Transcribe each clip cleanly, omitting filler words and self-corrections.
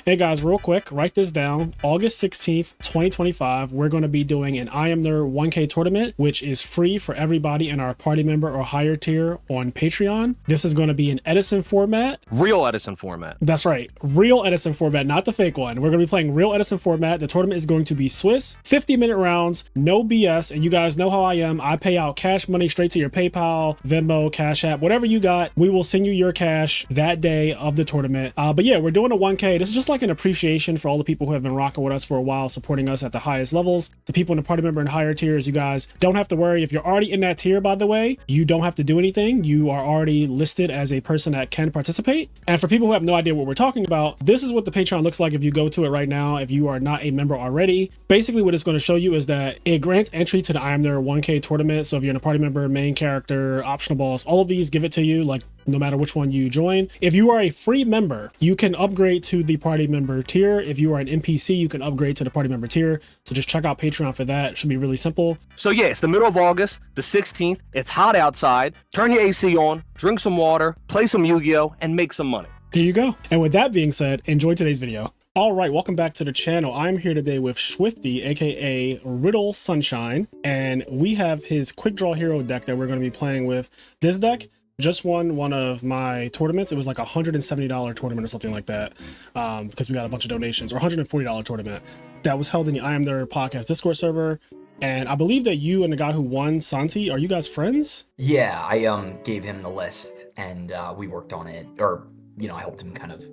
Hey guys, real quick, write this down. August 16th, 2025, we're going to be doing an IMNerd 1K tournament, which is free for everybody in our party member or higher tier on Patreon. This is going to be an Edison format. Real Edison format. That's right. Real Edison format, not the fake one. We're going to be playing real Edison format. The tournament is going to be Swiss, 50-minute rounds, no BS. And you guys know how I am. I pay out cash money straight to your PayPal, Venmo, Cash App, whatever you got. We will send you your cash that day of the tournament. But yeah, we're doing a 1K. This is just like an appreciation for all the people who have been rocking with us for a while, supporting us at the highest levels. The people in the party member and higher tiers, you guys don't have to worry. If you're already in that tier, by the way, you don't have to do anything. You are already listed as a person that can participate. And for people who have no idea what we're talking about, this is what the Patreon looks like if you go to it right now, if you are not a member already. Basically, what it's going to show you is that it grants entry to the IMNerd 1K tournament. So if you're in a party member, main character, optional boss, all of these give it to you, like no matter which one you join. If you are a free member, you can upgrade to the party member tier. If you are an NPC, you can upgrade to the party member tier. So just check out Patreon for that. It should be really simple. So yeah, it's the middle of August, the 16th. It's hot outside. Turn your AC on, drink some water, play some Yu-Gi-Oh, and make some money. There you go. And with that being said, enjoy today's video. All right, welcome back to the channel. I'm here today with Schwifty, aka Riddle Sunshine, and we have his Quickdraw hero deck that we're going to be playing with. This deck just won one of my tournaments. It was like a $170 tournament or something like that, because we got a bunch of donations, or $140 tournament that was held in the IMNerdpodcast Discord server. And I believe that you and the guy who won, Santi, are you guys friends? Yeah, I gave him the list and we worked on it, or I helped him kind of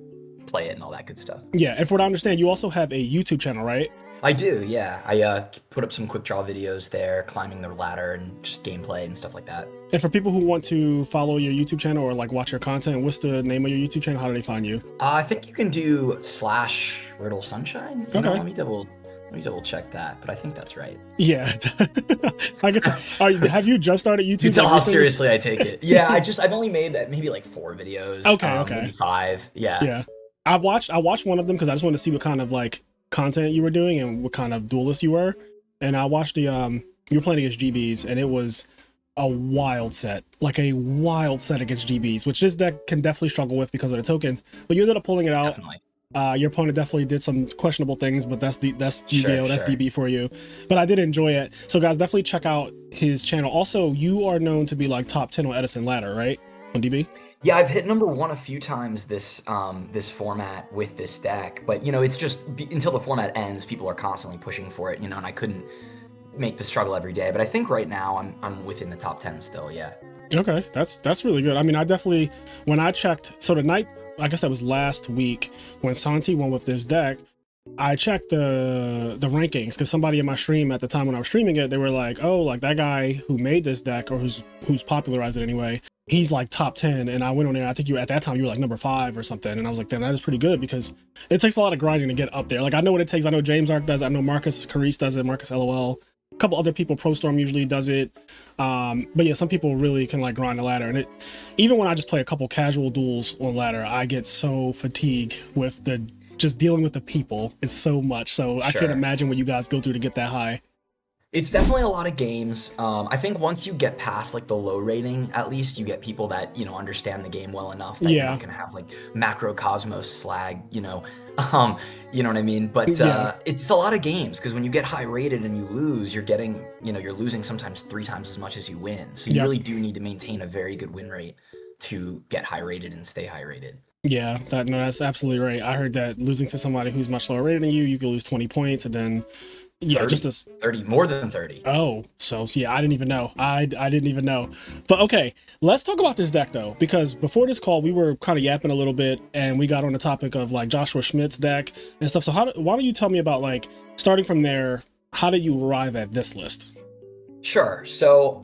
play it and all that good stuff. Yeah, and for what I understand, you also have a YouTube channel, right? I do, yeah. I put up some quick draw videos there, climbing the ladder and just gameplay and stuff like that. And for people who want to follow your YouTube channel or like watch your content, what's the name of your YouTube channel? How do they find you? I think you can do /Riddle Sunshine. Okay. Let me double check that, but I think that's right. Yeah. I get to, have you just started YouTube? You tell how seriously I take it. Yeah, I've only made maybe like 4 videos. Okay. Maybe 5. Yeah. Yeah. I watched one of them because I just wanted to see what kind of like content you were doing and what kind of duelist you were. And I watched the you were playing against GBs, and it was a wild set, like a wild set against GBs, which this deck can definitely struggle with because of the tokens. But you ended up pulling it out. Definitely. Your opponent definitely did some questionable things, but that's Yugioh, that's sure. DB for you. But I did enjoy it. So guys, definitely check out his channel. Also, you are known to be like top 10 on Edison ladder, right? On DB? Yeah, I've hit number 1 a few times this format with this deck, but it's just until the format ends, people are constantly pushing for it, and I couldn't make the struggle every day. But I think right now I'm within the top 10 still. Yeah. Okay, that's really good. I mean, I definitely, when I checked, so the night, I guess that was last week when Santi won with this deck, I checked the rankings because somebody in my stream at the time when I was streaming it, they were like, oh, like that guy who made this deck, or who's popularized it anyway, he's like top 10. And I went on there, I think at that time you were like number 5 or something, and I was like, damn, that is pretty good, because it takes a lot of grinding to get up there. Like, I know what it takes. I know James Arc does it. I know Marcus Carice does it, Marcus LOL, a couple other people, ProStorm usually does it. But yeah, some people really can like grind the ladder, and even when I just play a couple casual duels on ladder, I get so fatigued with just dealing with the people. It's so much. So I can't imagine what you guys go through to get that high. It's definitely a lot of games. I think once you get past like the low rating, at least you get people that understand the game well enough that you're not gonna have like macrocosmos slag, you know what I mean? But it's a lot of games, because when you get high rated and you lose, you're getting, you're losing sometimes 3 times as much as you win. So you really do need to maintain a very good win rate to get high rated and stay high rated. Yeah, that's absolutely right. I heard that losing to somebody who's much lower rated than you could lose 20 points, and then 30, just 30, more than 30. Oh, so yeah, I didn't even know. I didn't even know. But okay, let's talk about this deck though, because before this call, we were kind of yapping a little bit, and we got on the topic of like Joshua Schmidt's deck and stuff. So why don't you tell me about, like, starting from there, how did you arrive at this list? Sure. So,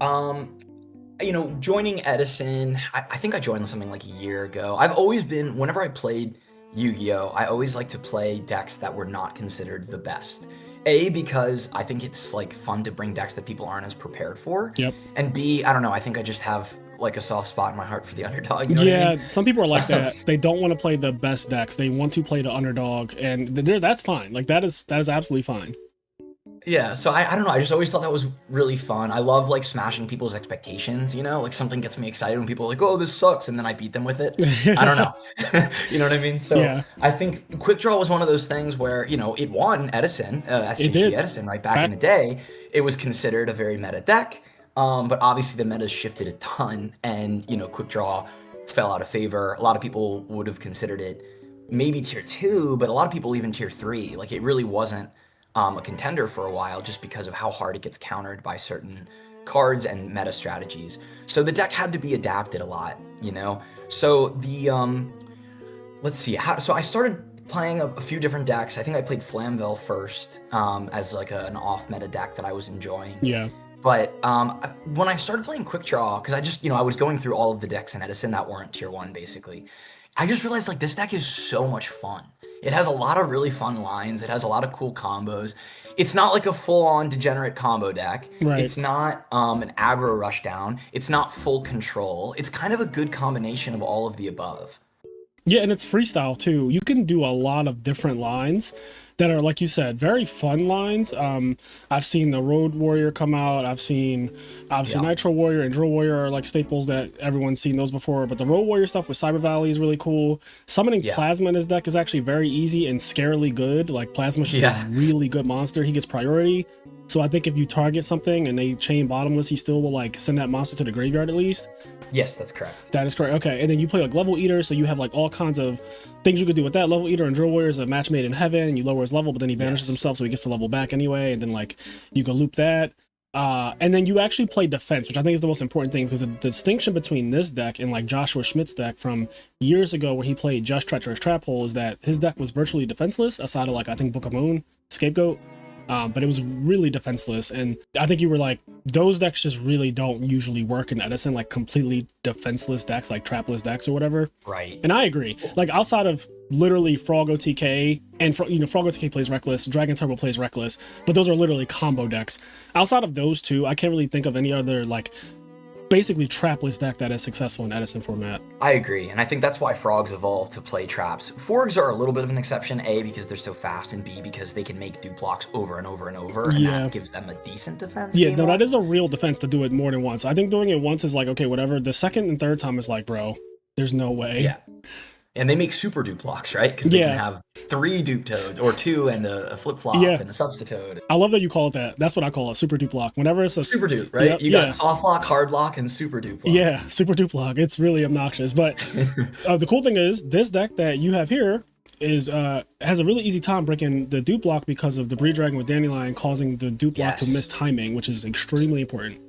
joining Edison, I think I joined something like a year ago. I've always been, whenever I played Yu-Gi-Oh, I always like to play decks that were not considered the best. A, because I think it's like fun to bring decks that people aren't as prepared for. Yep. And B, I don't know, I think I just have like a soft spot in my heart for the underdog. You know what I mean? Some people are like that. They don't want to play the best decks. They want to play the underdog, and that's fine. Like that is absolutely fine. Yeah, so I don't know. I just always thought that was really fun. I love like smashing people's expectations, like something gets me excited when people are like, oh, this sucks. And then I beat them with it. I don't know. You know what I mean? So Yeah. I think Quickdraw was one of those things where, it won Edison, It SGC did. Edison, right back in the day. It was considered a very meta deck. But obviously the meta shifted a ton and, Quickdraw fell out of favor. A lot of people would have considered it maybe tier 2, but a lot of people even tier 3. Like it really wasn't a contender for a while just because of how hard it gets countered by certain cards and meta strategies. So the deck had to be adapted a lot, So let's see. So I started playing a few different decks. I think I played Flamvel first as like an off-meta deck that I was enjoying. Yeah. But when I started playing Quickdraw, because I just, I was going through all of the decks in Edison that weren't tier 1, basically. I just realized like this deck is so much fun. It has a lot of really fun lines. It has a lot of cool combos. It's not like a full-on degenerate combo deck. Right. It's not an aggro rushdown. It's not full control. It's kind of a good combination of all of the above. Yeah, and it's freestyle too. You can do a lot of different lines that are, like you said, very fun lines. I've seen the Road Warrior come out. I've seen obviously Nitro Warrior and Drill Warrior are like staples that everyone's seen those before. But the Road Warrior stuff with Cyber Valley is really cool. Summoning Plasma in his deck is actually very easy and scarily good. Like Plasma's just a really good monster. He gets priority. So I think if you target something and they chain bottomless, he still will like send that monster to the graveyard at least. Yes, that's correct. That is correct. Okay, and then you play like Level Eater, so you have like all kinds of things you could do with that. Level Eater and Drill Warrior is a match made in heaven, and you lower his level, but then he vanishes himself, so he gets the level back anyway, and then like you can loop that. And then you actually play defense, which I think is the most important thing, because the distinction between this deck and like Joshua Schmidt's deck from years ago where he played Just Treacherous Trap Hole is that his deck was virtually defenseless, aside of like I think Book of Moon, Scapegoat. But it was really defenseless, and I think you were like, those decks just really don't usually work in Edison, like completely defenseless decks, like trapless decks or whatever. Right. And I agree. Like outside of literally Frog OTK, and Frog OTK plays Reckless, Dragon Turbo plays Reckless, but those are literally combo decks. Outside of those two, I can't really think of any other like basically trapless deck that is successful in Edison format. I agree, and I think that's why Frogs evolved to play traps. Forgs are a little bit of an exception, A, because they're so fast, and B, because they can make dupe blocks over and over and over, and that gives them a decent defense. Yeah, no, that is a real defense to do it more than once. I think doing it once is like, okay, whatever. The second and third time is like, bro, there's no way. Yeah. And they make super dupe blocks, right? Because they can have 3 dupe toads, or 2 and a flip-flop and a substitute. I love that you call it that. That's what I call it, super dupe block. Whenever it's a super dupe, right? You got soft lock, hard lock, and super dupe block. Yeah, super dupe block. It's really obnoxious. But the cool thing is, this deck that you have here is has a really easy time breaking the dupe block because of Debris Dragon with Dandelion causing the dupe block to miss timing, which is extremely important.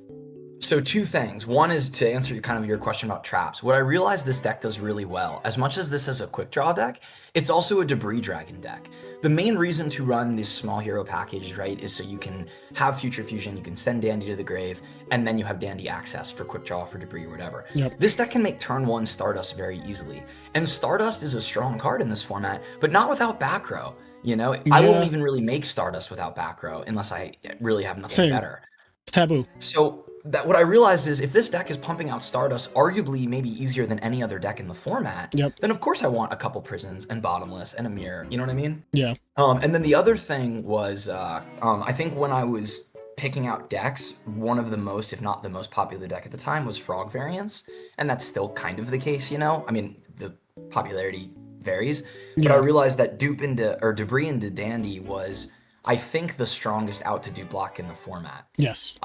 So 2 things. One is to answer your question about traps. What I realized this deck does really well, as much as this is a quick draw deck, it's also a Debris Dragon deck. The main reason to run this small hero package, right, is so you can have Future Fusion, you can send Dandy to the grave, and then you have Dandy access for quick draw, for Debris, or whatever. Yep. This deck can make turn 1 Stardust very easily. And Stardust is a strong card in this format, but not without back row. I won't even really make Stardust without back row unless I really have nothing better. It's taboo. So what I realized is if this deck is pumping out Stardust arguably maybe easier than any other deck in the format, then of course I want a couple Prisons and Bottomless and a Mirror. You know what I mean? Yeah. And then the other thing was, I think when I was picking out decks, one of the most, if not the most popular deck at the time was Frog variants, and that's still kind of the case, I mean, the popularity varies, but I realized that Debris into Dandy was, I think, the strongest out to dupe block in the format. Yes.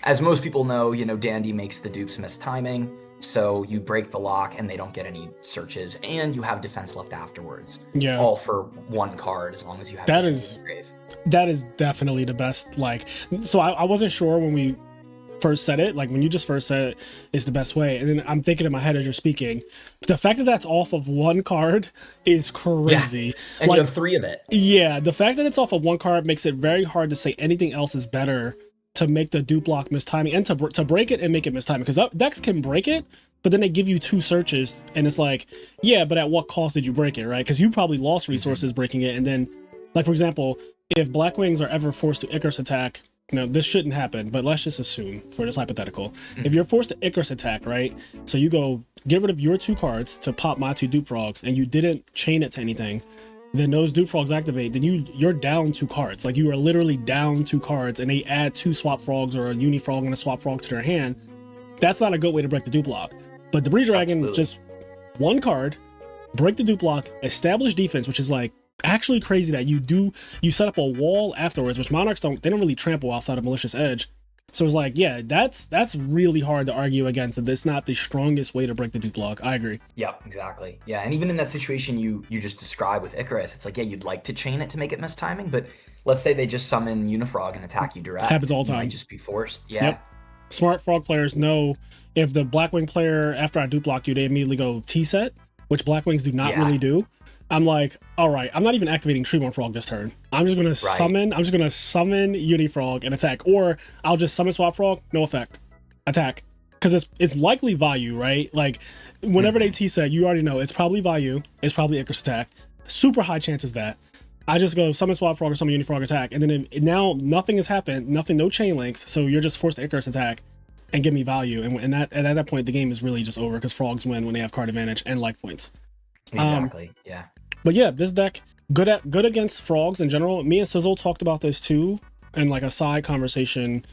As most people know, Dandy makes the dupes miss timing, so you break the lock and they don't get any searches, and you have defense left afterwards. Yeah. All for 1 card, as long as you have that is definitely the best. Like, so I wasn't sure when we first said it, like when you just first said it is the best way, and then I'm thinking in my head as you're speaking, the fact that that's off of 1 card is crazy. Yeah. And like, you have 3 of it. Yeah, the fact that it's off of 1 card makes it very hard to say anything else is better to make the dupe block miss timing, and to break it and make it miss timing, because decks can break it, but then they give you 2 searches, and it's like, yeah, but at what cost did you break it, right? Because you probably lost resources breaking it, and then, like, for example, if Black Wings are ever forced to Icarus attack, this shouldn't happen, but let's just assume for this hypothetical, if you're forced to Icarus attack, right? So you go get rid of your 2 cards to pop my 2 dupe frogs, and you didn't chain it to anything, then those Duke Frogs activate, then you're down 2 cards. Like, you are literally down 2 cards, and they add 2 Swap Frogs or a Uni Frog and a Swap Frog to their hand. That's not a good way to break the Duke block. But Debris Dragon, just 1 card, break the Duke block, establish defense, which is like actually crazy that you set up a wall afterwards, which Monarchs don't really trample outside of Malicious Edge. So it's like, yeah, that's really hard to argue against. That it's not the strongest way to break the Duke block. I agree. Yeah, exactly. Yeah, and even in that situation you just described with Icarus, it's like, yeah, you'd like to chain it to make it miss timing, but let's say they just summon Unifrog and attack you direct. Happens all the time. You might just be forced. Yeah. Yep. Smart Frog players know if the Blackwing player, after I Duke block you, they immediately go T-set, which Blackwings do not really do. I'm like, all right, I'm not even activating Treeborn Frog this turn. I'm just gonna summon Unifrog and attack, or I'll just summon Swap Frog, no effect, attack, because it's likely Vayu, right? Like, whenever they T-set, you already know it's probably Vayu, it's probably Icarus attack, super high chances that. I just go summon Swap Frog or summon Unifrog attack, and then now nothing has happened, no chain links, so you're just forced to Icarus attack and give me value, and at that point the game is really just over because Frogs win when they have card advantage and life points. Exactly. Yeah. But yeah, this deck good against Frogs in general. Me and Sizzle talked about this too, and like a side conversation.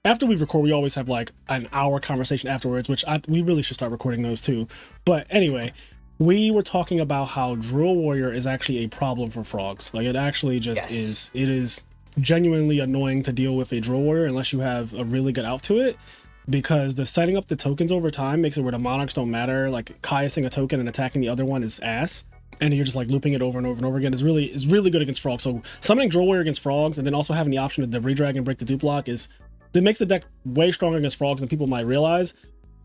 After we record, we always have like an hour conversation afterwards, which we really should start recording those too. But anyway, we were talking about how Drill Warrior is actually a problem for Frogs. Like, it actually just is. It is genuinely annoying to deal with a Drill Warrior unless you have a really good out to it, because the setting up the tokens over time makes it where the Monarchs don't matter. Like, Kaiasing a token and attacking the other one is ass. And you're just like looping it over and over and over again. It's really good against Frogs. So summoning Drill Warrior against Frogs and then also having the option to Debris Dragon break the Duke block it makes the deck way stronger against Frogs than people might realize.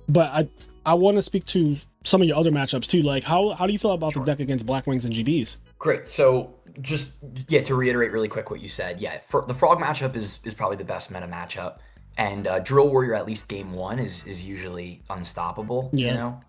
But I want to speak to some of your other matchups too. Like, how do you feel about the deck against Blackwings and GBs? Great. So just to reiterate really quick what you said. Yeah, for the Frog matchup is probably the best meta matchup. And Drill Warrior, at least game 1, is usually unstoppable. Yeah. You know,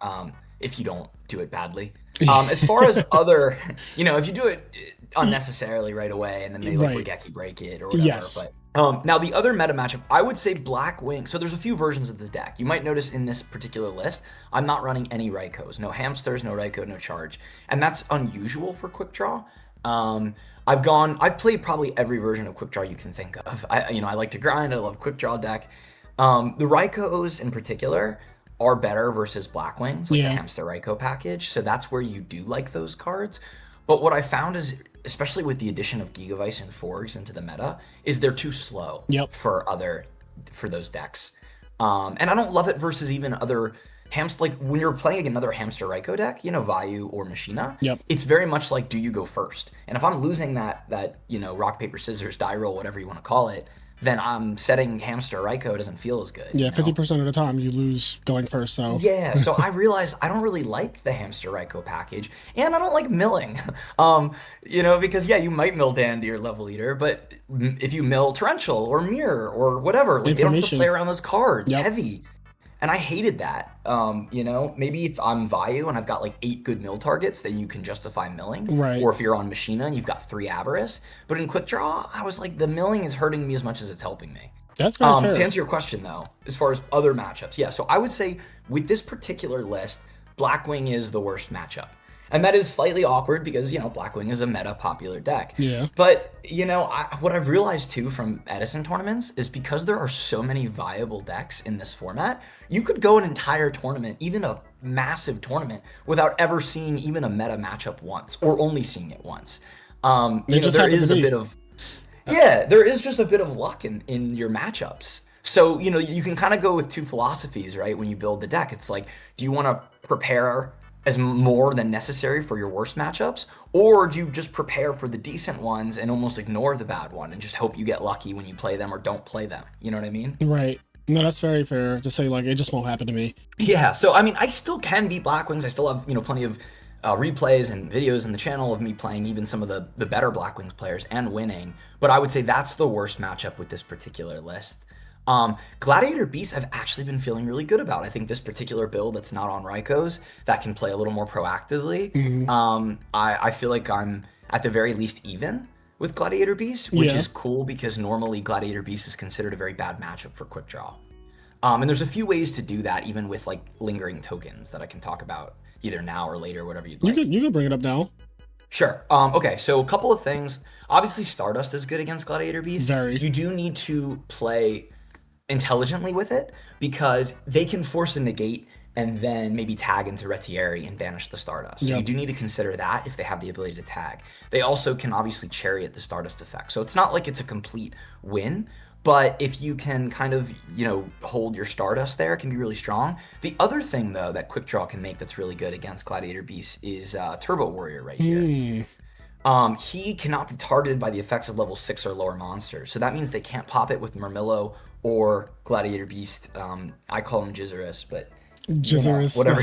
if you don't do it badly. As far as other, if you do it unnecessarily right away and then they like Regeki break it or whatever. Yes. But now the other meta matchup, I would say Blackwing. So there's a few versions of the deck. You might notice in this particular list, I'm not running any Raikos, no Hamsters, no Raiko, no Charge, and that's unusual for Quickdraw. I've played probably every version of Quickdraw you can think of. I like to grind. I love Quickdraw deck. The Raikos in particular are better versus Blackwings, like the Hamster Raiko package. So that's where you do like those cards. But what I found is, especially with the addition of Gigavice and Forgs into the meta, is they're too slow for those decks. And I don't love it versus even other Hamster. Like, when you're playing another Hamster Raiko deck, Vayu or Machina, it's very much like, do you go first? And if I'm losing that rock, paper, scissors, die roll, whatever you want to call it, then I'm setting Hamster Raiko doesn't feel as good. Yeah, 50% of the time you lose going first. So yeah, so I realized I don't really like the Hamster Raiko package, and I don't like milling. Because you might mill Dan to your level leader, but if you mill Torrential or Mirror or whatever, like, they don't have to play around those cards. Heavy. And I hated that. Maybe if I'm Vayu and I've got like 8 good mill targets, then you can justify milling. Right. Or if you're on Machina and you've got 3 Avarice. But in Quickdraw, I was like, the milling is hurting me as much as it's helping me. That's very fair. To answer your question though, as far as other matchups, so I would say with this particular list, Blackwing is the worst matchup. And that is slightly awkward because, Blackwing is a meta popular deck. Yeah. But, what I've realized too from Edison tournaments is because there are so many viable decks in this format, you could go an entire tournament, even a massive tournament, without ever seeing even a meta matchup once, or only seeing it once. There is just a bit of luck in your matchups. So, you can kind of go with 2 philosophies, right? When you build the deck, it's like, do you want to prepare as more than necessary for your worst matchups, or do you just prepare for the decent ones and almost ignore the bad one and just hope you get lucky when you play them or don't play them? You know what I mean? Right. No, that's very fair to say, like, it just won't happen to me. Yeah. So, I still can beat Blackwings. I still have, plenty of replays and videos on the channel of me playing even some of the better Blackwings players and winning. But I would say that's the worst matchup with this particular list. Gladiator Beast I've actually been feeling really good about. I think this particular build that's not on Raikos, that can play a little more proactively. I feel like I'm at the very least even with Gladiator Beast, which is cool because normally Gladiator Beast is considered a very bad matchup for Quickdraw. And there's a few ways to do that, even with like lingering tokens that I can talk about either now or later, whatever you'd like. You can bring it up now. Sure. Okay, so a couple of things. Obviously, Stardust is good against Gladiator Beast. Very. You do need to play intelligently with it because they can force a negate and then maybe tag into Retieri and banish the Stardust. So you do need to consider that if they have the ability to tag. They also can obviously chariot the Stardust effect. So it's not like it's a complete win, but if you can kind of, hold your Stardust there, it can be really strong. The other thing, though, that Quickdraw can make that's really good against Gladiator Beast is Turbo Warrior right here. He cannot be targeted by the effects of level 6 or lower monsters. So that means they can't pop it with Murmillo or Gladiator Beast. I call him Jizzerus, but Jizzerus, whatever.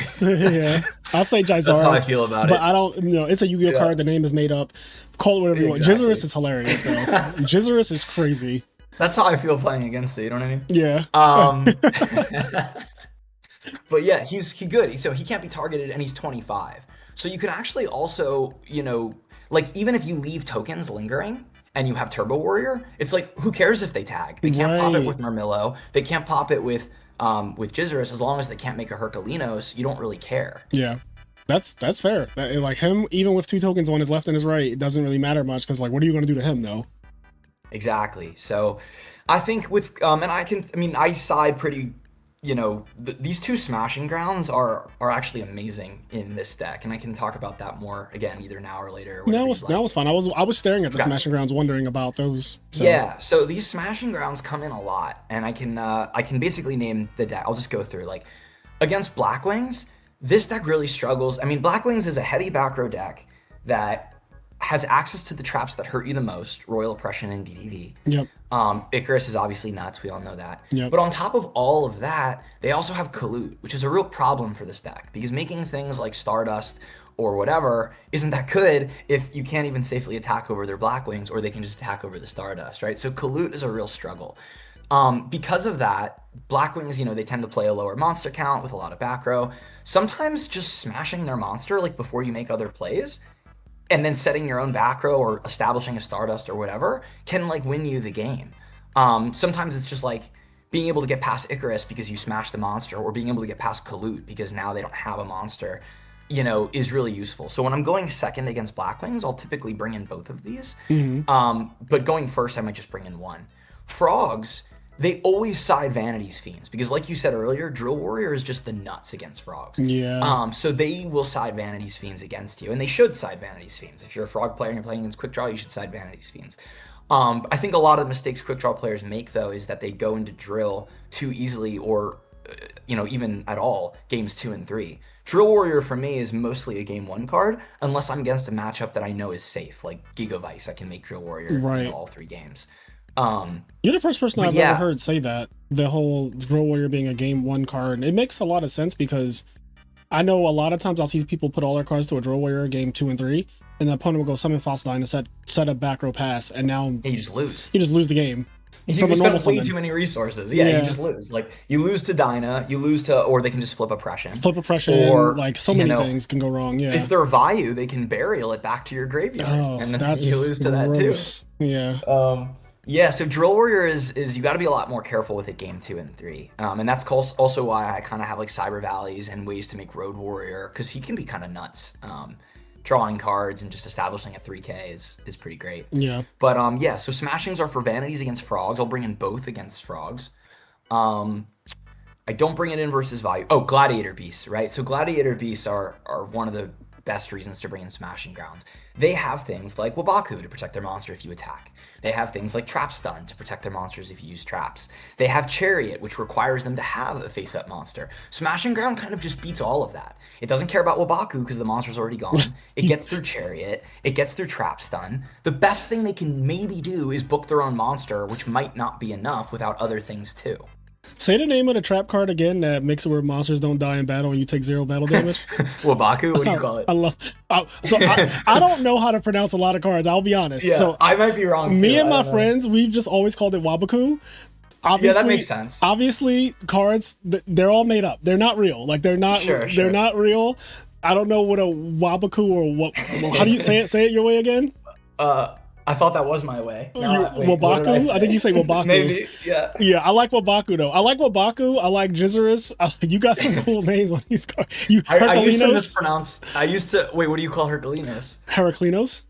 Yeah, I'll say Jizzerus. That's how I feel about but it. I don't. It's a Yu-Gi-Oh card. The name is made up. Call it whatever you want. Jizzerus is hilarious though. Jizzerus is crazy. That's how I feel playing against it. You know what I mean? Yeah. But yeah, he's good. So he can't be targeted, and he's 25. So you can actually also, like even if you leave tokens lingering and you have Turbo Warrior, it's like who cares if they tag? They can't pop it with Murmillo. They can't pop it with Jizzerus. As long as they can't make a Herculinos, you don't really care. Yeah. That's fair. Like him, even with 2 tokens on his left and his right, it doesn't really matter much because like, what are you going to do to him though? Exactly. So I think with I side pretty, these 2 smashing grounds are actually amazing in this deck, and I can talk about that more again either now or later. That was fun. I was staring at the smashing grounds, wondering about those. So. Yeah. So these smashing grounds come in a lot, and I can basically name the deck. I'll just go through like against Blackwings. This deck really struggles. I mean, Blackwings is a heavy back row deck that has access to the traps that hurt you the most, Royal Oppression and DDV. Yep. Icarus is obviously nuts, we all know that. Yep. But on top of all of that, they also have Collude, which is a real problem for this deck, because making things like Stardust or whatever isn't that good if you can't even safely attack over their Blackwings, or they can just attack over the Stardust, right? So Collude is a real struggle. Because of that, Blackwings, they tend to play a lower monster count with a lot of back row. Sometimes just smashing their monster, like before you make other plays, and then setting your own back row or establishing a Stardust or whatever can like win you the game. Sometimes it's just like being able to get past Icarus because you smashed the monster, or being able to get past Collude because now they don't have a monster, is really useful. So when I'm going second against Blackwings, I'll typically bring in both of these. But going first, I might just bring in one. Frogs, they always side Vanity's Fiends because, like you said earlier, Drill Warrior is just the nuts against Frogs. Yeah. So they will side Vanity's Fiends against you, and they should side Vanity's Fiends. If you're a Frog player and you're playing against Quickdraw, you should side Vanity's Fiends. I think a lot of the mistakes Quickdraw players make, though, is that they go into Drill too easily, or even at all, games 2 and 3. Drill Warrior for me is mostly a game 1 card, unless I'm against a matchup that I know is safe, like Giga Vice. I can make Drill Warrior all 3 games. You're the first person I've ever heard say that, the whole Drill Warrior being a game 1 card. It makes a lot of sense because I know a lot of times I'll see people put all their cards to a Drill Warrior game 2 and 3, and the opponent will go summon Fossil and set a back row pass, and now you just lose. You just lose the game. You spend way too many resources. You just lose. Like, you lose to Dyna, or they can just flip Oppression. Or like so many things can go wrong. Yeah. If they're Vayu, they can burial it back to your graveyard, and then you lose to that too. Yeah. Yeah, so Drill Warrior is you got to be a lot more careful with it game 2 and 3. And that's also why I kind of have like Cyber Valleys and ways to make Road Warrior, because he can be kind of nuts. Drawing cards and just establishing a 3K is pretty great. Yeah. But so smashings are for Vanities against Frogs. I'll bring in both against Frogs. I don't bring it in versus Value. Oh, Gladiator Beasts, right? So Gladiator Beasts are one of the best reasons to bring in Smashing Grounds. They have things like Wabaku to protect their monster if you attack. They have things like Trap Stun to protect their monsters if you use traps. They have Chariot, which requires them to have a face-up monster. Smashing Ground kind of just beats all of that. It doesn't care about Wabaku because the monster's already gone. It gets through Chariot. It gets through Trap Stun. The best thing they can maybe do is book their own monster, which might not be enough without other things too. Say the name of the trap card again that makes it where monsters don't die in battle and you take 0 battle damage. Wabaku? What do you call it? I don't know how to pronounce a lot of cards, I'll be honest. Yeah, so I might be wrong too. Me and my friends, we've just always called it Wabaku. Obviously, that makes sense. Obviously, cards, they're all made up. They're not real. Like, they're not they're not real. I don't know what a Wabaku or what. How do you say it? Say it your way again. I thought that was my way. Now, wait, what did Wabaku? I think you say Wabaku. Maybe, yeah. Yeah, I like Wabaku though. I like Wabaku. I like Jizzerus. You got some cool names on these cards. I used to mispronounce. Wait, what do you call Herculinos? Heraclinos?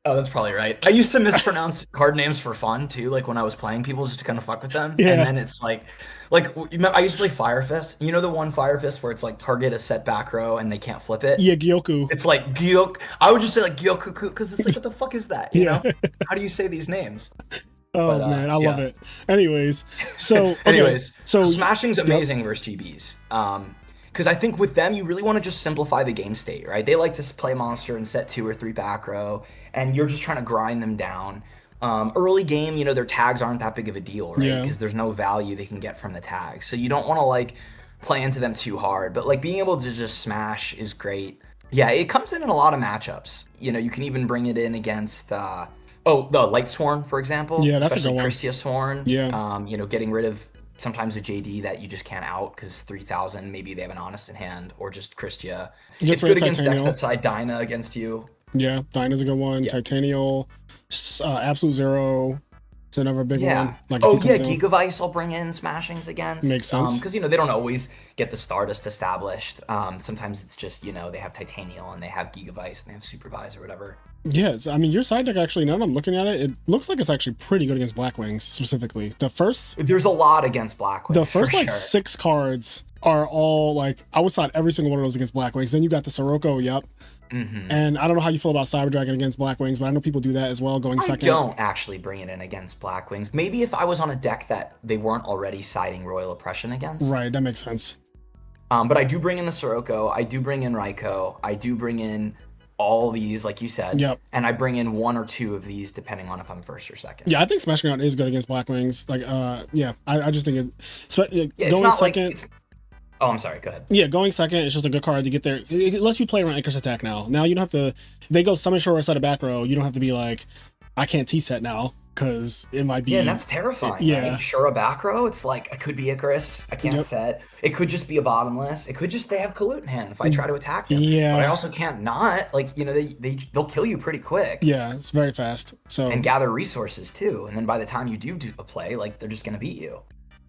Oh, that's probably right. I used to mispronounce card names for fun too, like when I was playing people just to kind of fuck with them. Yeah. And then it's like I used to play Fire Fist. You know the one Fire Fist where it's like target a set back row and they can't flip it? Yeah, Gyoku. It's like Gyok. I would just say like Gyoku because it's like, what the fuck is that? You know? How do you say these names? Oh man, I love it. Anyways, so so Smashing's amazing versus GBs. Because I think with them, you really want to just simplify the game state, right? They like to play monster and set 2 or 3 back row, and you're just trying to grind them down. Early game, their tags aren't that big of a deal, right? Because there's no value they can get from the tags. So you don't want to like play into them too hard, but like being able to just smash is great. Yeah, it comes in a lot of matchups. You can even bring it in against the Light Sworn, for example. Yeah, that's a good one. Christia Sworn. Yeah. Getting rid of sometimes a JD that you just can't out because 3,000, maybe they have an Honest in hand, or just Christia. It's good against decks that side Dyna against you. Yeah, Dyna's a good one. Yeah. Titanial, Absolute Zero. It's another big one. Like Gigavice I'll bring in Smashings against. Makes sense. Because, they don't always get the Stardust established. Sometimes it's just, they have Titanial and they have Gigavice and they have Supervise or whatever. Yes, I mean, your side deck actually, now that I'm looking at it, it looks like it's actually pretty good against Blackwings specifically. There's a lot against Blackwings. The first 6 cards are all like, I would side every single one of those against Blackwings. Then you got the Sirocco, yep. Mm-hmm. And I don't know how you feel about Cyber Dragon against Blackwings, but I know people do that as well, going second. I don't actually bring it in against Blackwings. Maybe if I was on a deck that they weren't already siding Royal Oppression against. Right, that makes sense. But I do bring in the Sirocco, I do bring in Raikou, I do bring in all these, like you said. Yep. And I bring in 1 or 2 of these depending on if I'm first or second. Yeah, I think Smashing Around is good against Blackwings. Like, I just think going it's second. Oh, I'm sorry. Go ahead. Yeah, going second, it's just a good card to get there. It lets you play around Icarus Attack now. Now you don't have to. If they go Summon Shore or set a back row, you don't have to be like, I can't T-set now because it might be. Yeah, that's terrifying. Yeah. Right? Shore a back row, it's like, I could be Icarus. I can't set. It could just be a bottomless. It could just they have Kalut in hand if I try to attack them. Yeah. But I also can't not. Like, they'll kill you pretty quick. Yeah, it's very fast. So and gather resources too. And then by the time you do a play, like they're just gonna beat you.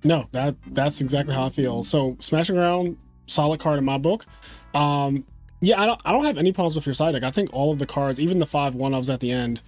No, that's exactly how I feel. So Smashing Around, solid card in my book. I don't have any problems with your side deck. I think all of the cards, even the 5 1-ofs at the end,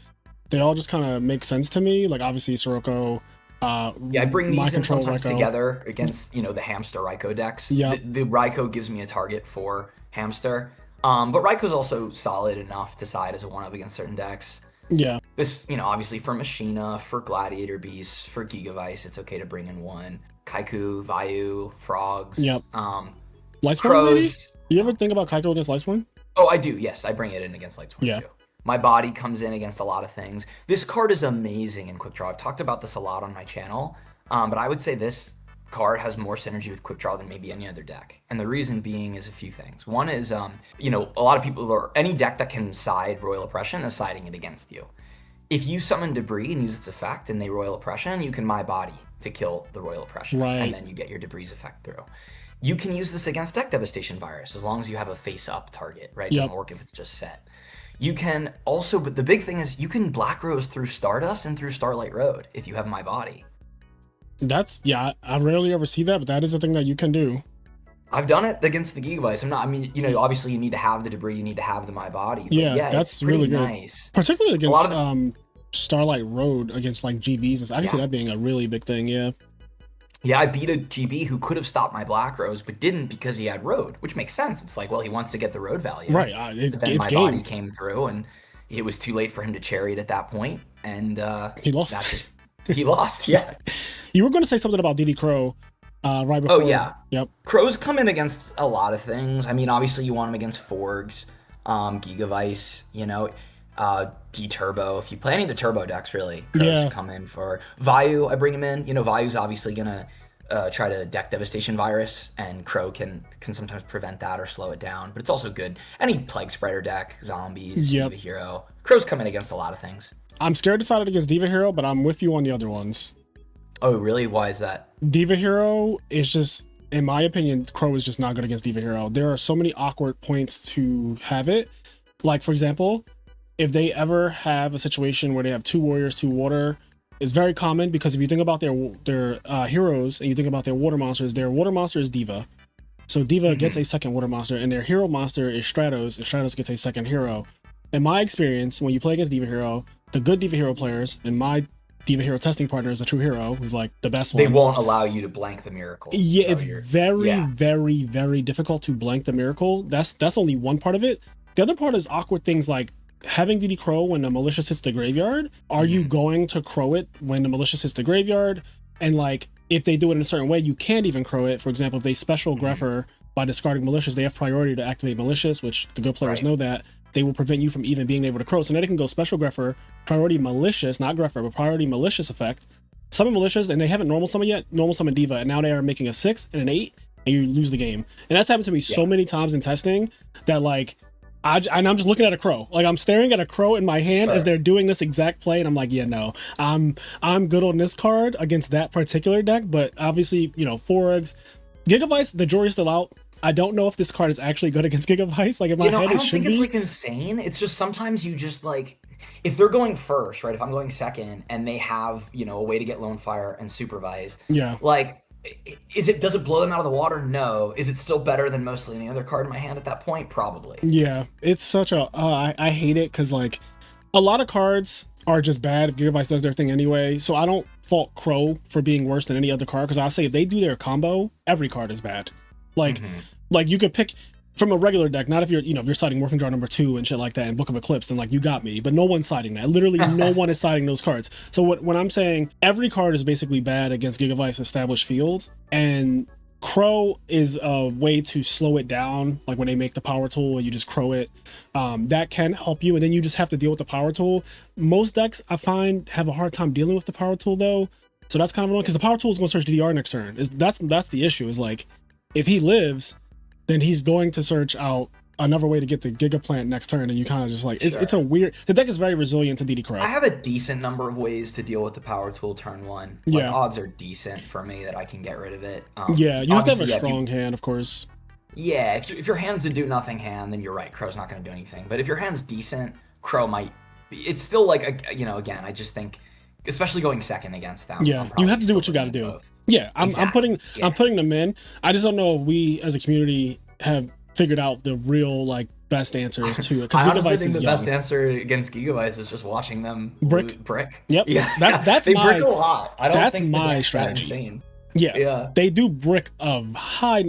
they all just kind of make sense to me. Like obviously Sirocco. I bring these in sometimes together against the Hamster Raikou decks. Yeah. The Raikou gives me a target for Hamster. But Raikou's also solid enough to side as a 1-up against certain decks. Yeah. This, obviously for Machina, for Gladiator Beasts, for Gigavice, it's okay to bring in 1. Kaiku, Vayu, Frogs. Yep. Lightsworn, Crows. Do you ever think about Kaiku against Lightsworn? Oh, I do. Yes, I bring it in against Lightsworn too. My body comes in against a lot of things. This card is amazing in Quickdraw. I've talked about this a lot on my channel, but I would say this card has more synergy with Quickdraw than maybe any other deck. And the reason being is a few things. One is, a lot of people, or any deck that can side Royal Oppression is siding it against you. If you summon Debris and use its effect and they Royal Oppression, you can My Body to kill the Royal Oppression, and then you get your Debris effect through. You can use this against Deck Devastation Virus as long as you have a face-up target, right? It doesn't work if it's just set. You can also, but the big thing is you can Black Rose through Stardust and through Starlight Road if you have My Body. I rarely ever see that, but that is a thing that you can do. I've done it against the Gigavice. Obviously you need to have the Debris, you need to have the My Body. Yeah, that's really good. Nice. Particularly against Starlight Road against like GBs. I can see that being a really big thing, yeah. Yeah, I beat a GB who could have stopped my Black Rose, but didn't because he had Road, which makes sense. It's like, well, he wants to get the Road value. Right. But then My Body came through, and it was too late for him to Chariot at that point, and he lost. He lost, yeah. You were going to say something about DD Crow right before. Oh, yeah. Yep. Crows come in against a lot of things. I mean, obviously you want them against Forgs, Gigavice, D-Turbo. If you play any of the Turbo decks, really, Crows come in for. Vayu, I bring him in. Vayu's obviously going to try to Deck Devastation Virus, and Crow can sometimes prevent that or slow it down, but it's also good. Any Plague Spreader deck, Zombies, Diva Hero. Crows come in against a lot of things. I'm scared to side it against Diva Hero, but I'm with you on the other ones. Oh, really? Why is that? Diva Hero is just, in my opinion, Crow is just not good against Diva Hero. There are so many awkward points to have it. Like, for example, if they ever have a situation where they have 2 warriors, 2 water, it's very common, because if you think about their heroes and you think about their water monsters, their water monster is Diva. So Diva gets a second water monster, and their hero monster is Stratos, and Stratos gets a second hero. In my experience, when you play against Diva Hero, the good Diva Hero players, and my Diva Hero testing partner is a true hero, who's like the best one. They won't allow you to blank the miracle. Yeah, it's very, very difficult to blank the miracle. That's only one part of it. The other part is awkward things like having DD Crow when the malicious hits the graveyard. Are you going to crow it when the malicious hits the graveyard? And like, if they do it in a certain way, you can't even crow it. For example, if they special Greffer by discarding malicious, they have priority to activate malicious, which the good players know that. They will prevent you from even being able to crow. So now they can go special Greffer, priority malicious, not Greffer, but priority malicious effect. Summon malicious, and they haven't normal summon yet, normal summon Diva, and now they are making a 6 and an 8, and you lose the game. And that's happened to me so many times in testing that like, I'm just looking at a crow. Like, I'm staring at a crow in my hand as they're doing this exact play, and I'm like, yeah, no, I'm good on this card against that particular deck. But obviously, you know, Forgs, Gigavice, the jury's still out. I don't know if this card is actually good against Gigavice. Like, in my head, it should be. I don't think it's like insane. It's just sometimes you just like, if they're going first, right? If I'm going second and they have, you know, a way to get Lone Fire and Supervise, like, does it blow them out of the water? No. Is it still better than mostly any other card in my hand at that point? Probably. Yeah, it's such a I hate it, because like a lot of cards are just bad if Gigavice does their thing anyway. So I don't fault Crow for being worse than any other card, because I say if they do their combo, every card is bad. Like like you could pick from a regular deck, not if you're, you know, if you're siding Morphing Jar number 2 and shit like that and Book of Eclipse, then like you got me, but no one's siding that. Literally no one is siding those cards. So when I'm saying every card is basically bad against Gigavice established field, and Crow is a way to slow it down, like when they make the power tool and you just crow it, that can help you, and then you just have to deal with the power tool. Most decks I find have a hard time dealing with the power tool though, so that's kind of annoying, because the power tool is going to search DDR next turn. That's the issue, is like, if he lives, then he's going to search out another way to get the Giga Plant next turn, and you kind of just like, it's a weird, the deck is very resilient to DD Crow. I have a decent number of ways to deal with the power tool turn 1. Like, odds are decent for me that I can get rid of it. You have to have a strong hand, of course. Yeah, if your hand's a do nothing hand, then you're right, Crow's not going to do anything. But if your hand's decent, Crow might be. It's still like, you know, again, I just think, especially going second against them. Yeah, you have to do what you got to do. Both. Yeah, I'm putting them in. I just don't know if we as a community have figured out the real like best answers to it. I honestly think the best answer against Gigavice is just watching them brick. Yep. Yeah, that's they brick a lot. I don't think my strategy. Insane. Yeah, they do brick a high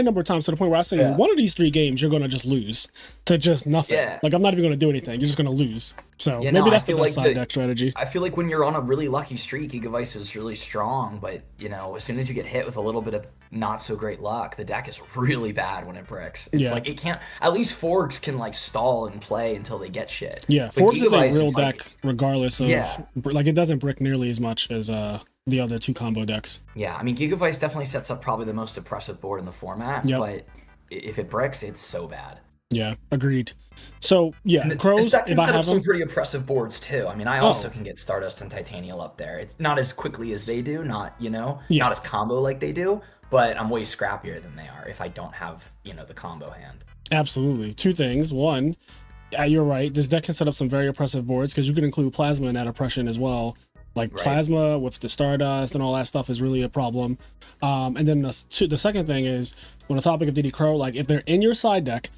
number of times, to the point where I say one of these 3 games you're gonna just lose to just nothing. Like, I'm not even gonna do anything. You're just gonna lose. So maybe that's the best side deck strategy. I feel like when you're on a really lucky streak, Gigavice is really strong, but you know, as soon as you get hit with a little bit of not so great luck, the deck is really bad when it bricks. It's like, it can't. At least Forgs can like stall and play until they get shit. Yeah, but Forgs is a real deck, regardless of like, it doesn't brick nearly as much as the other 2 combo decks. Yeah, I mean, Gigavice definitely sets up probably the most oppressive board in the format, but if it bricks, it's so bad. Yeah, agreed. So yeah, Crows, this deck can set up some pretty oppressive boards too. I mean, I also can get Stardust and Titanial up there. It's not as quickly as they do, not as combo like they do, but I'm way scrappier than they are if I don't have, you know, the combo hand. Absolutely. 2 things. One, you're right, this deck can set up some very oppressive boards, because you can include Plasma in that oppression as well. Like Plasma with the Stardust and all that stuff is really a problem. And then the second thing is, on the topic of DD Crow, like, if they're in your side deck,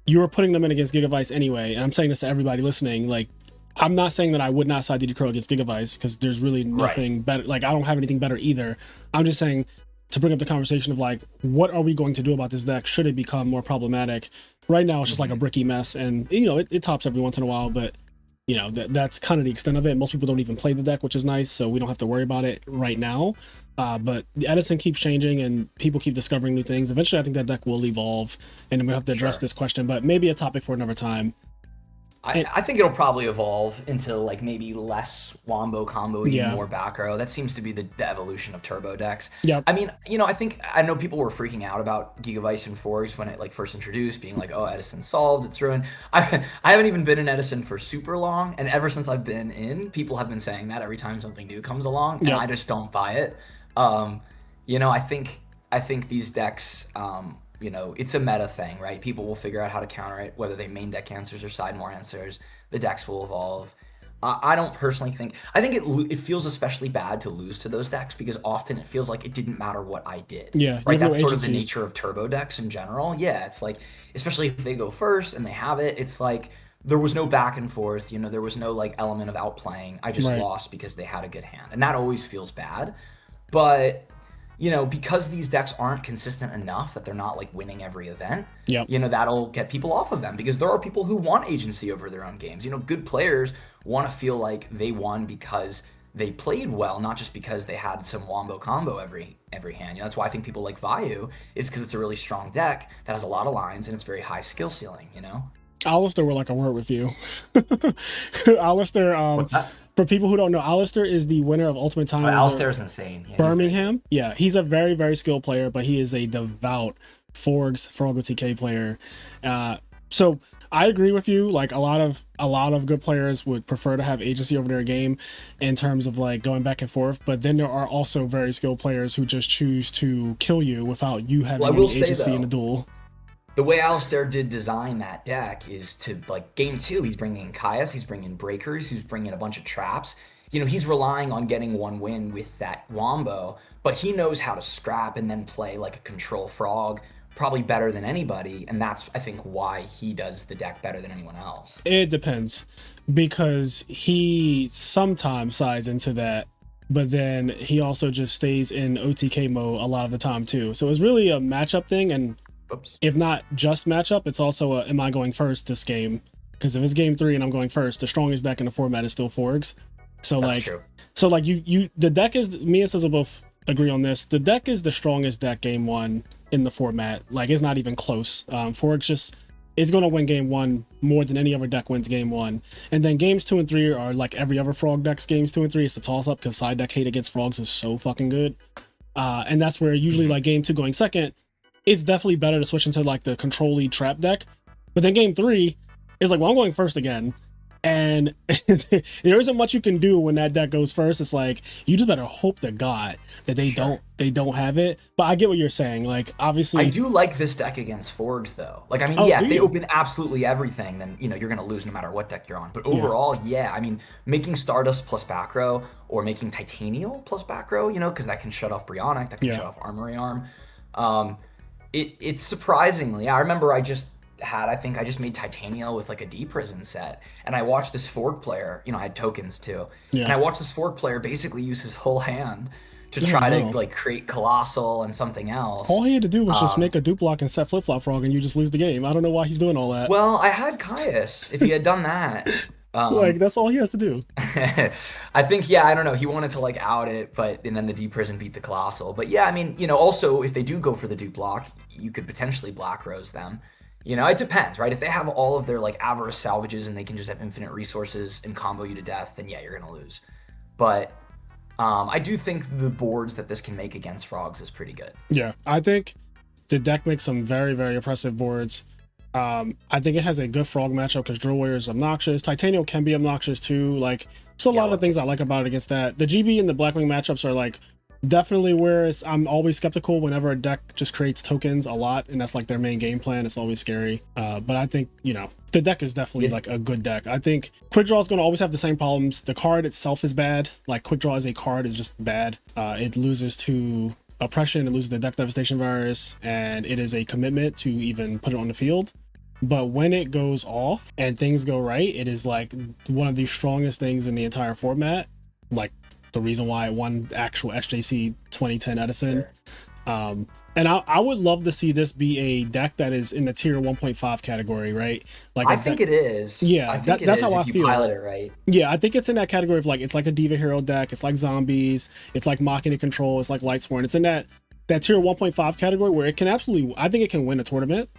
you are putting them in against Gigavice anyway. And I'm saying this to everybody listening. Like, I'm not saying that I would not side DD Crow against Gigavice, because there's really nothing better. Like, I don't have anything better either. I'm just saying to bring up the conversation of like, what are we going to do about this deck? Should it become more problematic? Right now, it's just like a bricky mess, and you know, it tops every once in a while, but you know, that's kind of the extent of it. Most people don't even play the deck, which is nice, so we don't have to worry about it right now. But the Edison keeps changing and people keep discovering new things. Eventually, I think that deck will evolve, and then we'll have to address this question, but maybe a topic for another time. I think it'll probably evolve into like maybe less wombo combo, more back row. That seems to be the evolution of turbo decks. Yeah. I mean, you know, I know people were freaking out about Gigavice and Forgs when it like first introduced, being like, oh, Edison's solved, it's ruined. I haven't even been in Edison for super long, and ever since I've been in, people have been saying that every time something new comes along, and I just don't buy it. You know, I think these decks, it's a meta thing, right? People will figure out how to counter it, whether they main deck answers or side more answers. The decks will evolve. I don't personally think. I think it feels especially bad to lose to those decks because often it feels like it didn't matter what I did. Yeah, right. That's no sort agency. of the nature of turbo decks in general. Yeah, it's like, especially if they go first and they have it, it's like there was no back and forth. There was no like element of outplaying. I just lost because they had a good hand, and that always feels bad. But because these decks aren't consistent enough that they're not like winning every event, that'll get people off of them because there are people who want agency over their own games. Good players want to feel like they won because they played well, not just because they had some wombo combo every hand. That's why I think people like Vayu is because it's a really strong deck that has a lot of lines and it's very high skill ceiling. Alistair would like a word with you. Alistair, what's that? For people who don't know, Alistair is the winner of Ultimate Time. Alistair's insane. Yeah, Birmingham. Yeah, he's a very, very skilled player, but he is a devout Forgs Froggle TK player. So I agree with you. Like a lot of good players would prefer to have agency over their game in terms of like going back and forth. But then there are also very skilled players who just choose to kill you without you having any agency in the duel. The way Alistair did design that deck is to, like, game 2, he's bringing in Caius, he's bringing breakers, he's bringing a bunch of traps. He's relying on getting one win with that wombo, but he knows how to scrap and then play like a control frog probably better than anybody, and that's, I think, why he does the deck better than anyone else. It depends, because he sometimes sides into that, but then he also just stays in OTK mode a lot of the time too. So it's really a matchup thing, and if not just matchup, it's also am I going first this game? Because if it's game 3 and I'm going first, the strongest deck in the format is still Forgs. So that's true. So like the deck is, me and Sizzle both agree on this. The deck is the strongest deck game 1 in the format. Like it's not even close. Forgs just is going to win game 1 more than any other deck wins game 1. And then games 2 and 3 are like every other Frog deck's games 2 and 3. It's a toss up because side deck hate against Frogs is so fucking good. And that's where usually like game 2 going second, it's definitely better to switch into like the control-y trap deck. But then game 3 is like, well, I'm going first again. And there isn't much you can do when that deck goes first. It's like, you just better hope to God that they don't have it. But I get what you're saying. Like, obviously, I do like this deck against Forgs though. Like, I mean, if they open absolutely everything, then, you're going to lose no matter what deck you're on. But overall, I mean, making Stardust plus back row or making Titanial plus back row, because that can shut off Brionic, that can shut off Armory Arm. It's surprisingly, I remember I just made Titanial with like a D prison set, and I watched this Forg player, I had tokens too, and I watched this Forg player basically use his whole hand to try to like create Colossal and something else. All he had to do was just make a dupe block and set flip-flop Frog, and you just lose the game. I don't know why he's doing all that. Well, I had Caius. If he had done that, like that's all he has to do. I think, I don't know. He wanted to like out it, and then the D prison beat the Colossal. But I mean, also if they do go for the dupe block, you could potentially Black Rose them. It depends, right? If they have all of their like Avarice salvages and they can just have infinite resources and combo you to death, then you're gonna lose. But I do think the boards that this can make against Frogs is pretty good. Yeah, I think the deck makes some very, very impressive boards. I think it has a good Frog matchup because Drill Warrior is obnoxious. Titanial can be obnoxious too. Like, there's a lot of things I like about it against that. The GB and the Blackwing matchups are like definitely where I'm always skeptical whenever a deck just creates tokens a lot, and that's like their main game plan. It's always scary. But I think, the deck is definitely like a good deck. I think Quickdraw is going to always have the same problems. The card itself is bad. Like, Quickdraw as a card is just bad. It loses to Oppression, it loses the Deck Devastation Virus, and it is a commitment to even put it on the field. But when it goes off and things go right, it is like one of the strongest things in the entire format. Like, the reason why it won actual SJC 2010 Edison. And I would love to see this be a deck that is in the tier 1.5 category, right? Like, I think it is. Yeah, that's how I feel. Pilot it right. Yeah, I think it's in that category of like, it's like a Diva Hero deck, it's like Zombies, it's like Mocking to Control, it's like Lightsworn. It's in that tier 1.5 category where it can absolutely, I think it can win a tournament.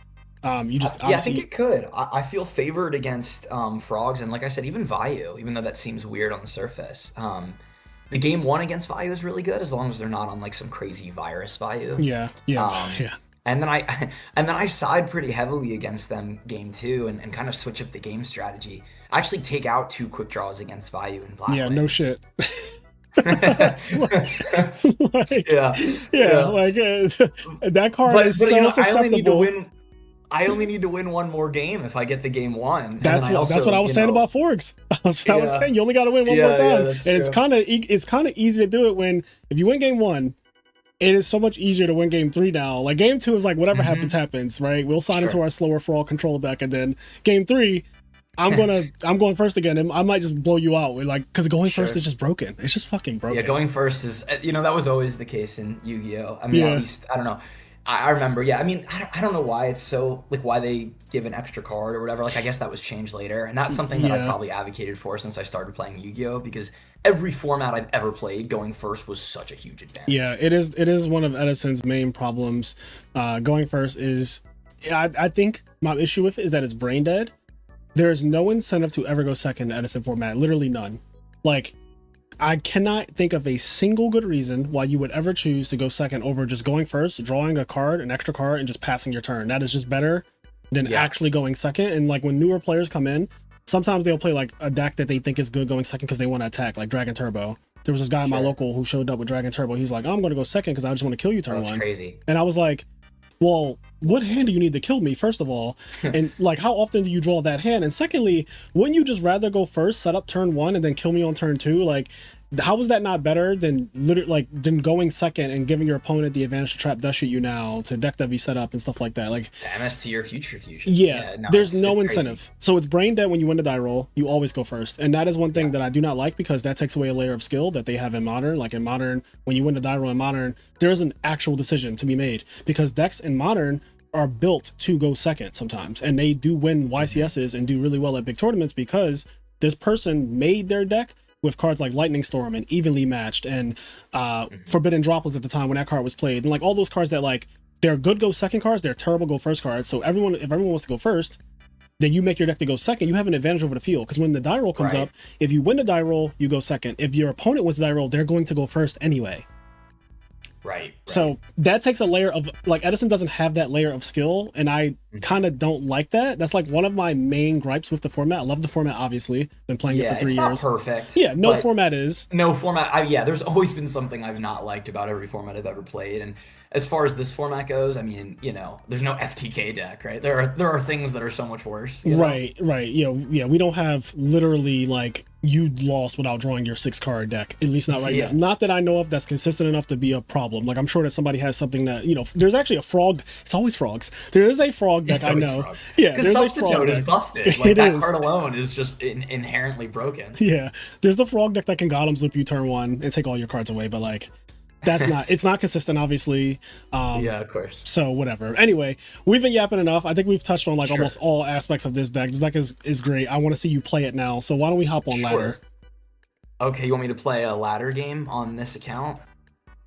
I think it could. I feel favored against Frogs, and like I said, even Vayu, even though that seems weird on the surface. The game 1 against Vayu is really good as long as they're not on like some crazy virus Vayu. Yeah. And then I side pretty heavily against them game 2 and kind of switch up the game strategy. I actually take out 2 quick draws against Vayu and Blackwing. Yeah, no shit. Like, Yeah, yeah, yeah. like that card But is so you know, susceptible. I only need to win one more game if I get the game won, and then That's what I was saying about forks. That's what I was yeah, saying. You only got to win one more yeah, time, that's and true. it's kind of easy to do it when if you win game one. It is so much easier to win game 3 now. Like game 2 is like whatever happens, right? We'll sign into our slower for all control deck, and then game 3, I'm going first again, and I might just blow you out. Like because going first is just broken. It's just fucking broken. Yeah, going first is that was always the case in Yu-Gi-Oh. I mean, Yeah. at least I don't know. I remember. Yeah, I mean, I don't know why it's so like why they give an extra card or whatever. Like I guess that was changed later, and that's something that I probably advocated for since I started playing Yu-Gi-Oh, because every format I've ever played, going first was such a huge advantage. Yeah, it is one of Edison's main problems. Going first is, I think my issue with it is that it's brain dead. There is no incentive to ever go second in Edison format, literally none. Like, I cannot think of a single good reason why you would ever choose to go second over just going first, drawing a card, an extra card, and just passing your turn. That is just better than actually going second. And like when newer players come in, sometimes they'll play like a deck that they think is good going second because they want to attack, like Dragon Turbo. There was this guy in my local who showed up with Dragon Turbo. He's like, oh, I'm going to go second because I just want to kill you turn one. That's crazy. And I was like, well, what hand do you need to kill me, first of all? And like, how often do you draw that hand? And secondly, wouldn't you just rather go first, set up turn 1, and then kill me on turn 2? Like, how is that not better than than going second and giving your opponent the advantage to trap dust shoot you now, to deck W set up and stuff like that? Like MST or future fusion. Yeah, there's no it's incentive. crazy. So it's brain dead when you win the die roll. You always go first, and that is one thing that I do not like because that takes away a layer of skill that they have in Modern. Like in Modern, when you win the die roll in Modern, there is an actual decision to be made because decks in Modern are built to go second sometimes, and they do win YCSs and do really well at big tournaments because this person made their deck with cards like Lightning Storm and Evenly Matched and Forbidden Droplets at the time when that card was played, and like all those cards that like they're good go second cards, they're terrible go first cards. So if everyone wants to go first, then you make your deck to go second. You have an advantage over the field because when the die roll comes up, if you win the die roll, you go second. If your opponent wins the die roll, they're going to go first anyway. Right. So that takes a layer of like Edison doesn't have that layer of skill, and I kind of don't like that. That's like one of my main gripes with the format. I love the format, obviously. Been playing it for 3 years. It's not perfect. Yeah, no format is. No format. There's always been something I've not liked about every format I've ever played, and as far as this format goes, I mean, there's no FTK deck, right? There are things that are so much worse. Right. Yeah, we don't have literally like you lost without drawing your 6-card deck, at least not right now. Not that I know of that's consistent enough to be a problem. Like I'm sure that somebody has something that there's actually a frog. It's always frogs. There is a frog deck I know. Frogs. Yeah, because Substitute is busted. Like that card alone is just inherently broken. Yeah, there's the frog deck that can Golems loop you turn 1 and take all your cards away, but like it's not consistent, obviously. Yeah, of course. So whatever. Anyway, we've been yapping enough. I think we've touched on like almost all aspects of this deck. This deck is great. I want to see you play it now. So why don't we hop on ladder? Okay, you want me to play a ladder game on this account?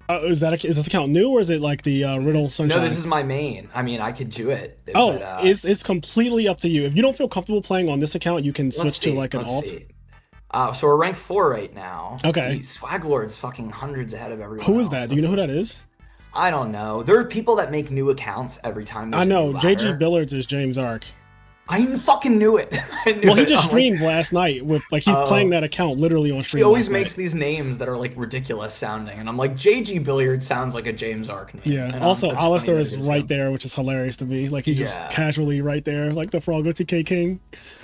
Is this account new or is it like the Riddle Sunshine? No, this is my main. I mean, I could do it. Oh, but, it's completely up to you. If you don't feel comfortable playing on this account, you can switch to like an alt. So we're rank 4 right now. Okay. Swag Lord's fucking hundreds ahead of everyone. Who is that? Do you know who that is? I don't know. There are people that make new accounts every time. I know. JG Billards is James Ark. I fucking knew it. Well, he just streamed last night with like he's playing that account literally on stream. He always makes these names that are like ridiculous sounding, and I'm like, JG Billiard sounds like a James Ark name. Yeah. And also, Alistair is right there, which is hilarious to me. Like he's just casually right there, like the Frog OTK King.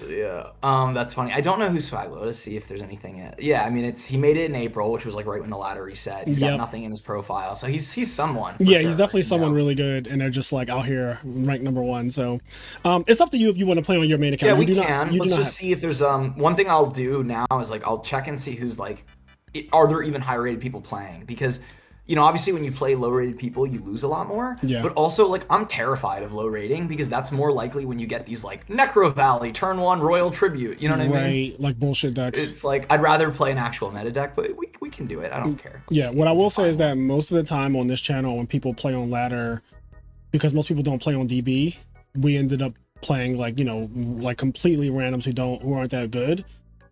Yeah. That's funny. I don't know who Swag Lord is. See if there's anything. Yeah. I mean, he made it in April, which was like right when the ladder reset. He's got nothing in his profile, so he's someone. Yeah, he's definitely someone really good, and they're just like out here ranked number 1. So, it's up to you if you want to play on your main account. Yeah, we can. Let's just see if there's one thing I'll do now is like I'll check and see who's like, are there even high rated people playing? Because obviously when you play low rated people, you lose a lot more. Yeah. But also like I'm terrified of low rating because that's more likely when you get these like Necro Valley turn 1 Royal Tribute. You know what I mean? Right, like bullshit decks. It's like I'd rather play an actual meta deck, but we can do it. I don't care. Yeah, what I will say is that most of the time on this channel when people play on ladder, because most people don't play on DB, we ended up playing like like completely randoms who aren't that good.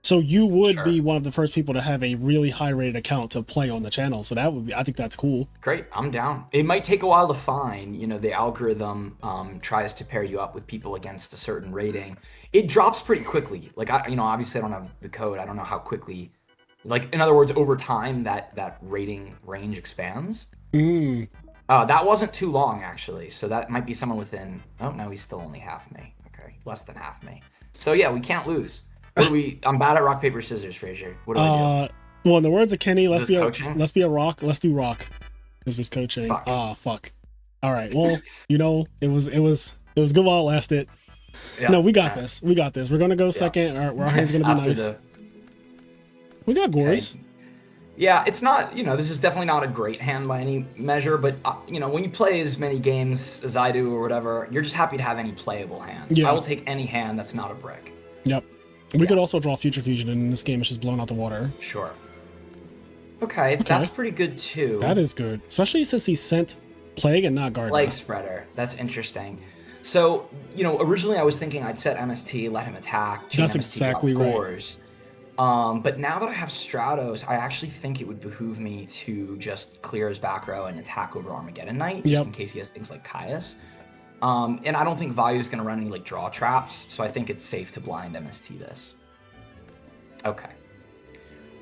So you would be one of the first people to have a really high rated account to play on the channel. So I think that's cool. Great, I'm down. It might take a while to find. The algorithm tries to pair you up with people against a certain rating. It drops pretty quickly. Like obviously I don't have the code. I don't know how quickly Like, in other words, over time, that rating range expands. Mm. That wasn't too long, actually. So that might be someone within... Oh, no, he's still only half me. Okay, less than half me. So, yeah, we can't lose. I'm bad at rock, paper, scissors, Frazier. What do I do? Well, in the words of Kenny, let's be a rock. Let's do rock. This is coaching. Fuck. Fuck. All right. Well, it was good while it lasted. Yeah, no, we got this. We got this. We're gonna go second. Our hand's gonna be nice. We got Gores. Okay. Yeah, it's not, this is definitely not a great hand by any measure, but, when you play as many games as I do or whatever, you're just happy to have any playable hand. Yeah. I will take any hand that's not a brick. Yep. We could also draw Future Fusion, and in this game, it's just blown out the water. Sure. Okay, that's pretty good, too. That is good. Especially since he sent Plague and not Garden. Plague Spreader. That's interesting. So, originally I was thinking I'd set MST, let him attack, chain That's MST, exactly drop right. Gores. But now that I have Stratos, I actually think it would behoove me to just clear his back row and attack over Armageddon Knight, just in case he has things like Caius. And I don't think Value's going to run any draw traps, so I think it's safe to blind MST this. Okay.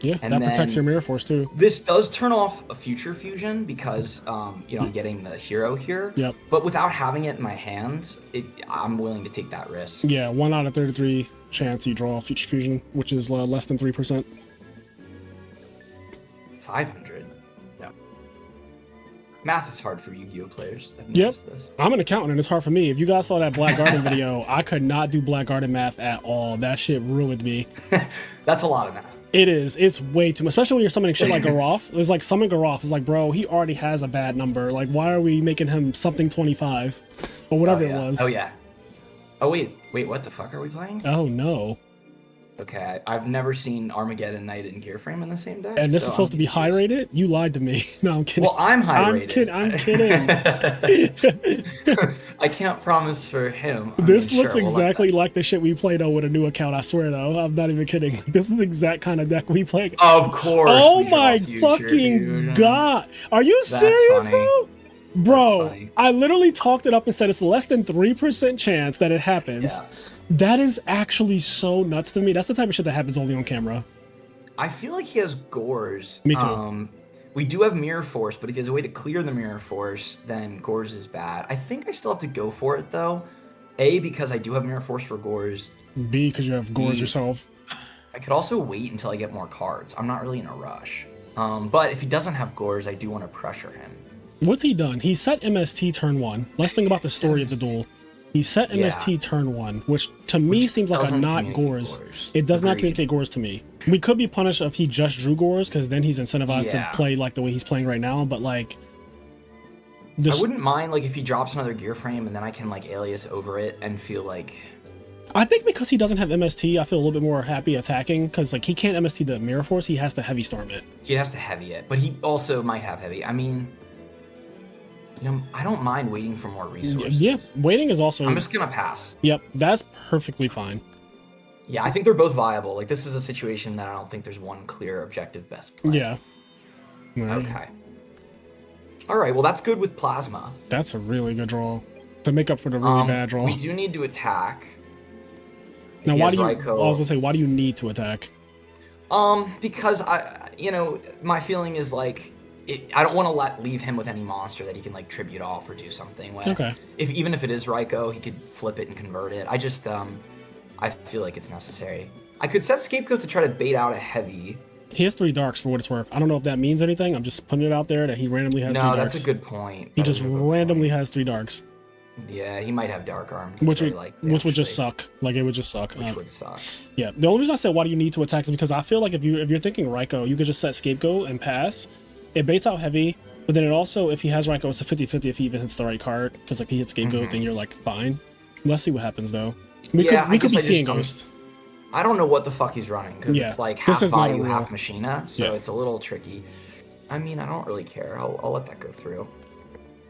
Yeah, and that protects your Mirror Force too. This does turn off a Future Fusion because, I'm getting the hero here. Yep. But without having it in my hand, I'm willing to take that risk. Yeah, 1 out of 33 chance you draw Future Fusion, which is less than 3%. 500. Yeah. Math is hard for Yu-Gi-Oh players. Yep. I'm an accountant and it's hard for me. If you guys saw that Black Garden video, I could not do Black Garden math at all. That shit ruined me. That's a lot of math. It is. It's way too much, especially when you're summoning shit like Garoth. It was like summon Garoth. It's like, bro, he already has a bad number. Like, why are we making him something 25 or whatever it was? Oh yeah. Oh wait, what the fuck are we playing? Oh no. Okay, I've never seen Armageddon Knight and Gear Frame in the same deck. And this is supposed to be high rated? You lied to me. No, I'm kidding. Well, I'm high rated. I'm kidding. I can't promise for him. This looks exactly like the shit we played on with a new account. I swear though. I'm not even kidding. This is the exact kind of deck we play. Of course. Oh my fucking god. Are you serious, bro? Bro, I literally talked it up and said it's less than 3% chance that it happens. Yeah. That is actually so nuts to me. That's the type of shit that happens only on camera. I feel like he has Gores. Me too. We do have Mirror Force, but if he has a way to clear the Mirror Force, then Gores is bad. I think I still have to go for it, though. A, because I do have Mirror Force for Gores. B, because you have Gores yourself. I could also wait until I get more cards. I'm not really in a rush. But if he doesn't have Gores, I do want to pressure him. What's he done? He set MST turn 1. Let's think about the story of the duel. He set MST turn 1, which to me seems like a not Gores. It does not communicate Gores to me. We could be punished if he just drew Gores, because then he's incentivized to play like the way he's playing right now, but like... I wouldn't mind if he drops another Gear Frame and then I can alias over it and feel like... I think because he doesn't have MST, I feel a little bit more happy attacking, because he can't MST the Mirror Force, he has to Heavy Storm it. He has to Heavy it, but he also might have Heavy. I mean... I don't mind waiting for more resources. Yeah, waiting is also... I'm just going to pass. Yep, that's perfectly fine. Yeah, I think they're both viable. This is a situation that I don't think there's one clear objective best play. Yeah. Okay. All right, well, that's good with Plasma. That's a really good draw. To make up for the really bad draw. We do need to attack. Now, why do you... I was going to say, why do you need to attack? Because, my feeling is, I don't want to leave him with any monster that he can tribute off or do something with. Okay. Even if it is Raikou, he could flip it and convert it. I just I feel like it's necessary. I could set Scapegoat to try to bait out a Heavy. He has 3 darks for what it's worth. I don't know if that means anything. I'm just putting it out there that he randomly has 3 darks. No, that's a good point. He just randomly has 3 darks. Yeah, he might have Dark Arm. Which would just suck. It would just suck. Which would suck. Yeah. The only reason I said why do you need to attack is because I feel like if you're thinking Raikou, you could just set Scapegoat and pass. It baits out Heavy, but then it also, if he has Raikou, it's a 50-50 if he even hits the right card. Because if he hits Scapegoat, then you're fine. Let's see what happens though. We could be seeing Ghost. I don't know what the fuck he's running because it's half Value, half Machina, so it's a little tricky. I mean, I don't really care. I'll let that go through.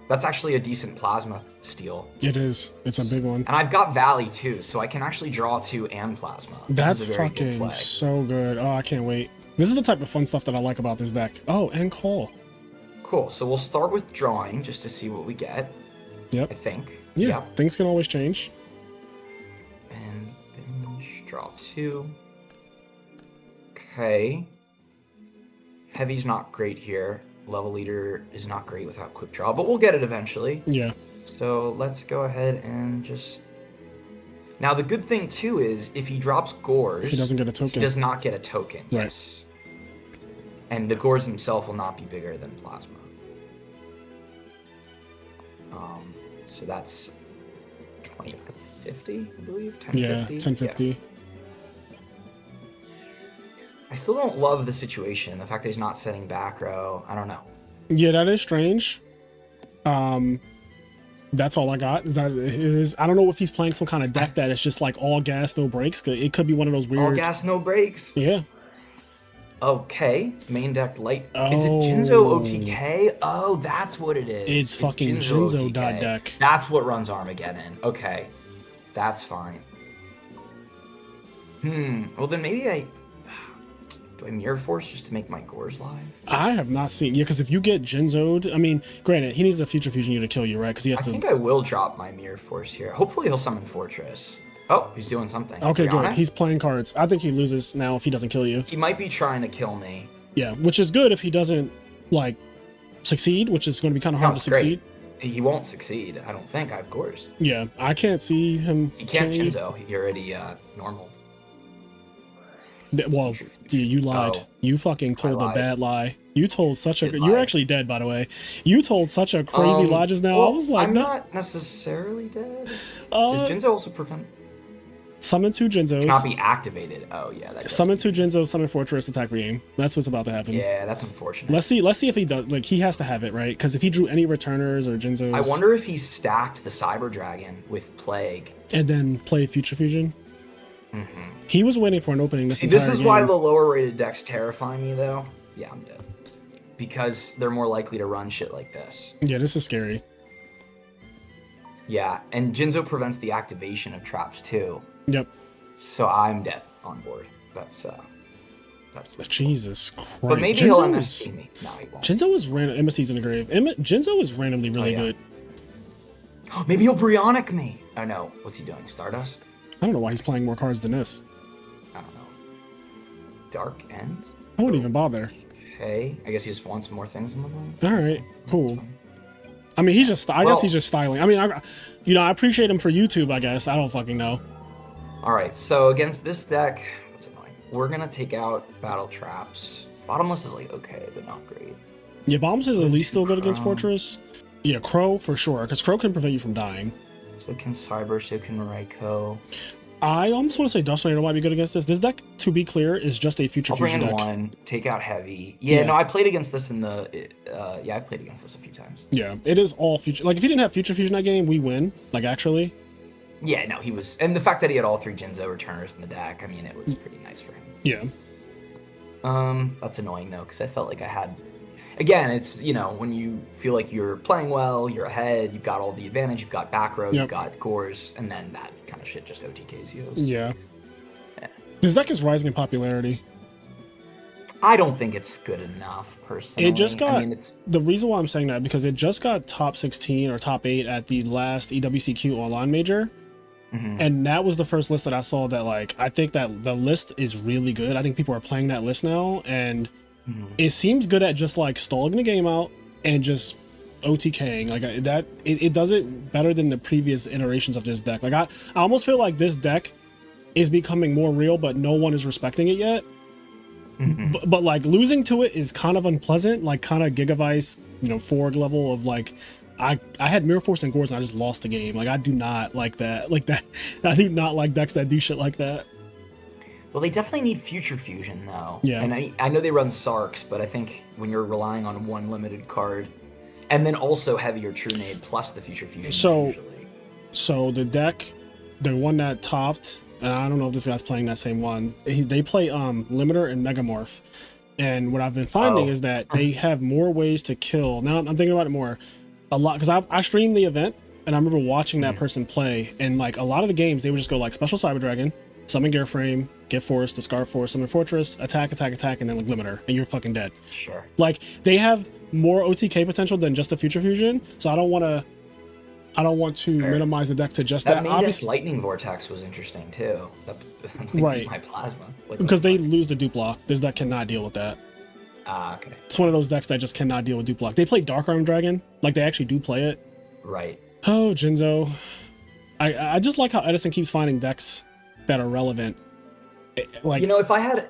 That's actually a decent Plasma steal. It is. It's a big one. And I've got Valley too, so I can actually draw 2 and Plasma. That's fucking so good. Oh, I can't wait. This is the type of fun stuff that I like about this deck. Oh, and Call. Cool. So we'll start with drawing just to see what we get. Yep. I think. Yeah. Things can always change. And binge, draw 2. Okay. Heavy's not great here. Level leader is not great without Quickdraw, but we'll get it eventually. Yeah. So let's go ahead and just... Now, the good thing, too, is if he drops Gores... He doesn't get a token. He does not get a token, right. yes. And the Gores himself will not be bigger than Plasma. So that's 2050, I believe? 1050? Yeah, 1050. Yeah. I still don't love the situation, the fact that he's not setting back row. I don't know. Yeah, that is strange. That's all I got. I don't know if he's playing some kind of deck that is just like all gas, no brakes. It could be one of those weird... All gas, no brakes? Yeah. Okay. Main deck light. Is it Jinzo OTK? Oh, that's what it is. It's fucking Jinzo dot deck. That's what runs Armageddon. Okay. That's fine. Well, then maybe do I Mirror Force just to make my Gores live? I have not seen... Yeah, because if you get Jinzo'd... I mean, granted, he needs a Future Fusion you to kill you, right? Because he has to... I think I will drop my Mirror Force here. Hopefully he'll summon Fortress. Oh, he's doing something. Okay, good. He's playing cards. I think he loses now if he doesn't kill you. He might be trying to kill me. Yeah, which is good if he doesn't, like, succeed, which is going to be kind of hard to succeed. He won't succeed, I don't think. I have Gores. Yeah, I can't see him... He can't Jinzo. He already normal. Well, you lied. Oh, you fucking told a bad lie. You told such a... You're actually dead, by the way. You told such a crazy lie just now. Well, I was like... I'm not necessarily dead. Does Jinzo also prevent... Summon 2 Jinzos. Cannot be activated. Oh, yeah. That summon 2 Jinzos, summon Fortress, attack for game. That's what's about to happen. Yeah, that's unfortunate. Let's see if he does... Like, he has to have it, right? Because if he drew any returners or Jinzos... I wonder if he stacked the Cyber Dragon with Plague. And then play Future Fusion. He was waiting for an opening this entire game. Why the lower rated decks terrify me, though. Yeah, I'm dead. Because they're more likely to run shit like this. Yeah, this is scary. Yeah, and Jinzo prevents the activation of traps, too. Yep. So I'm dead on board. That's Jesus Christ. But maybe he'll MST me. No, he won't. Jinzo is random. MST's in the grave. Jinzo is randomly really good. Maybe he'll Brionic me. Oh no, what's he doing? Stardust? I don't know why he's playing more cards than this. I don't know. Dark End? I wouldn't even bother. Okay, I guess he just wants more things in the room. All right, cool. I mean, he's just... I guess he's just styling. I mean, I appreciate him for YouTube, I guess. I don't fucking know. All right, so against this deck, that's annoying. We're gonna take out Battle Traps. Bottomless is like okay, but not great. Yeah, Bottomless is at least still good against Fortress. Yeah, Crow for sure, because Crow can prevent you from dying. So it can Cyber, so it can Raikou. I almost want to say Dust Tornado might be good against this. This deck, to be clear, is just a Future Fusion deck. One, take out Heavy. Yeah, no, I played against this in the... yeah, I've played against this a few times. Yeah, it is all Future... Like, if he didn't have Future Fusion that game, we win. Like, actually. Yeah, no, he was... And the fact that he had all 3 Jinzo returners in the deck, I mean, it was pretty nice for him. Yeah. That's annoying, though, because I felt like I had... Again, it's, you know, when you feel like you're playing well, you're ahead, you've got all the advantage, you've got back row, you've got Gores, and then that kind of shit just OTKs you. Yeah. This deck is rising in popularity. I don't think it's good enough, personally. It just got... I mean, the reason why I'm saying that, because it just got top 16 or top 8 at the last EWCQ Online Major. And that was the first list that I saw that, like, I think that the list is really good. I think people are playing that list now, and it seems good at just, like, stalling the game out and just OTKing. Like, that, it does it better than the previous iterations of this deck. Like, I almost feel like this deck is becoming more real, but no one is respecting it yet. But like, losing to it is kind of unpleasant, like, kind of Gigavice, you know, Forg level of, like, I had Mirror Force and Gores and I just lost the game. Like, I do not like that. Like, that, I do not like decks that do shit like that. Well, they definitely need Future Fusion, though. Yeah. And I know they run Sarks, but I think when you're relying on one limited card, and then also heavier Trunade plus the Future Fusion. So the deck, the one that topped, and I don't know if this guy's playing that same one, they play Limiter and Megamorph. And what I've been finding is that they have more ways to kill. Now I'm thinking about it more. A lot, because I streamed the event, and I remember watching that person play, and like a lot of the games, they would just go like Special Cyber Dragon, summon Gear Frame, get Force, discard Force, summon Fortress, attack, and then like Limiter, and you're fucking dead. Sure. Like, they have more OTK potential than just the Future Fusion, so I don't want to minimize the deck to just that. Obviously, Lightning Vortex was interesting too. That, like, right. My Plasma. Because they lose the dupe block. This deck cannot deal with that. Okay. It's one of those decks that just cannot deal with dupe block. They play Dark Arm Dragon, like they actually do play it. Right. Oh, Jinzo. I just like how Edison keeps finding decks that are relevant. Like, you know, if I had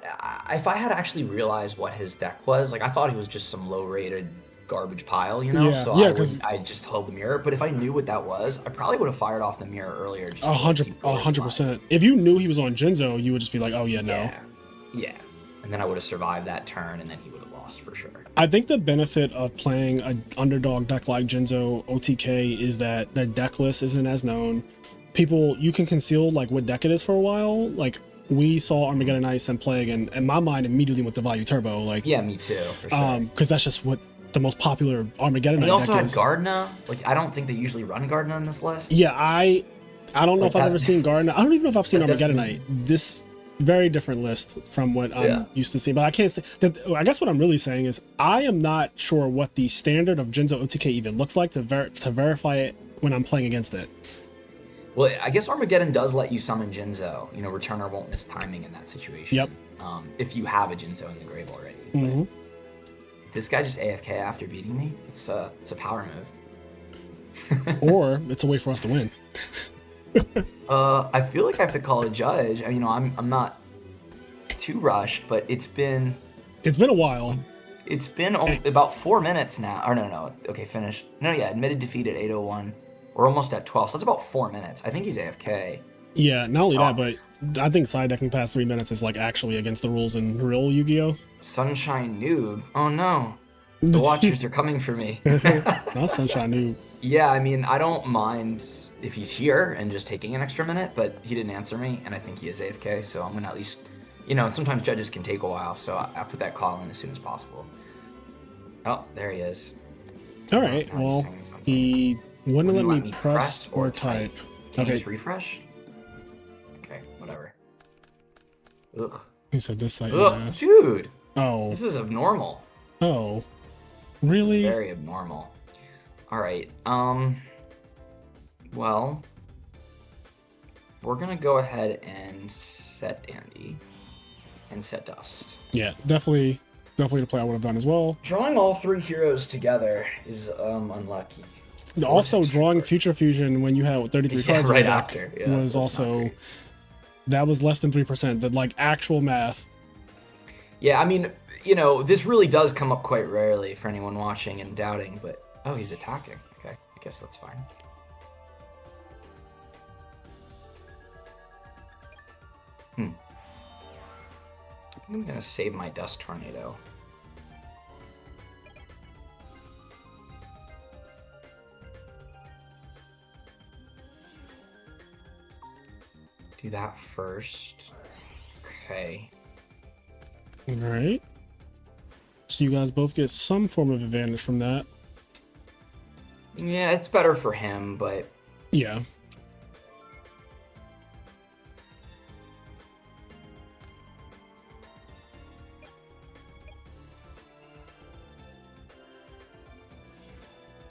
actually realized what his deck was, like I thought he was just some low-rated garbage pile, you know. Yeah, so yeah, I just held the mirror. But if I knew what that was, I probably would have fired off the mirror earlier. Just 100%. If you knew he was on Jinzo, you would just be like, oh yeah, no. Yeah. And then I would have survived that turn, and then he would have lost for sure. I think the benefit of playing an underdog deck like Jinzo OTK is that the deck list isn't as known. You can conceal like what deck it is for a while. Like we saw Armageddon Ice and Plague, and in my mind immediately went to Value Turbo. Like yeah, me too, for sure. Because that's just what the most popular Armageddon Ice deck is. He also had Gardna. Like I don't think they usually run Gardna on this list. Yeah, I don't know if I've ever seen Gardna. I don't even know if I've seen Armageddon Night. This very different list from what I'm used to seeing. But I can't say that. I guess what I'm really saying is I am not sure what the standard of Jinzo OTK even looks like to verify it when I'm playing against it. Well, I guess Armageddon does let you summon Jinzo. You know, Returner won't miss timing in that situation. Yep. If you have a Jinzo in the grave already. Mm-hmm. This guy just AFK after beating me. It's a power move. Or it's a way for us to win. I feel like I have to call a judge. I mean, you know, I'm not too rushed, but it's been a while. It's been about 4 minutes now. Or no. Okay, finished. No, yeah, admitted defeat at 8:01. We're almost at 12, so that's about 4 minutes. I think he's AFK. Yeah, not only that, but I think side decking past 3 minutes is like actually against the rules in real Yu-Gi-Oh! Sunshine Noob. Oh no. The Watchers are coming for me. Not Sunshine Noob. Yeah, I mean, I don't mind if he's here and just taking an extra minute, but he didn't answer me, and I think he is AFK, so I'm going to at least, you know, sometimes judges can take a while, so I put that call in as soon as possible. Oh, there he is. All right, well, he wouldn't let me press or type. Can you just refresh? Okay, whatever. Ugh. He said this site is ass. Dude! Oh. This is abnormal. Oh. Really? This is very abnormal. Alright, well, we're gonna go ahead and set Andy and set Dust. Yeah, definitely the play I would have done as well. Drawing all three heroes together is unlucky. Also, drawing Future Fusion when you had 33 cards right in the after deck was also, that was less than 3%, the like actual math. Yeah, I mean, you know, this really does come up quite rarely for anyone watching and doubting, but oh, he's attacking. Okay, I guess that's fine. I think I'm gonna save my Dust Tornado. Do that first. Okay. All right. So you guys both get some form of advantage from that. Yeah, it's better for him, but yeah.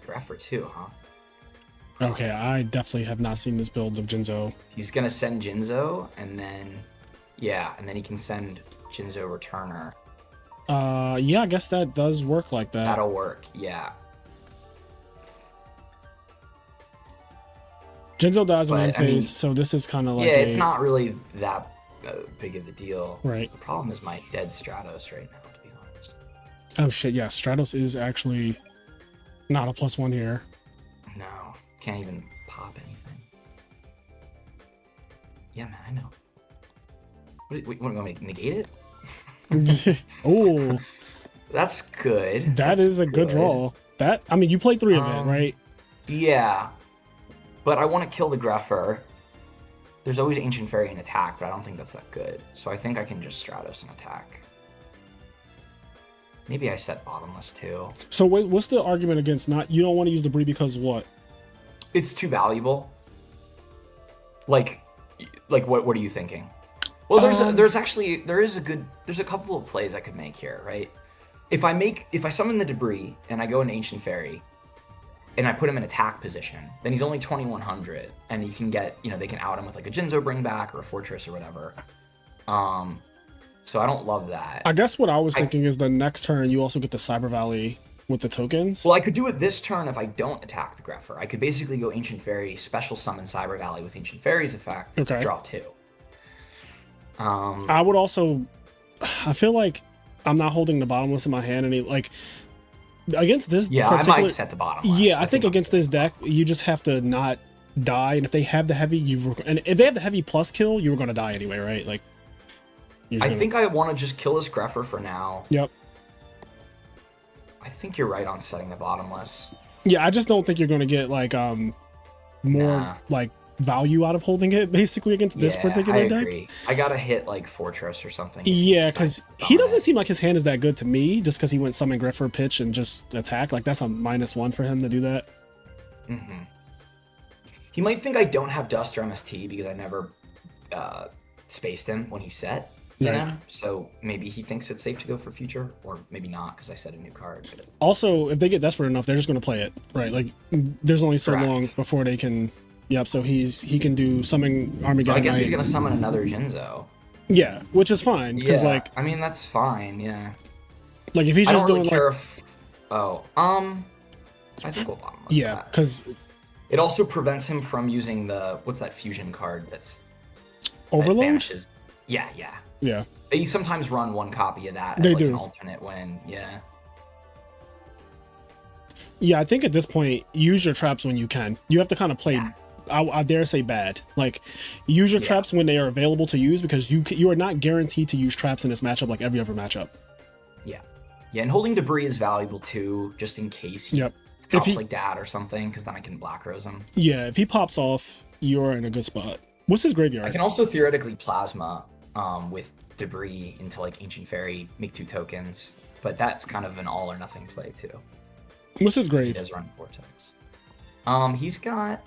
Graph for 2, huh? Okay, I definitely have not seen this build of Jinzo. He's gonna send Jinzo, and then he can send Jinzo Returner. Yeah, I guess that does work like that. That'll work, yeah. Jinzo dies in one phase, so this is kind of like it's not really that big of a deal. Right. The problem is my dead Stratos right now, to be honest. Oh shit, yeah, Stratos is actually not a +1 here. No, can't even pop anything. Yeah, man, I know. What do you want me to negate it? Oh, that's good. That is a good draw. That, I mean, you played 3 of it, right? Yeah, but I want to kill the Greffer. There's always Ancient Fairy and attack, but I don't think that's that good. So I think I can just Stratos and attack. Maybe I set Bottomless too. So what's the argument against not? You don't want to use debris because what? It's too valuable. Like what are you thinking? Well, there's a couple of plays I could make here, right? If I summon the debris and I go into Ancient Fairy, and I put him in attack position, then he's only 2100, and you can get, they can out him with like a Jinzo bring back or a Fortress or whatever. So I don't love that. I guess what I was thinking is the next turn you also get the Cyber Valley with the tokens. Well, I could do it this turn if I don't attack the Greffer. I could basically go Ancient Fairy, special summon Cyber Valley with Ancient Fairy's effect, draw 2. I would also, I feel like I'm not holding the bottomless in my hand any like against this. Yeah, I might set the bottomless. Yeah, I think against this deck you just have to not die, and if they have the heavy, and if they have the heavy plus kill, you were going to die anyway, right? Like, I think I want to just kill this Greffer for now. Yep. I think you're right on setting the bottomless. Yeah, I just don't think you're going to get like more like value out of holding it basically against this particular deck. Agree. I gotta hit like Fortress or something. Yeah, because he doesn't seem like his hand is that good to me. Just because he went summon Greffer, pitch, and just attack, like that's a -1 for him to do that. He might think I don't have Dust or MST because I never spaced him when he set. You know? So maybe he thinks it's safe to go for future, or maybe not because I set a new card. Also, if they get desperate enough, they're just going to play it, right? Like, there's only so long before they can. Yep. So he can do summon Armageddon. I guess he's going to summon another Jinzo. Yeah, which is fine because like I mean that's fine. Yeah. Like if he's just doing care if, I think we'll bottom. Yeah, because it also prevents him from using the what's that fusion card that's Overload. That yeah. Yeah. They sometimes run one copy of that as like an alternate when, Yeah, I think at this point, use your traps when you can. You have to kind of play, I dare say bad. Like, use your traps when they are available to use because you are not guaranteed to use traps in this matchup like every other matchup. Yeah. Yeah, and holding debris is valuable too, just in case he drops like Dad or something, because then I can Black Rose him. Yeah, if he pops off, you're in a good spot. What's his graveyard? I can also theoretically Plasma with debris into like Ancient Fairy, make 2 tokens, but that's kind of an all or nothing play too. What's his grave? He does run Vortex. He's got.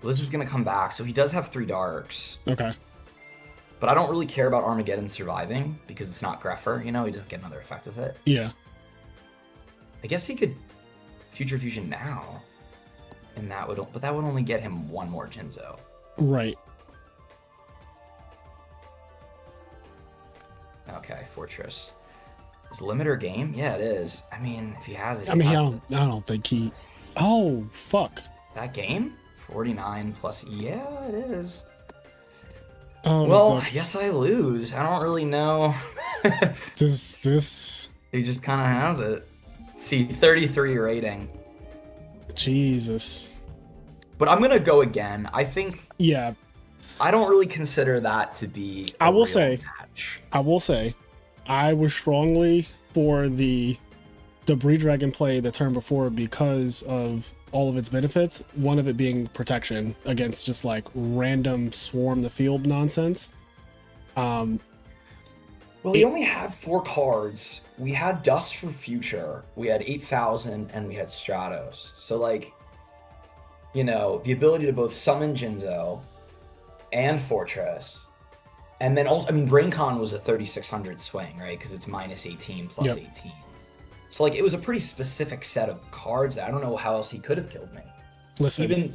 Well, this is gonna come back, so he does have 3 darks. Okay. But I don't really care about Armageddon surviving because it's not Greffer. You know, he doesn't get another effect with it. Yeah. I guess he could Future Fusion now, and that would only get him 1 more Jinzo. Right. Okay, Fortress. Is Limiter game? Yeah, it is. I mean, if he has it. I mean, I don't think he. Oh fuck. Is that game? 49 plus. Yeah, it is. Oh, well, I guess I lose. I don't really know. This. He just kind of has it. See, 33 rating. Jesus. But I'm gonna go again. I think. Yeah. I don't really consider that to be. I will say, I was strongly for the Debris Dragon play the turn before because of all of its benefits. One of it being protection against just like random swarm the field nonsense. Well, he only had 4 cards. We had Dust for Future. We had 8,000, and we had Stratos. So like, you know, the ability to both summon Jinzo and Fortress. And then also, I mean, BrainCon was a 3,600 swing, right? Because it's -18 plus 18. So, like, it was a pretty specific set of cards. I don't know how else he could have killed me. Listen.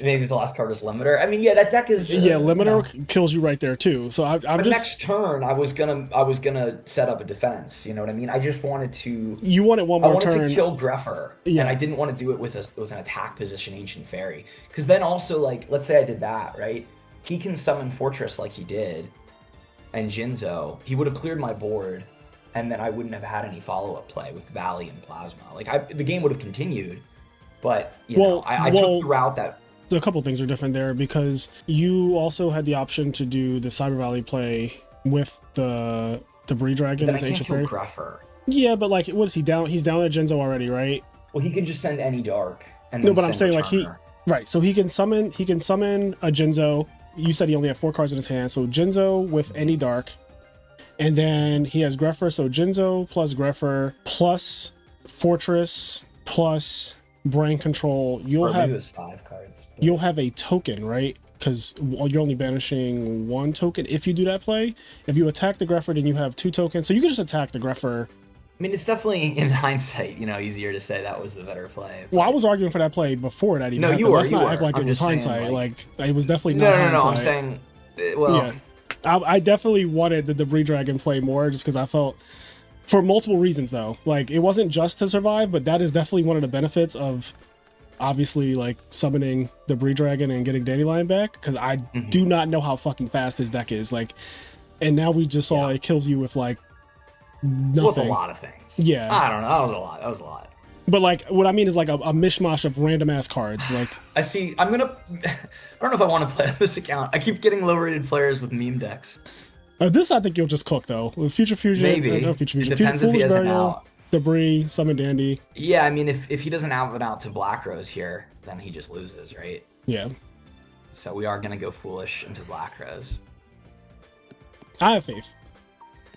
Maybe the last card was Limiter. I mean, yeah, that deck is... Limiter kills you right there, too. So, I'm just... next turn, I was gonna set up a defense. You know what I mean? I just wanted to... You wanted one more turn. I wanted to kill Greffer. Yeah. And I didn't want to do it with an attack position Ancient Fairy. Because then also, like, let's say I did that, right? He can summon Fortress like he did, and Jinzo. He would have cleared my board, and then I wouldn't have had any follow-up play with Valley and Plasma. Like, the game would have continued, but, you know, I took the route that... A couple things are different there, because you also had the option to do the Cyber Valley play with the Debris Dragon. Then I can't kill Greffer. Yeah, but, like, what is he down? He's down at Jinzo already, right? Well, he can just send any Dark. And then no, but I'm saying, like, Right, so he can summon a Jinzo. You said he only had 4 cards in his hand, so Jinzo with any Dark, and then he has Greffer, so Jinzo plus Greffer plus Fortress plus Brain Control. You'll have 5 cards. But... You'll have a token, right? Because you're only banishing 1 token if you do that play. If you attack the Greffer, then you have 2 tokens, so you can just attack the Greffer. I mean, it's definitely, in hindsight, you know, easier to say that was the better play. Well, I was arguing for that play before that even happened. Let's not act like it was hindsight. Like, it was definitely not hindsight. No, I'm saying, well, I definitely wanted the Debris Dragon play more just because I felt, for multiple reasons though, like it wasn't just to survive, but that is definitely one of the benefits of obviously like summoning Debris Dragon and getting Dandelion back, because I do not know how fucking fast his deck is. Like, and now we just saw it kills you with like nothing. With a lot of things. Yeah. I don't know. That was a lot. But like, what I mean is like a mishmash of random ass cards. Like, I see. I don't know if I want to play on this account. I keep getting low rated players with meme decks. This I think you'll just cook though. With Future Fusion, Maybe. No, Future Fusion. It depends if he has an out. Debris, Summon Dandy. Yeah, I mean, if he doesn't have an out to Black Rose here, then he just loses, right? Yeah. So we are gonna go foolish into Black Rose. I have faith.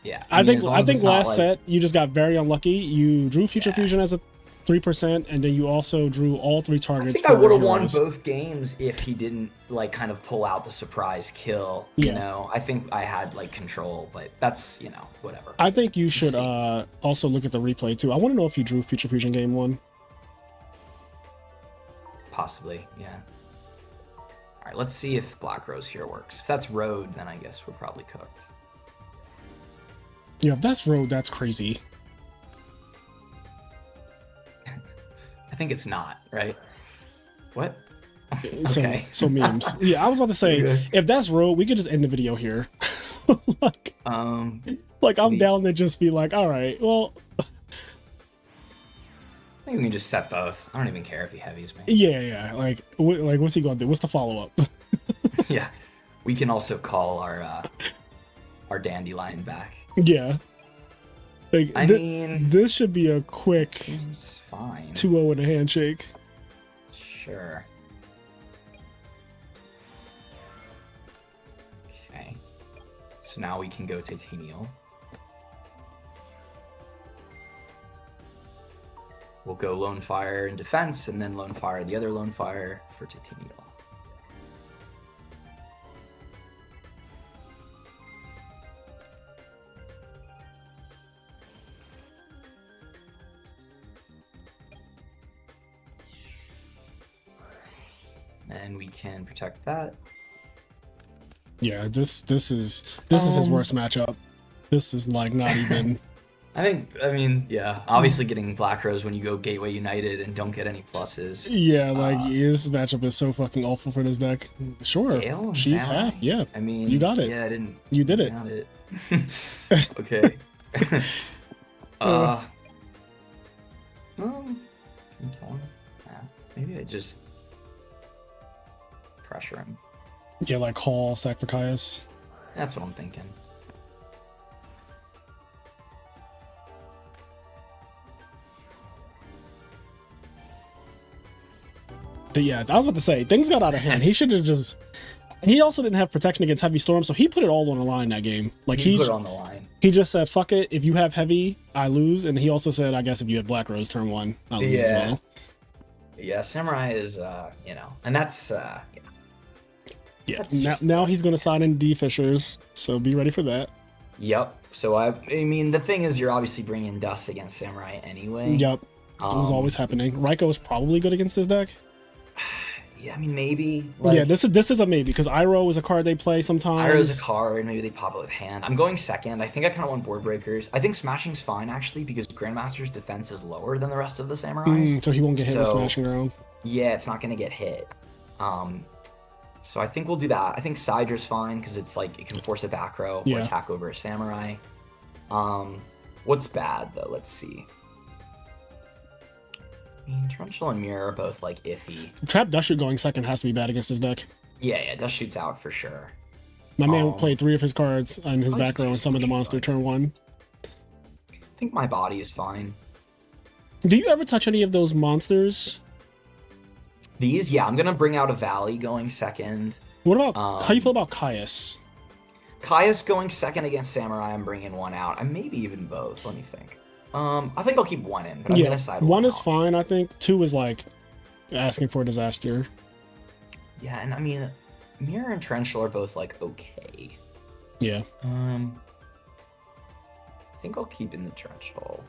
Yeah. I think last set you just got very unlucky. You drew Future Fusion as a 3%, and then you also drew all 3 targets. I think I would have won both games if he didn't like kind of pull out the surprise kill. Yeah. You know, I think I had like control, but that's, you know, whatever. I think you should also look at the replay too. I want to know if you drew Future Fusion game 1. Possibly, yeah. All right, let's see if Black Rose here works. If that's Road, then I guess we're probably cooked. Yeah, if that's Road, that's crazy. I think it's not, right? What? Okay. So memes. Yeah, I was about to say, if that's Road, we could just end the video here. like I'm down to just be like, all right, well. I think we can just set both. I don't even care if he heavies me. Yeah. Like what's he gonna do? What's the follow up? Yeah, we can also call our Dandelion back. Yeah. Like, I mean, this should be a quick seems fine. 2-0 in a handshake. Sure. Okay. So now we can go Titanial. We'll go Lone Fire in defense, and then Lone Fire the other Lone Fire for Titanial. And we can protect that. Yeah, this is his worst matchup. This is like not even. I mean, yeah. Obviously, getting Black Rose when you go Gateway United and don't get any pluses. Yeah, like this matchup is so fucking awful for this deck. Sure, Gale, she's half. Yeah, I mean, you got it. Yeah, I didn't. You did it. Got it. Okay. Maybe I just pressure him. Yeah, like call sacrifice. That's what I'm thinking. But yeah, I was about to say things got out of hand. He should have just. He also didn't have protection against heavy storm, so he put it all on the line that game. Like he put it on the line. He just said, "Fuck it. If you have heavy, I lose." And he also said, "I guess if you have Black Rose turn 1, I lose as well." Yeah, Samurai is, and that's yeah. Now he's gonna sign in D Fishers, so be ready for that. Yep. So I mean, the thing is, you're obviously bringing Dust against Samurai anyway. Yep. It was always happening. Raiko is probably good against this deck. Yeah, I mean, maybe. Like, yeah, this is a maybe because Iroh is a card they play sometimes. Iroh's a card. Maybe they pop it with hand. I'm going second. I think I kind of want board breakers. I think smashing's fine actually because Grandmaster's defense is lower than the rest of the samurais. So he won't get hit with smashing around. Yeah, it's not going to get hit. So I think we'll do that. I think Sydra's fine because it's like it can force a back row or attack over a samurai. What's bad though? Let's see. I mean, Torrential and Mirror are both like iffy. Trap Dust Shoot going second has to be bad against his deck. Yeah, Dust Shoot's out for sure. My man played 3 of his cards on his back row and summoned the monster turn 1. I think my body is fine. Do you ever touch any of those monsters? These? Yeah, I'm gonna bring out a Valley going second. What about, how do you feel about Caius? Caius going second against Samurai, I'm bringing 1 out. I maybe even both, let me think. I think I'll keep 1 in, but I'm gonna side 1 is out. fine, I think. 2 is like asking for a disaster. Yeah, and I mean, Mirror and Torrential are both like okay. Yeah. I think I'll keep in the Torrential.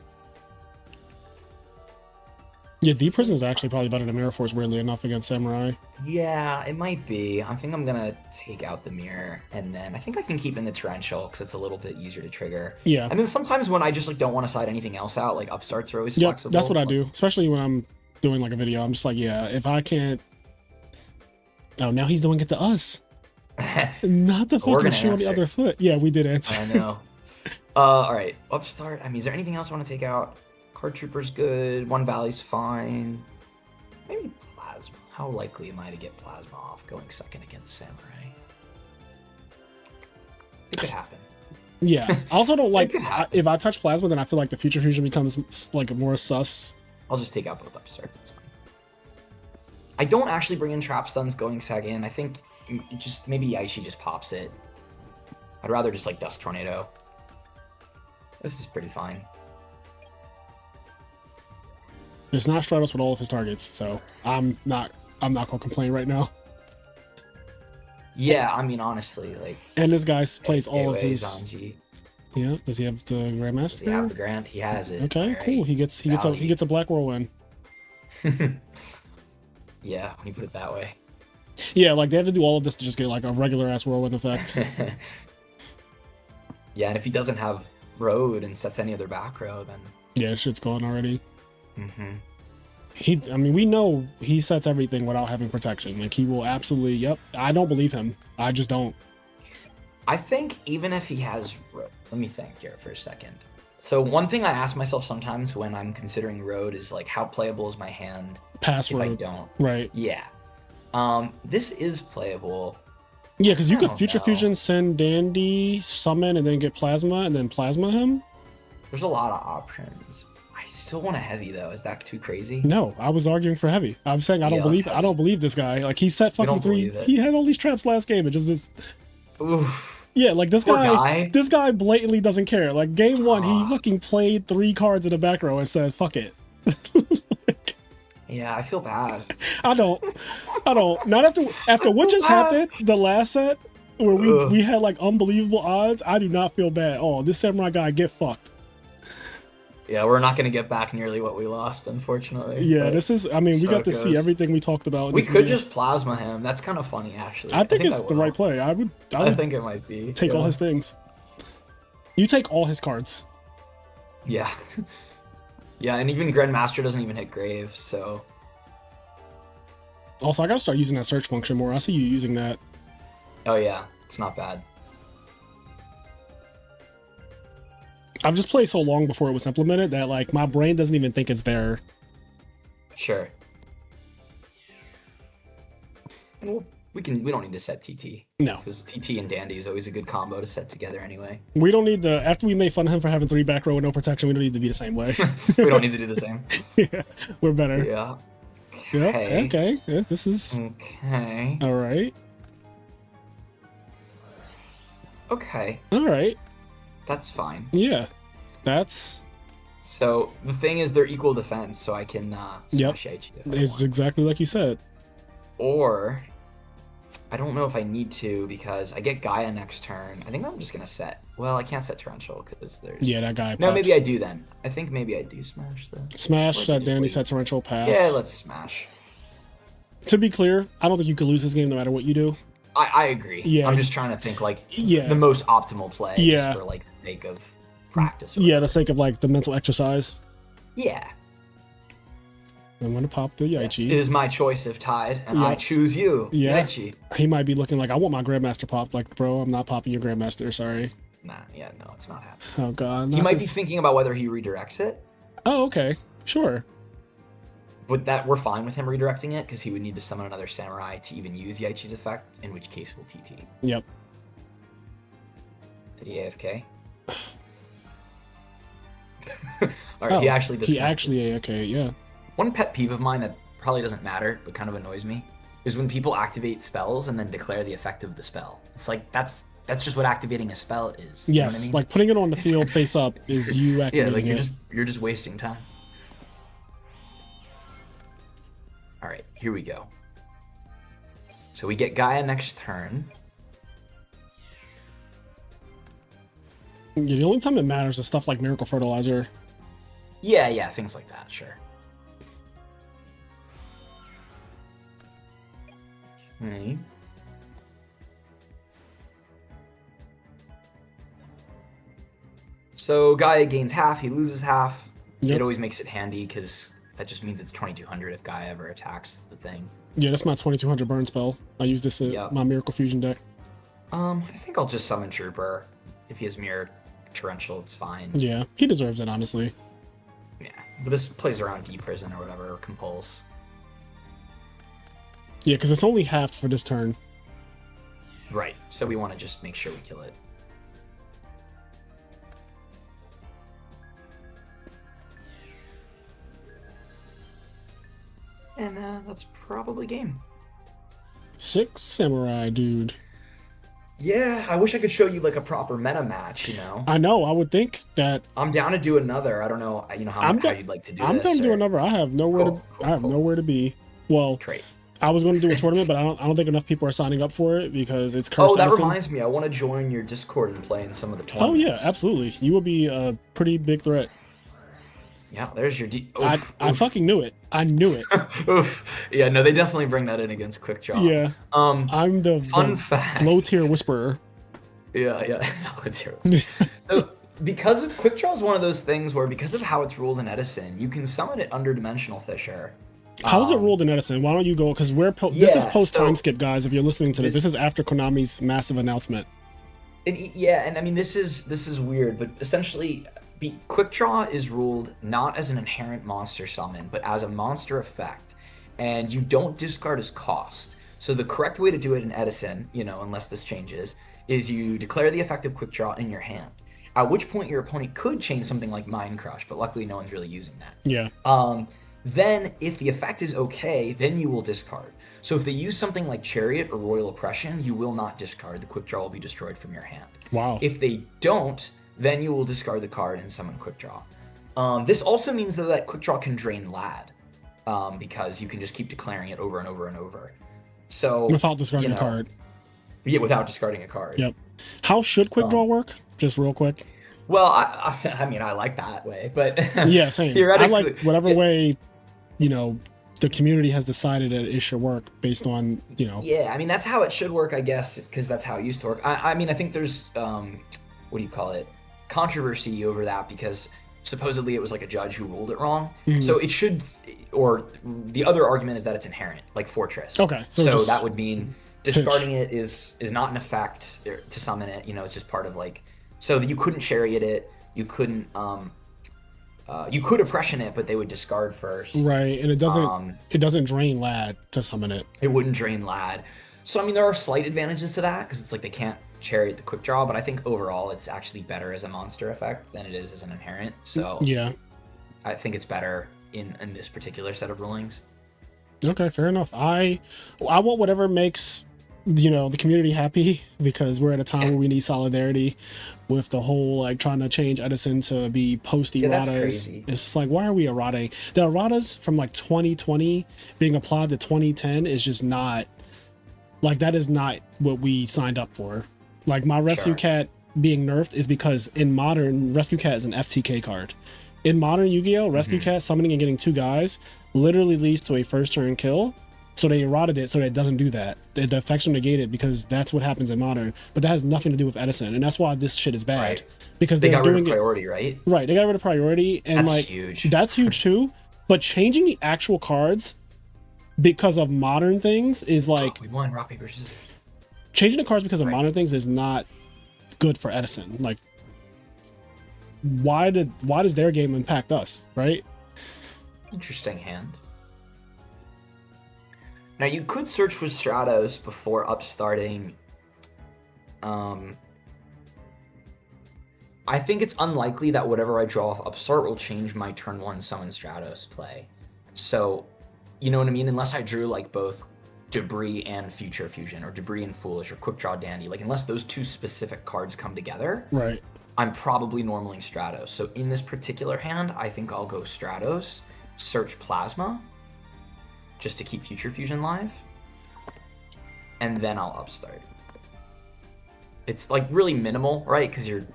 Yeah, Deep Prison is actually probably better than Mirror Force, weirdly enough, against Samurai. Yeah, it might be. I think I'm gonna take out the mirror, and then I think I can keep in the torrential because it's a little bit easier to trigger. Yeah. And then sometimes when I just like don't want to side anything else out, like upstarts are always Yeah, flexible. that's what I do, especially when I'm doing like a video. I'm just like, yeah, if I can't. Oh, now he's doing it to us. Not the fucking shoe on the other foot. Yeah, we did answer. I know. All right, upstart. I mean, is there anything else I want to take out? Card Trooper's good. One Valley's fine. Maybe Plasma. How likely am I to get Plasma off going second against Samurai? It could happen. Yeah. I also don't like if I touch Plasma, then I feel like the Future Fusion becomes like more sus. I'll just take out both upstarts. It's fine. I don't actually bring in Trap Stuns going second. I think it just maybe Yaichi just pops it. I'd rather just like Dust Tornado. This is pretty fine. It's not Stratos with all of his targets, so I'm not gonna complain right now. Yeah, I mean honestly, like. And this guy plays all of his. Zanji. Yeah, does he have the Grandmaster? Does he have the Grand? He has it. Okay, right. cool. He gets a Black Whirlwind. Yeah, when you put it that way. Yeah, like they have to do all of this to just get like a regular ass whirlwind effect. Yeah, and if he doesn't have road and sets any other back row, then yeah, shit's gone already. I mean, we know he sets everything without having protection. Like he will absolutely. Yep, I don't believe him. I just don't. I think even if he has road, let me think here for a second. So one thing I ask myself sometimes when I'm considering road is like, how playable is my hand? Pass if road. I don't. Right. Yeah. This is playable. Yeah, because you could don't Future know. Fusion, send Dandy, summon, and then get Plasma, and then Plasma him. There's a lot of options. I still want a heavy though. Is that too crazy? No, I was arguing for heavy. I'm saying I don't believe this guy. Like he set fucking 3. He had all these traps last game. It just is. Oof. Yeah, like this guy. This guy blatantly doesn't care. Like game 1, he fucking played 3 cards in the back row and said, "Fuck it." Yeah, I feel bad. I don't. Not after what just happened the last set where we had like unbelievable odds. I do not feel bad. Oh, this Samurai guy get fucked. Yeah, we're not gonna get back nearly what we lost, unfortunately. Yeah, this is. I mean, we got to see everything we talked about. We could just Plasma him. That's kind of funny, actually. I think it's the right play. I would think it might be. Take all his things. You take all his cards. Yeah. Yeah, and even Grandmaster doesn't even hit Grave, so. Also, I gotta start using that search function more. I see you using that. Oh yeah, it's not bad. I've just played so long before it was implemented that like my brain doesn't even think it's there. Sure. And we don't need to set TT. No. Because TT and Dandy is always a good combo to set together anyway. We don't need to, after we made fun of him for having 3 back row and no protection, we don't need to be the same way. We don't need to do the same. Yeah, we're better. Yeah. Okay. Yep, okay. Yeah, this is... Okay. All right. Okay. All right. That's fine. Yeah. That's... So, the thing is they're equal defense, so I can smash Yaichi if I It's want. exactly like you said. Or... I don't know if I need to because I get Gaia next turn. I think I'm just gonna set. Well, I can't set Torrential because there's. Yeah, that guy. No, pops. maybe I do then. I think maybe I do smash the. Smash that Dandy set Torrential pass. Yeah, let's smash. To be clear, I don't think you could lose this game no matter what you do. I agree. Yeah. I'm just trying to think like the most optimal play. Yeah. Just for like the sake of practice. Yeah, the sake of like the mental exercise. Yeah. I'm gonna pop the Yaichi. Yes, it is my choice if tied, and I choose you, Yaichi. He might be looking like, I want my Grandmaster popped. Like, bro, I'm not popping your Grandmaster, sorry. Nah, yeah, no, it's not happening. Oh, God. He might be thinking about whether he redirects it. Oh, okay. Sure. But that we're fine with him redirecting it, because he would need to summon another Samurai to even use Yaichi's effect, in which case we'll TT. Yep. Did he AFK? Alright, he actually He actually AFK, yeah. One pet peeve of mine that probably doesn't matter, but kind of annoys me, is when people activate spells and then declare the effect of the spell. It's like, that's just what activating a spell is. Yes, you know what I mean? like putting it on the field face up is you activating like you're just wasting time. Alright, here we go. So we get Gaia next turn. Yeah, the only time it matters is stuff like Miracle Fertilizer. Yeah, things like that, sure. Okay. So Gaia gains half, he loses half. Yep. It always makes it handy because that just means it's 2200 if Gaia ever attacks the thing. Yeah, that's my 2200 burn spell. I use this in my Miracle Fusion deck. I think I'll just summon Trooper. If he has Mirror Torrential, it's fine. Yeah, he deserves it, honestly. Yeah, but this plays around D-Prison or whatever, or Compulse. Yeah, because it's only halved for this turn. Right, so we want to just make sure we kill it. And that's probably game. 6 Samurai, dude. Yeah, I wish I could show you like a proper meta match, you know? I know, I would think that... I'm down to do another. I don't know, how you'd like to do this. I'm down to do another. I have nowhere nowhere to be. Well, great. I was going to do a tournament, but I don't think enough people are signing up for it because it's cursed. Oh, that reminds me. I want to join your Discord and play in some of the tournaments. Oh, yeah, absolutely. You will be a pretty big threat. Yeah, there's your... I fucking knew it. I knew it. Oof. Yeah, no, they definitely bring that in against Quickdraw. Yeah. I'm the fun fact. Low-tier whisperer. Yeah. Low-tier. So, because of Quickdraw is one of those things where because of how it's ruled in Edison, you can summon it under Dimensional Fissure. How's it ruled in Edison? Why don't you go? Because this is post time skip, guys. If you're listening to this, this is after Konami's massive announcement. And I mean this is weird, but essentially, Quickdraw is ruled not as an inherent monster summon, but as a monster effect, and you don't discard as cost. So the correct way to do it in Edison, unless this changes, is you declare the effect of Quickdraw in your hand. At which point your opponent could change something like Mind Crush, but luckily no one's really using that. Yeah. Then, if the effect is okay, then you will discard. So if they use something like Chariot or Royal Oppression, you will not discard. The Quickdraw will be destroyed from your hand. Wow. If they don't, then you will discard the card and summon Quickdraw. This also means that Quickdraw can drain Lad, because you can just keep declaring it over and over and over. So without discarding a card. Yeah, without discarding a card. Yep. How should Quickdraw work? Just real quick. Well, I mean, I like that way, but yeah, same. Theoretically, I like whatever way, the community has decided that it should work based on, Yeah, I mean, that's how it should work, I guess, because that's how it used to work. I mean, I think there's, what do you call it? Controversy over that because supposedly it was like a judge who ruled it wrong. Mm-hmm. So it should, or the other argument is that it's inherent, like Fortress. Okay. So that would mean discarding it is not an effect to summon it. It's just part of so that you couldn't Chariot it, you couldn't, you could Oppression it, but they would discard first. Right, and it doesn't drain Lad to summon it. It wouldn't drain Lad. So, I mean, there are slight advantages to that, because it's like they can't Chariot the Quickdraw, but I think overall it's actually better as a monster effect than it is as an inherent. So, yeah, I think it's better in this particular set of rulings. Okay, fair enough. I want whatever makes, the community happy, because we're at a time where we need solidarity with the whole trying to change Edison to be post erratas. It's just why are we errating? The erratas from 2020 being applied to 2010 is just not that is not what we signed up for. My Rescue Cat being nerfed is because in modern, Rescue Cat is an FTK card. In modern Yu-Gi-Oh, Rescue Cat summoning and getting 2 guys literally leads to a first turn kill. So they errated it so that it doesn't do that. The effects are negated because that's what happens in modern. But that has nothing to do with Edison, and that's why this shit is bad. Right. Because they got rid of priority, right? Right, they got rid of priority, and that's huge. That's huge too. But changing the actual cards because of modern things is we won rock paper scissors. Changing the cards because of modern things is not good for Edison. Why does their game impact us, right? Interesting hand. Now you could search for Stratos before upstarting. I think it's unlikely that whatever I draw off upstart will change my turn 1 summon Stratos play. So, you know what I mean? Unless I drew both Debris and Future Fusion, or Debris and Foolish, or Quickdraw Dandy, unless those 2 specific cards come together, right? I'm probably normaling Stratos. So in this particular hand, I think I'll go Stratos, search Plasma, just to keep Future Fusion live, and then I'll upstart. It's really minimal, right? Because it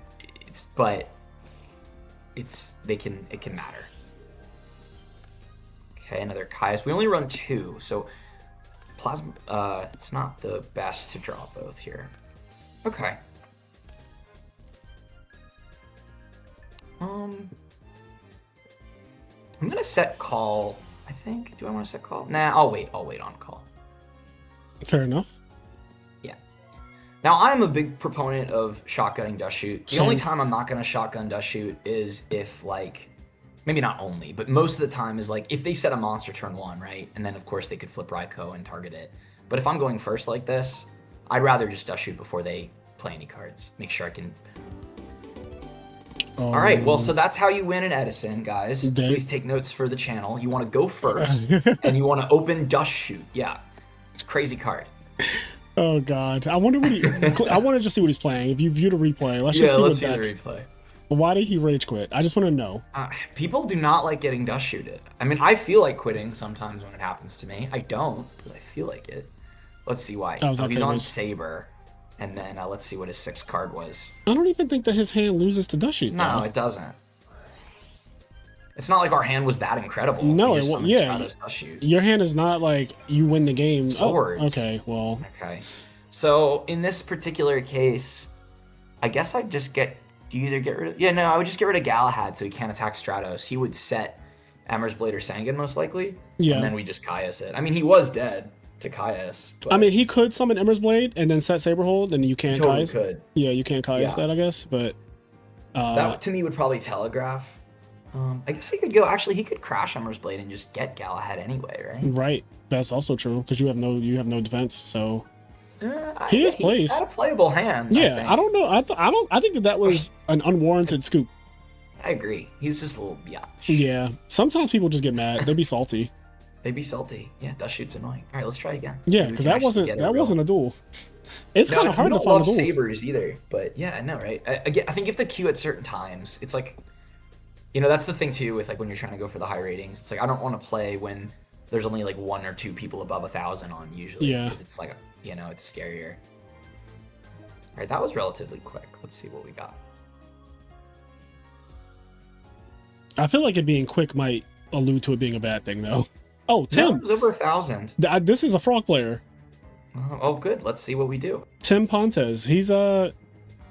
can matter. Okay, another Caius. We only run 2, so Plasma, it's not the best to draw both here. Okay. I'm gonna set call, I think. Do I want to set call? Nah, I'll wait on call. Fair enough. Yeah. Now, I'm a big proponent of shotgunning Dust Shoot. The only time I'm not gonna shotgun Dust Shoot is if, like, maybe not only, but most of the time is, like, if they set a monster turn 1, right? And then, of course, they could flip Raikou and target it. But if I'm going first like this, I'd rather just Dust Shoot before they play any cards. Make sure I can... All right, well, so that's how you win an Edison, guys. Please take notes for the channel. You want to go first, and you want to open Dust Shoot. Yeah, it's a crazy card. Oh God, I wonder what I want to just see what he's playing. If you view the replay, let's just see let's what view the replay. Why did he rage quit? I just want to know. People do not like getting Dust Shooted. I mean, I feel like quitting sometimes when it happens to me. I don't, but I feel like it. Let's see why. He's on Saber. And then let's see what his 6th card was. I don't even think that his hand loses to Dust Shoot. No, it doesn't. It's not like our hand was that incredible. No, Dust Shoot. Your hand is not like you win the game. Swords. Oh, okay, well. Okay. So in this particular case, I guess I'd just get... Do you either get rid of... Yeah, no, I would just get rid of Galahad so he can't attack Stratos. He would set Emmer's Blade or Sangan most likely. Yeah. And then we just Caius it. I mean, he was dead to Caius. I mean, he could summon Emmer's Blade and then set Saberhold, and you can't Caius. Could. Yeah, you can't Caius that, I guess. But that to me would probably telegraph. I guess he could go. Actually, he could crash Emmer's Blade and just get Galahad anyway, right? Right. That's also true because you have no defense. So he is placed. He had a playable hand. Yeah, I don't know. I think that was an unwarranted scoop. I agree. He's just a little biatch. Yeah. Sometimes people just get mad. They'd be salty. They'd be salty. Yeah, Dust Shoot's annoying. All right, let's try again. Yeah, because that wasn't a duel. It's kind of hard to find a duel. Sabers either, but yeah, I know, right? I think you have to queue at certain times. It's like, that's the thing too with like when you're trying to go for the high ratings. It's like I don't want to play when there's only like 1 or 2 people above 1,000 on usually. Yeah. Because it's like it's scarier. All right, that was relatively quick. Let's see what we got. I feel like it being quick might allude to it being a bad thing though. Oh, Tim. No, it was over 1,000. This is a frog player. Oh, good. Let's see what we do. Tim Pontes. He's a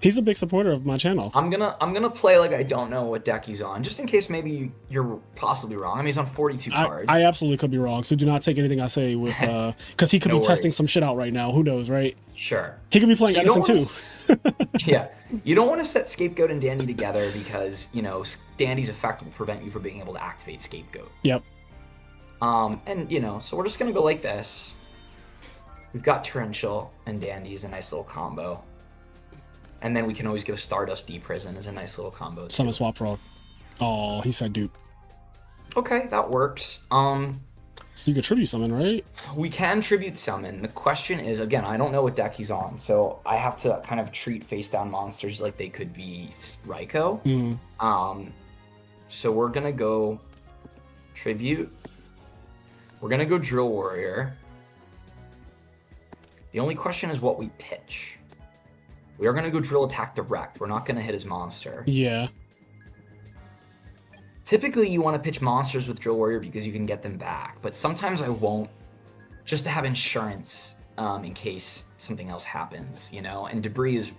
big supporter of my channel. I'm gonna play like I don't know what deck he's on, just in case maybe you're possibly wrong. I mean, he's on 42 cards. I absolutely could be wrong, so do not take anything I say with because he could be testing some shit out right now. Who knows, right? Sure. He could be playing Edison too. Yeah. You don't want to set Scapegoat and Dandy together because Dandy's effect will prevent you from being able to activate Scapegoat. Yep. And so we're just gonna go like this. We've got Torrential and Dandy's a nice little combo. And then we can always get a Stardust D-Prison as a nice little combo too. Summon Swap Frog. Oh, he said dupe. Okay, that works. So you could tribute summon, right? We can tribute summon. The question is, again, I don't know what deck he's on, so I have to kind of treat face-down monsters like they could be Raikou. So we're gonna go tribute. We're gonna go Drill Warrior. The only question is what we pitch. We are gonna go Drill Attack direct. We're not gonna hit his monster. Yeah. Typically, you want to pitch monsters with Drill Warrior because you can get them back, but sometimes I won't, just to have insurance in case something else happens, And Debris is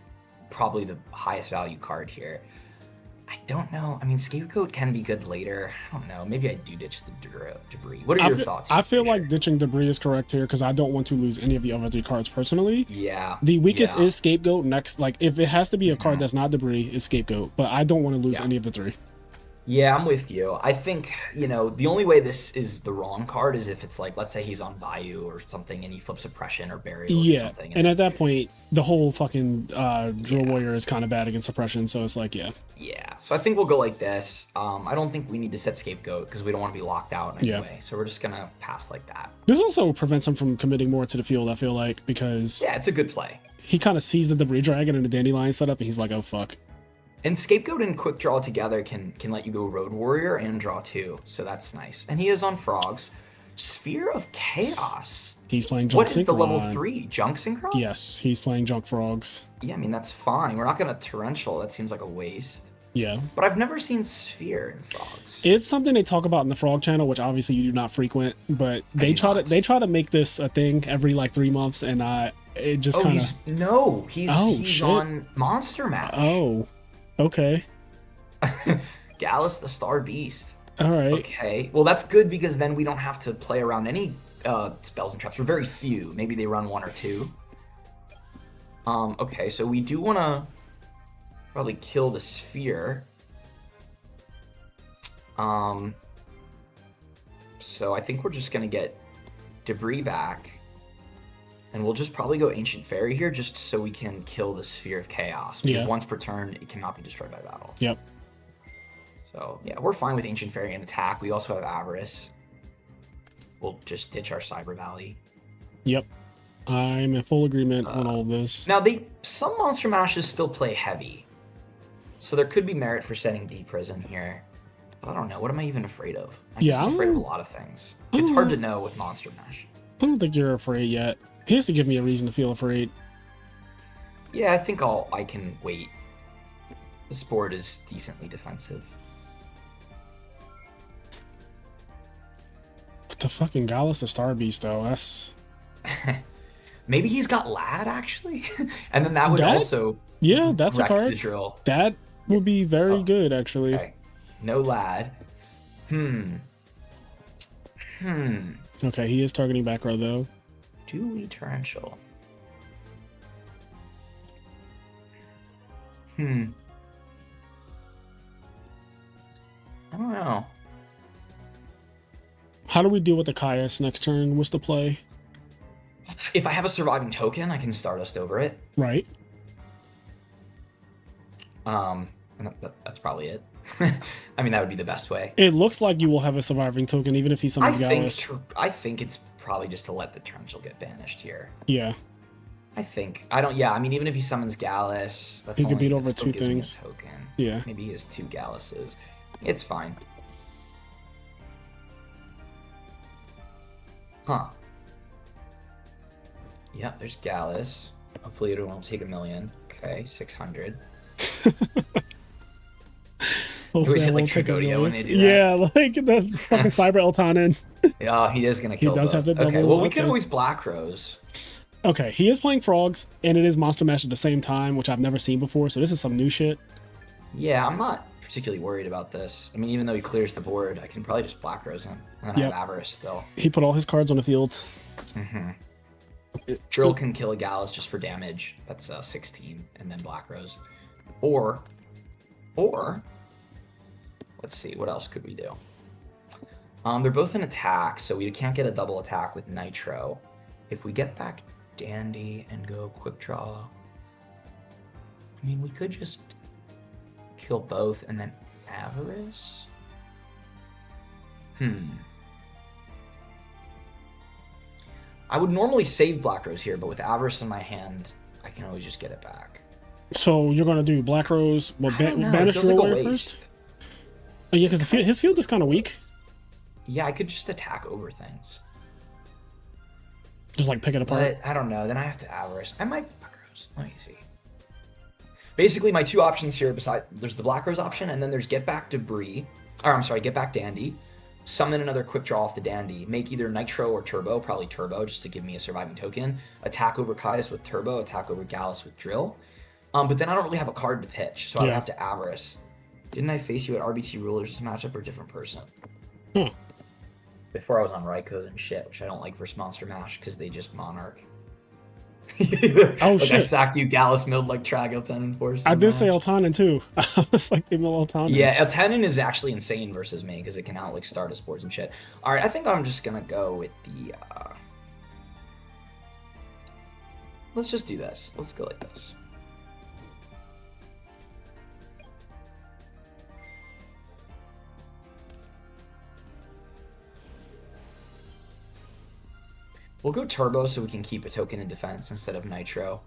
probably the highest value card here. I don't know. I mean, Scapegoat can be good later. I don't know. Maybe I do ditch the Debris. What are your thoughts? I feel like ditching Debris is correct here because I don't want to lose any of the other 3 cards personally. Yeah. The weakest is Scapegoat. Next, like if it has to be a card that's not Debris, is Scapegoat. But I don't want to lose any of the 3. Yeah, I'm with you. I think, the only way this is the wrong card is if it's like, let's say he's on Bayou or something and he flips Suppression or Burial or something. And at that point, the whole fucking Drill Warrior is kind of bad against Suppression, so it's like, yeah. Yeah, so I think we'll go like this. I don't think we need to set Scapegoat because we don't want to be locked out in any way. So we're just going to pass like that. This also prevents him from committing more to the field, I feel like, because... Yeah, it's a good play. He kind of sees the Debris Dragon and the Dandelion setup, and he's like, oh, fuck. And Scapegoat and Quickdraw together can let you go Road Warrior and draw 2, so that's nice. And he is on Frogs. Sphere of Chaos. He's playing Junk What is the level 3? Junk Synchron? Yes, he's playing Junk Frogs. Yeah, I mean, that's fine. We're not going to Torrential. That seems like a waste. Yeah. But I've never seen Sphere in Frogs. It's something they talk about in the Frog channel, which obviously you do not frequent, but they try to make this a thing every like 3 months, and it just kind of. He's on Monster Mash. Oh, okay. Gallus the Star Beast. All right. Okay. Well, that's good because then we don't have to play around any spells and traps. We're very few. Maybe they run 1 or 2. Okay, so we do want to probably kill the Sphere. So I think we're just going to get Debris back. And we'll just probably go Ancient Fairy here just so we can kill the Sphere of Chaos. Because once per turn, it cannot be destroyed by battle. Yep. So, yeah, we're fine with Ancient Fairy and attack. We also have Avarice. We'll just ditch our Cyber Valley. Yep. I'm in full agreement on all of this. Now, some Monster Mashes still play heavy. So there could be merit for setting D Prison here. But I don't know. What am I even afraid of? I'm afraid of a lot of things. It's hard to know with Monster Mash. I don't think you're afraid yet. He has to give me a reason to feel afraid. Yeah, I think I can wait. This board is decently defensive. But the fucking Gallus the Star Beast, though, that's... Maybe he's got Lad, actually? And then that would also... Yeah, that's a card. The drill. That would be very good, actually. Okay. No Lad. Okay, he is targeting back row, though. Do we Torrential? I don't know. How do we deal with the Caius next turn? What's the play? If I have a surviving token, I can Stardust over it. Right. And that's probably it. I mean, that would be the best way. It looks like you will have a surviving token, even if he summons Gallus. I think it's probably just to let the Torrential get banished here. Yeah. I mean, even if he summons Gallus, he could beat over 2 things. Token. Yeah. Maybe he has 2 Galluses. It's fine. Huh. Yeah, there's Gallus. Hopefully it won't take 1,000,000. Okay, 600. Hopefully I like Tragonia when they do that. Yeah, like the fucking Cyber Eltanin. Yeah, he is gonna kill. He does have the double. Okay, well, we could always Black Rose. Okay, he is playing Frogs, and it is Monster Mash at the same time, which I've never seen before, so this is some new shit. Yeah, I'm not particularly worried about this. I mean, even though he clears the board, I can probably just Black Rose him. And I have Avarice still. He put all his cards on the field. Drill can kill a Gallus just for damage. That's 16, and then Black Rose. Or, let's see, what else could we do? They're both in attack, so we can't get a double attack with Nitro. If we get back Dandy and go Quickdraw, I mean, we could just kill both and then Avarice? I would normally save Black Rose here, but with Avarice in my hand, I can always just get it back. So you're gonna do Black Rose, banish your warrior first? Oh, yeah, because his field is kind of weak. Yeah, I could just attack over things. Just like pick it apart. But I don't know. Then I have to Avarice. I might Black Rose. Let me see. Basically, my 2 options here there's the Black Rose option, and then there's Get Back Debris. Or I'm sorry, Get Back Dandy. Summon another Quick Draw off the Dandy. Make either Nitro or Turbo, probably Turbo, just to give me a surviving token. Attack over Caius with Turbo. Attack over Gallus with Drill. But then I don't really have a card to pitch, so I would have to Avarice. Didn't I face you at RBT Rulers this matchup, or a different person? Before I was on Raikou and shit, which I don't like versus Monster Mash because they just Monarch. Oh shit! I sacked you, Gallus milled like Trag Eltanin Force. I did say Eltanin too. I was like, they mill Eltanin. Yeah, Eltanin is actually insane versus me because it can out like Stardust boards and shit. All right, I think I'm just gonna go with the. Let's just do this. Let's go like this. We'll go Turbo so we can keep a token in defense instead of Nitro.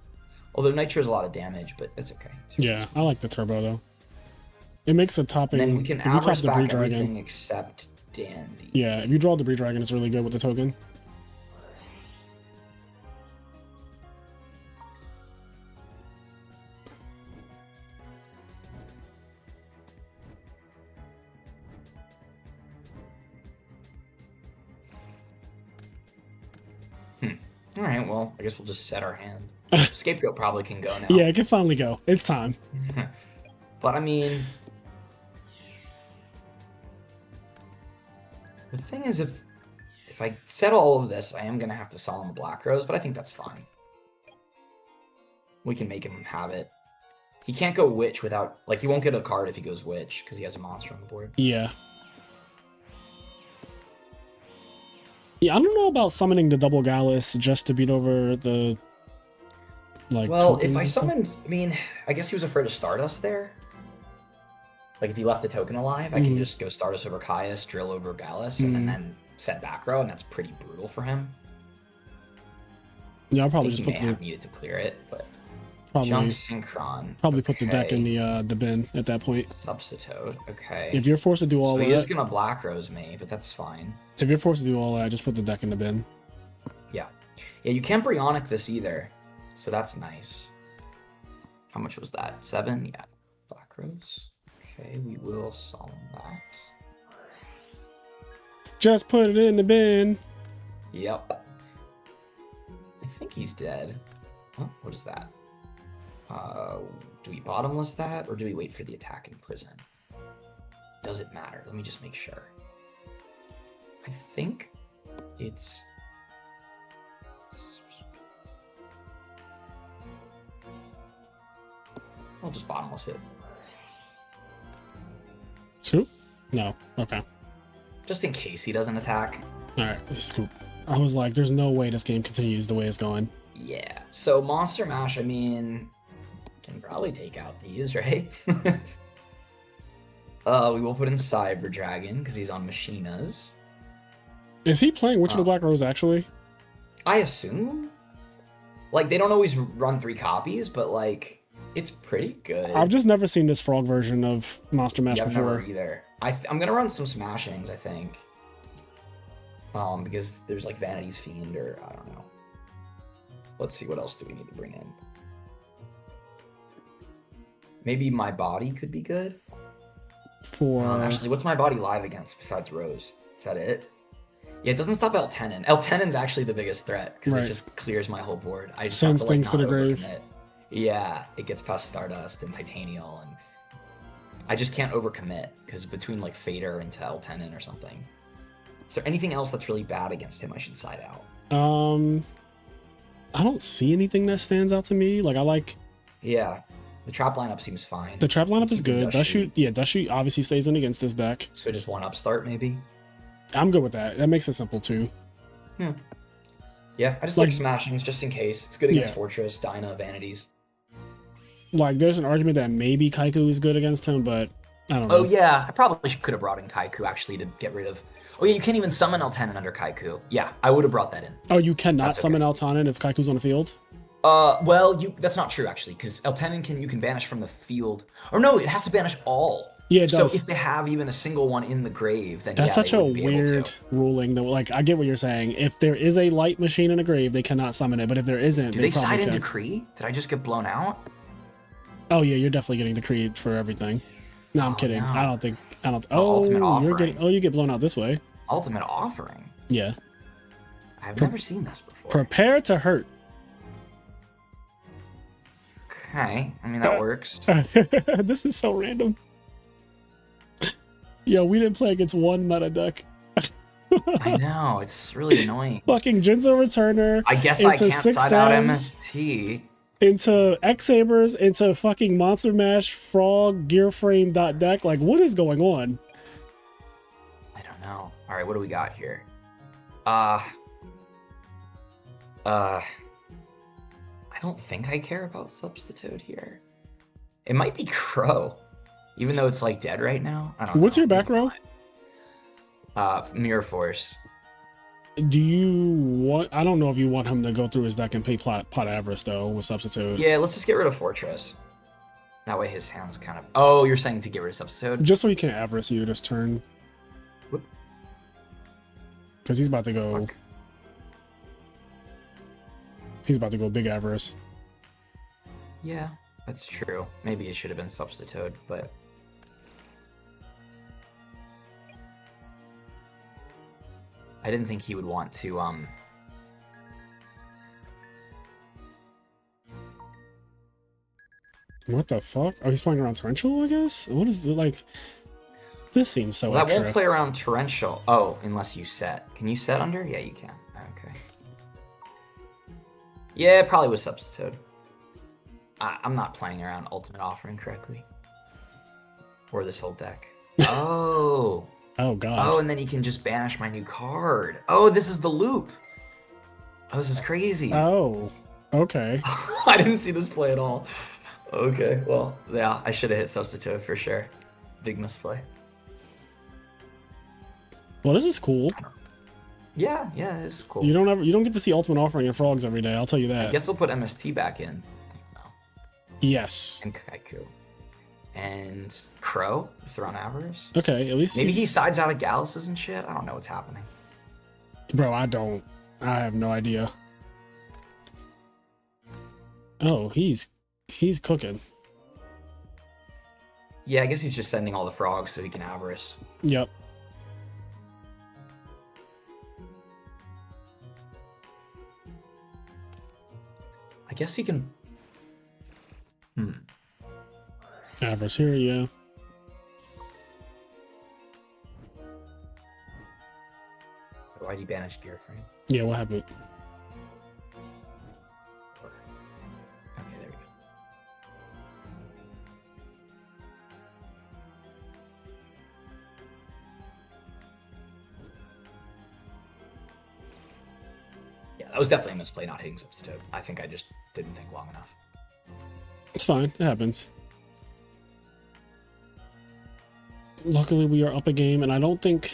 Although Nitro is a lot of damage, but it's okay. Yeah, I like the Turbo though. It makes a topping. And then we can Avarice back everything except Dandy. Yeah, if you draw the Debris Dragon, it's really good with the token. All right, well, I guess we'll just set our hand. Scapegoat probably can go now. Yeah, it can finally go. It's time. But I mean, the thing is, if I set all of this, I am gonna have to sell him a Black Rose, but I think that's fine. We can make him have it. He can't go Witch without, like, he won't get a card if he goes Witch because he has a monster on the board. Yeah. Yeah, I don't know about summoning the double Gallus just to beat over the, like, well, if tokens I and stuff. summoned, I mean, I guess he was afraid of Stardust there. Like, if he left the token alive, I can just go Stardust over Caius, drill over Gallus, and then set back row, and that's pretty brutal for him. Yeah, I'll I probably think just he put may have the needed to clear it, but probably Junk Synchron. put the deck in the bin at that point. Substitute. Okay. If you're forced to do all so that, he is gonna Black Rose me, but that's fine. if you're forced to do all that, just put the deck in the bin. Yeah. Yeah, you can't Brionic this either, so that's nice. How much was that? 7? Yeah. Black Rose. Okay, we will solve that. Just put it in the bin. Yep. I think he's dead. Oh, what is that? Do we bottomless that, or do we wait for the attack in prison? Does it matter? Let me just make sure. I think it's... I'll just bottomless it. 2? No. Okay. Just in case he doesn't attack. All right. Scoop. I was like, there's no way this game continues the way it's going. Yeah. So Monster Mash, I mean, can probably take out these, right? We will put in Cyber Dragon because he's on Machinas. Is he playing Witch of the Black Rose actually? I assume. Like, they don't always run 3 copies, but like, it's pretty good. I've just never seen this frog version of Monster Mash I've before. never either. I'm gonna run some Smashings, I think. Because there's like Vanity's Fiend, or I don't know. Let's see, what else do we need to bring in? Maybe My Body could be good. Actually, what's My Body live against besides Rose? Is that it? Yeah, it doesn't stop Eltenin. Eltenin's actually the biggest threat because it just clears my whole board. I just Sends have to, like, things to not the grave. overcommit. Yeah, it gets past Stardust and Titanial, and I just can't overcommit because between like Fader and Eltenin or something. Is there anything else that's really bad against him I should side out? I don't see anything that stands out to me. Like, I like... Yeah, the trap lineup seems fine. The trap lineup is good. Dust Shoot obviously stays in against this deck. So just one upstart, maybe? I'm good with that. That makes it simple, too. Yeah, I just like Smashings, just in case. It's good against Fortress, Dyna, Vanities. Like, there's an argument that maybe Kaiku is good against him, but I don't know. Oh, yeah, I probably could have brought in Kaiku, actually, to get rid of... Oh, yeah, you can't even summon Eltenin under Kaiku. Yeah, I would have brought that in. Oh, you cannot summon Eltenin if Kaiku's on the field? Well, that's not true, actually, because Eltenin you can banish from the field. Or no, it has to banish all. Yeah, it does. So if they have even a single one in the grave, then that's such a weird ruling, though. Like, I get what you're saying. If there is a light machine in a grave, they cannot summon it. But if there isn't, do they side in Decree? Did I just get blown out? Oh yeah, you're definitely getting Decreed for everything. No, I'm kidding. No. I don't think. Ultimate Offering. You get blown out this way. Ultimate Offering. Yeah. I've never seen this before. Prepare to hurt. Okay, I mean that works. This is so random. Yo, we didn't play against one meta deck. I know, it's really annoying. Fucking Jinzo Returner. I guess I can't side out MST. Into X-Sabers, into fucking Monster Mash, Frog, Gear Frame deck. Like, what is going on? I don't know. All right, what do we got here? I don't think I care about Substitute here. It might be Crow, even though it's like dead right now. I don't know. What's your back row? Mirror Force. Do you want... I don't know if you want him to go through his deck and pay Pot Avarice, though, with Substitute. Yeah, let's just get rid of Fortress. That way his hand's kind of... Oh, you're saying to get rid of Substitute? Just so he can't Avarice you this turn. Because he's about to go... Fuck. He's about to go big Avarice. Yeah, that's true. Maybe it should have been Substitute, but... I didn't think he would want to, What the fuck? Oh, he's playing around Torrential, I guess? What is it like? This seems so Well, that extra. won't play around Torrential. Oh, unless you set. Can you set under? Yeah, you can. Okay. Yeah, it probably was substitute. I'm not playing around Ultimate Offering correctly. Or this whole deck. Oh. Oh, God. Oh, and then he can just banish my new card. Oh, this is the loop. Oh, this is crazy. Oh, okay. I didn't see this play at all. Okay, well, yeah, I should have hit substitute for sure. Big misplay. Well, this is cool. Yeah, this is cool. You don't get to see Ultimate Offering and Frogs every day, I'll tell you that. I guess we'll put MST back in. No. Yes. And Kaiku. And Crow, if they're on Avarice. Okay, at least... Maybe he sides out of Galluses and shit? I don't know what's happening. Bro, I have no idea. Oh, he's cooking. Yeah, I guess he's just sending all the frogs so he can Avarice. Yep. I guess he can... Avarice here, yeah. Why'd he banish Gear Frame? Yeah, what happened? Okay, there we go. Yeah, that was definitely a misplay not hitting substitute. I think I just didn't think long enough. It's fine. It happens. Luckily, we are up a game, and I don't think...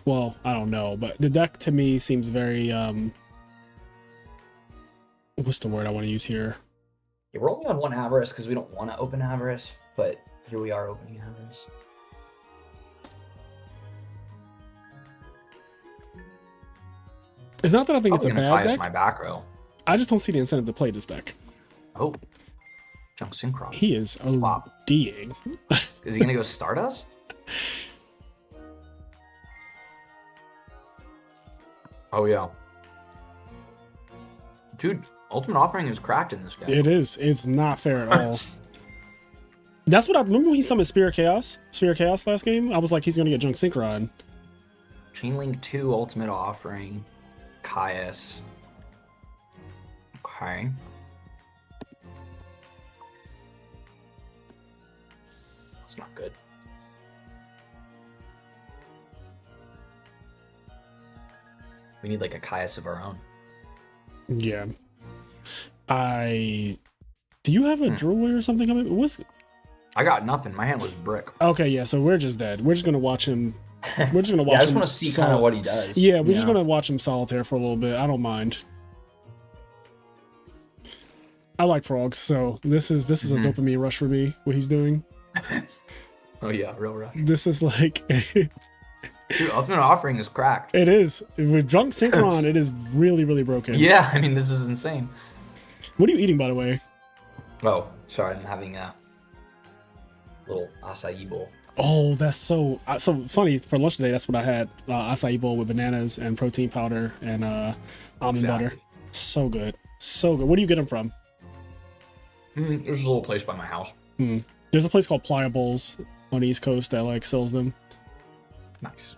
Well, I don't know, but the deck to me seems very... What's the word I want to use here? Yeah, we're only on one Avarice because we don't want to open Avarice, but here we are opening Avarice. It's not that I think it's a bad deck. My back row. I just don't see the incentive to play this deck. Oh. Junk Synchron. He is ODing. Is he going to go Stardust? Oh, yeah. Dude, Ultimate Offering is cracked in this deck. It is. It's not fair at all. That's what I remember when he summoned Sphere Chaos last game. I was like, he's going to get Junk Synchron. Chainlink 2, Ultimate Offering, Caius. Okay. That's not good. We need like a Caius of our own. Yeah. Do you have a Druid or something coming? I got nothing. My hand was brick. Okay, yeah, so we're just dead. We're just gonna watch him. We're just gonna watch him. I just want to see kind of what he does. Yeah, we're just gonna watch him solitaire for a little bit. I don't mind. I like frogs, so this is a dopamine rush for me. What he's doing. Oh yeah, real rush. This is like. Dude, Ultimate Offering is cracked. It is. With Drunk Synchron, it is really, really broken. Yeah, I mean, this is insane. What are you eating, by the way? Oh, sorry, I'm having a little acai bowl. Oh, that's so funny. For lunch today, that's what I had. Acai bowl with bananas and protein powder and almond butter. So good. So good. Where do you get them from? There's a little place by my house. There's a place called Pliables on the East Coast that like sells them. Nice.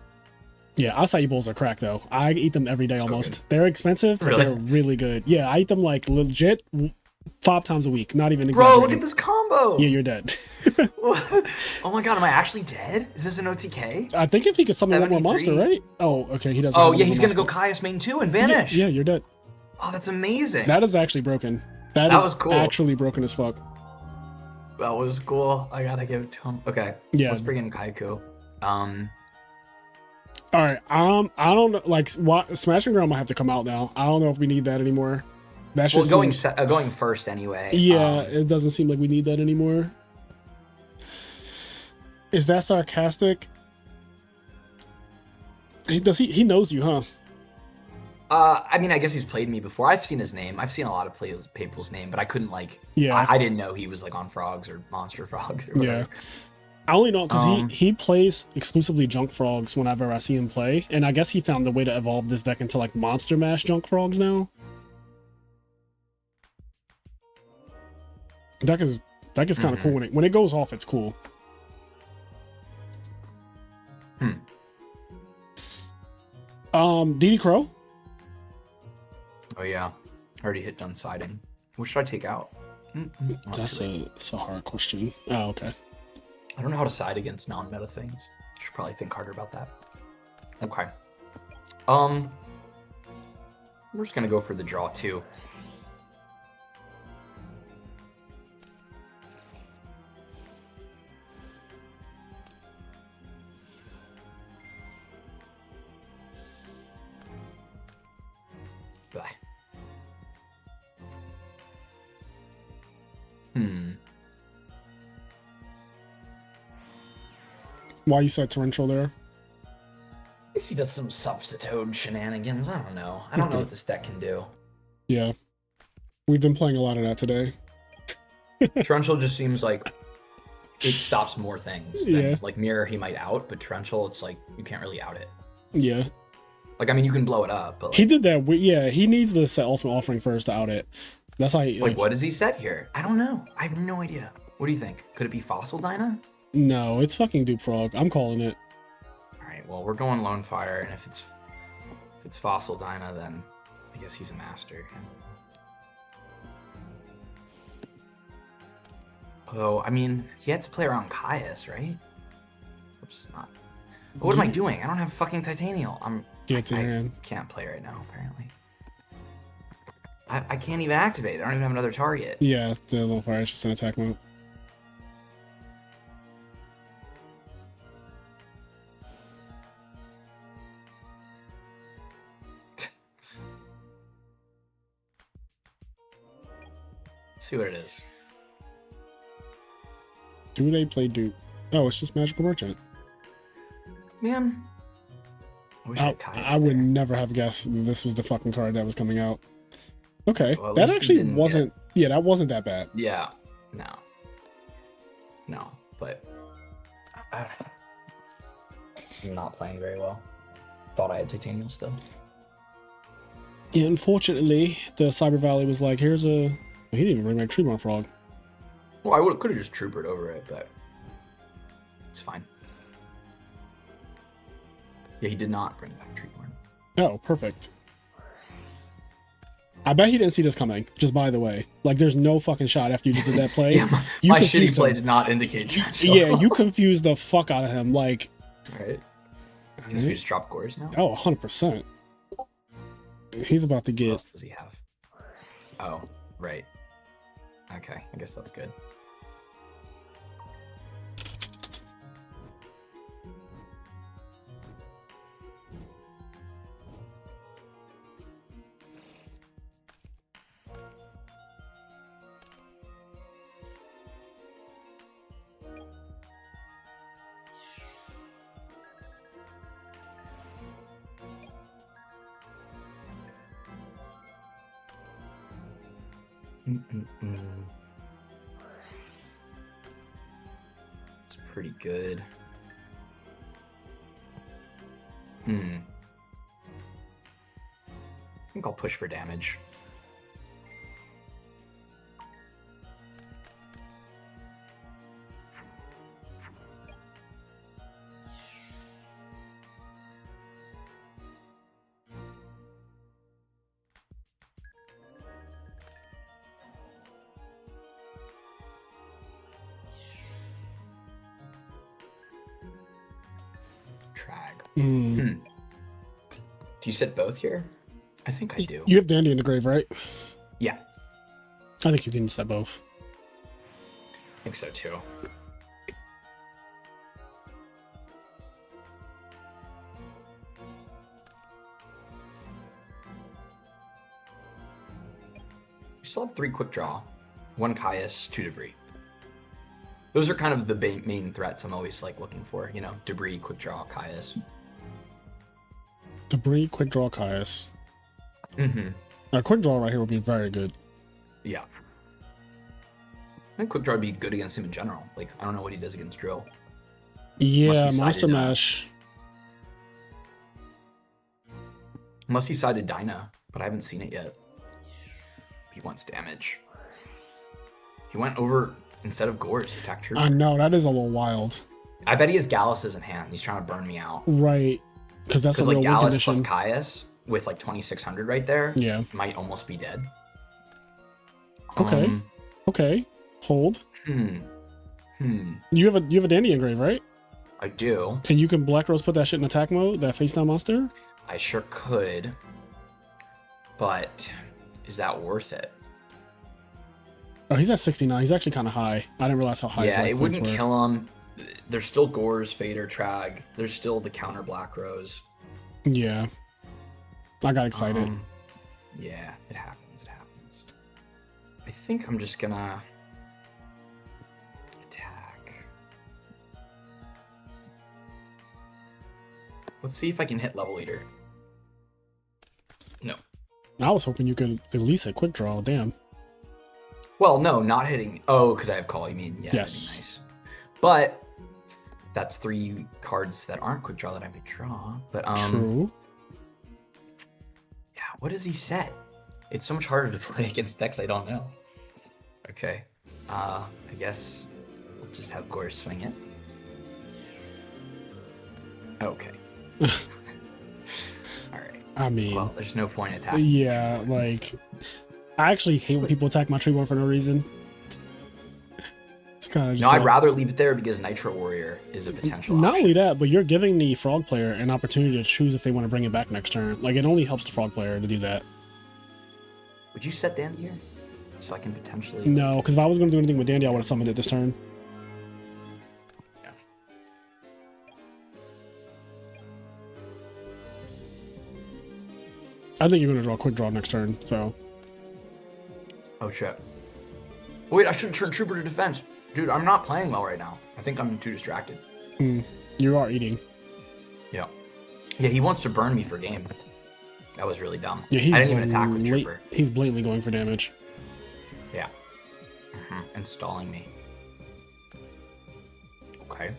Yeah, acai bowls are crack though. I eat them every day almost. Good. They're expensive, but Really? they're really good. Yeah, I eat them like legit 5 times a week. Not even Bro, exaggerating. look at this combo. Yeah, you're dead. Oh my god, am I actually dead? Is this an OTK? I think if he could summon one more 73? monster, right? Oh, okay, he doesn't. Oh have yeah, one he's more gonna go monster. Caius main 2 and banish. Yeah, you're dead. Oh, that's amazing. That is actually broken. That was cool. Actually broken as fuck. That was cool. I gotta give it to him. Okay. Yeah. Let's bring in Kaiku. All right. I don't know. Like, Smash and Ground might have to come out now. I don't know if we need that anymore. That's Well, just going first anyway. Yeah, it doesn't seem like we need that anymore. Is that sarcastic? He knows you, huh? I mean, I guess he's played me before. I've seen his name. I've seen a lot of people's name, but I couldn't like. Yeah. I didn't know he was like on Frogs or Monster Frogs or whatever. Yeah. I only know because he plays exclusively Junk Frogs whenever I see him play, and I guess he found the way to evolve this deck into like Monster Mash Junk Frogs now. Deck is That gets kind of cool when it goes off. It's cool. DD Crow. Oh yeah, already hit done siding. What should I take out? That's a hard question. Oh, okay. I don't know how to side against non-meta things. I should probably think harder about that. Okay. We're just gonna go for the draw too. Bye. Why you said torrential there? I guess he does some substitute shenanigans. I don't know. I don't know what this deck can do. Yeah. We've been playing a lot of that today. Torrential just seems like it stops more things. Than, like Mirror, he might out, but Torrential, it's like you can't really out it. Yeah. Like, I mean, you can blow it up, but like, he did that. Yeah, he needs to set Ultimate Offering first to out it. That's how he, like, what does he set here? I don't know. I have no idea. What do you think? Could it be Fossil Dyna? No, it's fucking Dupe Frog. I'm calling it. All right, well, we're going Lone Fire, and if it's Fossil Dyna, then I guess he's a master. Although, I mean, he had to play around Caius, right? Oops, not. But what am I doing? I don't have fucking Titanial. I can't play right now, apparently. I can't even activate. I don't even have another target. Yeah, the Lone Fire is just an attack mode. Let's see what it is. Do they play Dupe? Oh, it's just Magical Merchant. Man. I would never have guessed this was the fucking card that was coming out. Okay, well, that actually wasn't... Yeah, that wasn't that bad. Yeah, no, but I'm not playing very well. Thought I had Titanial still. Yeah, unfortunately, the Cyber Valley was like, here's a... He didn't even bring back Treeborn Frog. Well, I could have just troopered over it, but it's fine. Yeah, he did not bring back Treeborn. Oh, perfect. I bet he didn't see this coming, just by the way. Like, there's no fucking shot after you just did that play. Yeah, my shitty play did not indicate Torrential. Yeah, you confused the fuck out of him. Like, alright. Guess we just drop Gores now? Oh, 100%. He's about to get... What else does he have? Oh, right. Okay, I guess that's good. It's pretty good. I think I'll push for damage. Do you set both here? I think I do. You have Dandy in the grave, right? Yeah. I think you can set both. I think so too. We still have 3 Quickdraw, 1 Caius, 2 Debris. Those are kind of the main threats I'm always like looking for, you know, Debris, Quickdraw, Caius. Debris, Quickdraw, Caius. Quickdraw right here would be very good. Yeah. I think Quickdraw would be good against him in general. Like, I don't know what he does against Drill. Yeah, Monster Mash. Unless he sided Dyna, but I haven't seen it yet. He wants damage. He went over instead of Gores. He attacked Trooper. I know, that is a little wild. I bet he has Gallus's in hand. He's trying to burn me out. Right. Because that's a real win Gallus condition. plus Caius with like 2600 right there. Yeah. Might almost be dead. Okay. Okay. Hold. You have a Dandy engrave, right? I do. And you can Black Rose put that shit in attack mode, that face down monster? I sure could. But is that worth it? Oh, he's at 69. He's actually kind of high. I didn't realize how high his life it points wouldn't were. kill him. There's still Gores, Fader, Trag. There's still the counter Black Rose. Yeah. I got excited. Yeah, it happens. It happens. I think I'm just gonna attack. Let's see if I can hit level leader. No. I was hoping you could at least hit quick draw. Damn. Well, no, not hitting. Oh, because I have call. You mean? Yeah. Yes. Nice. But that's 3 cards that aren't quick draw that I would draw. But True. Yeah. What does he set? It's so much harder to play against decks I don't know. Okay. I guess we'll just have Gore swing it. Okay. All right. I mean, Well, there's no point attacking. yeah, like, I actually hate when people attack my tree one for no reason. It's kind of just. No, I'd rather leave it there because Nitro Warrior is a potential Not option. only that, but you're giving the frog player an opportunity to choose if they want to bring it back next turn. Like, it only helps the frog player to do that. Would you set Dandy here? So I can potentially... No, because if I was going to do anything with Dandy, I would have summoned it this turn. Yeah. I think you're going to draw a quick draw next turn, so. Oh, shit. Wait, I should turn Trooper to defense. Dude, I'm not playing well right now. I think I'm too distracted. You are eating. Yeah. Yeah, he wants to burn me for game. That was really dumb. Yeah, I didn't even attack with Trooper. He's blatantly going for damage. Yeah. And stalling me. Okay.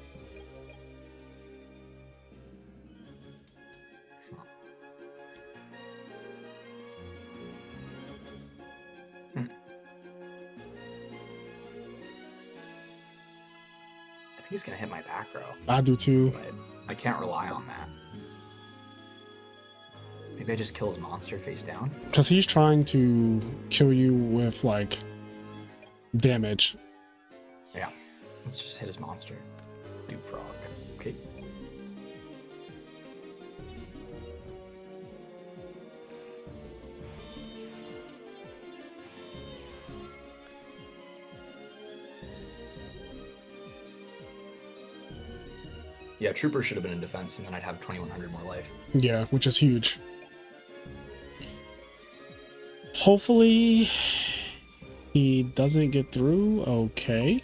I think he's gonna hit my back row, I do too. but I can't rely on that. Maybe I just kill his monster face down. Because he's trying to kill you with, like, damage. Yeah. Let's just hit his monster. Dude frog. Okay. Yeah, Trooper should have been in defense, and then I'd have 2100 more life. Yeah, which is huge. Hopefully he doesn't get through. Okay.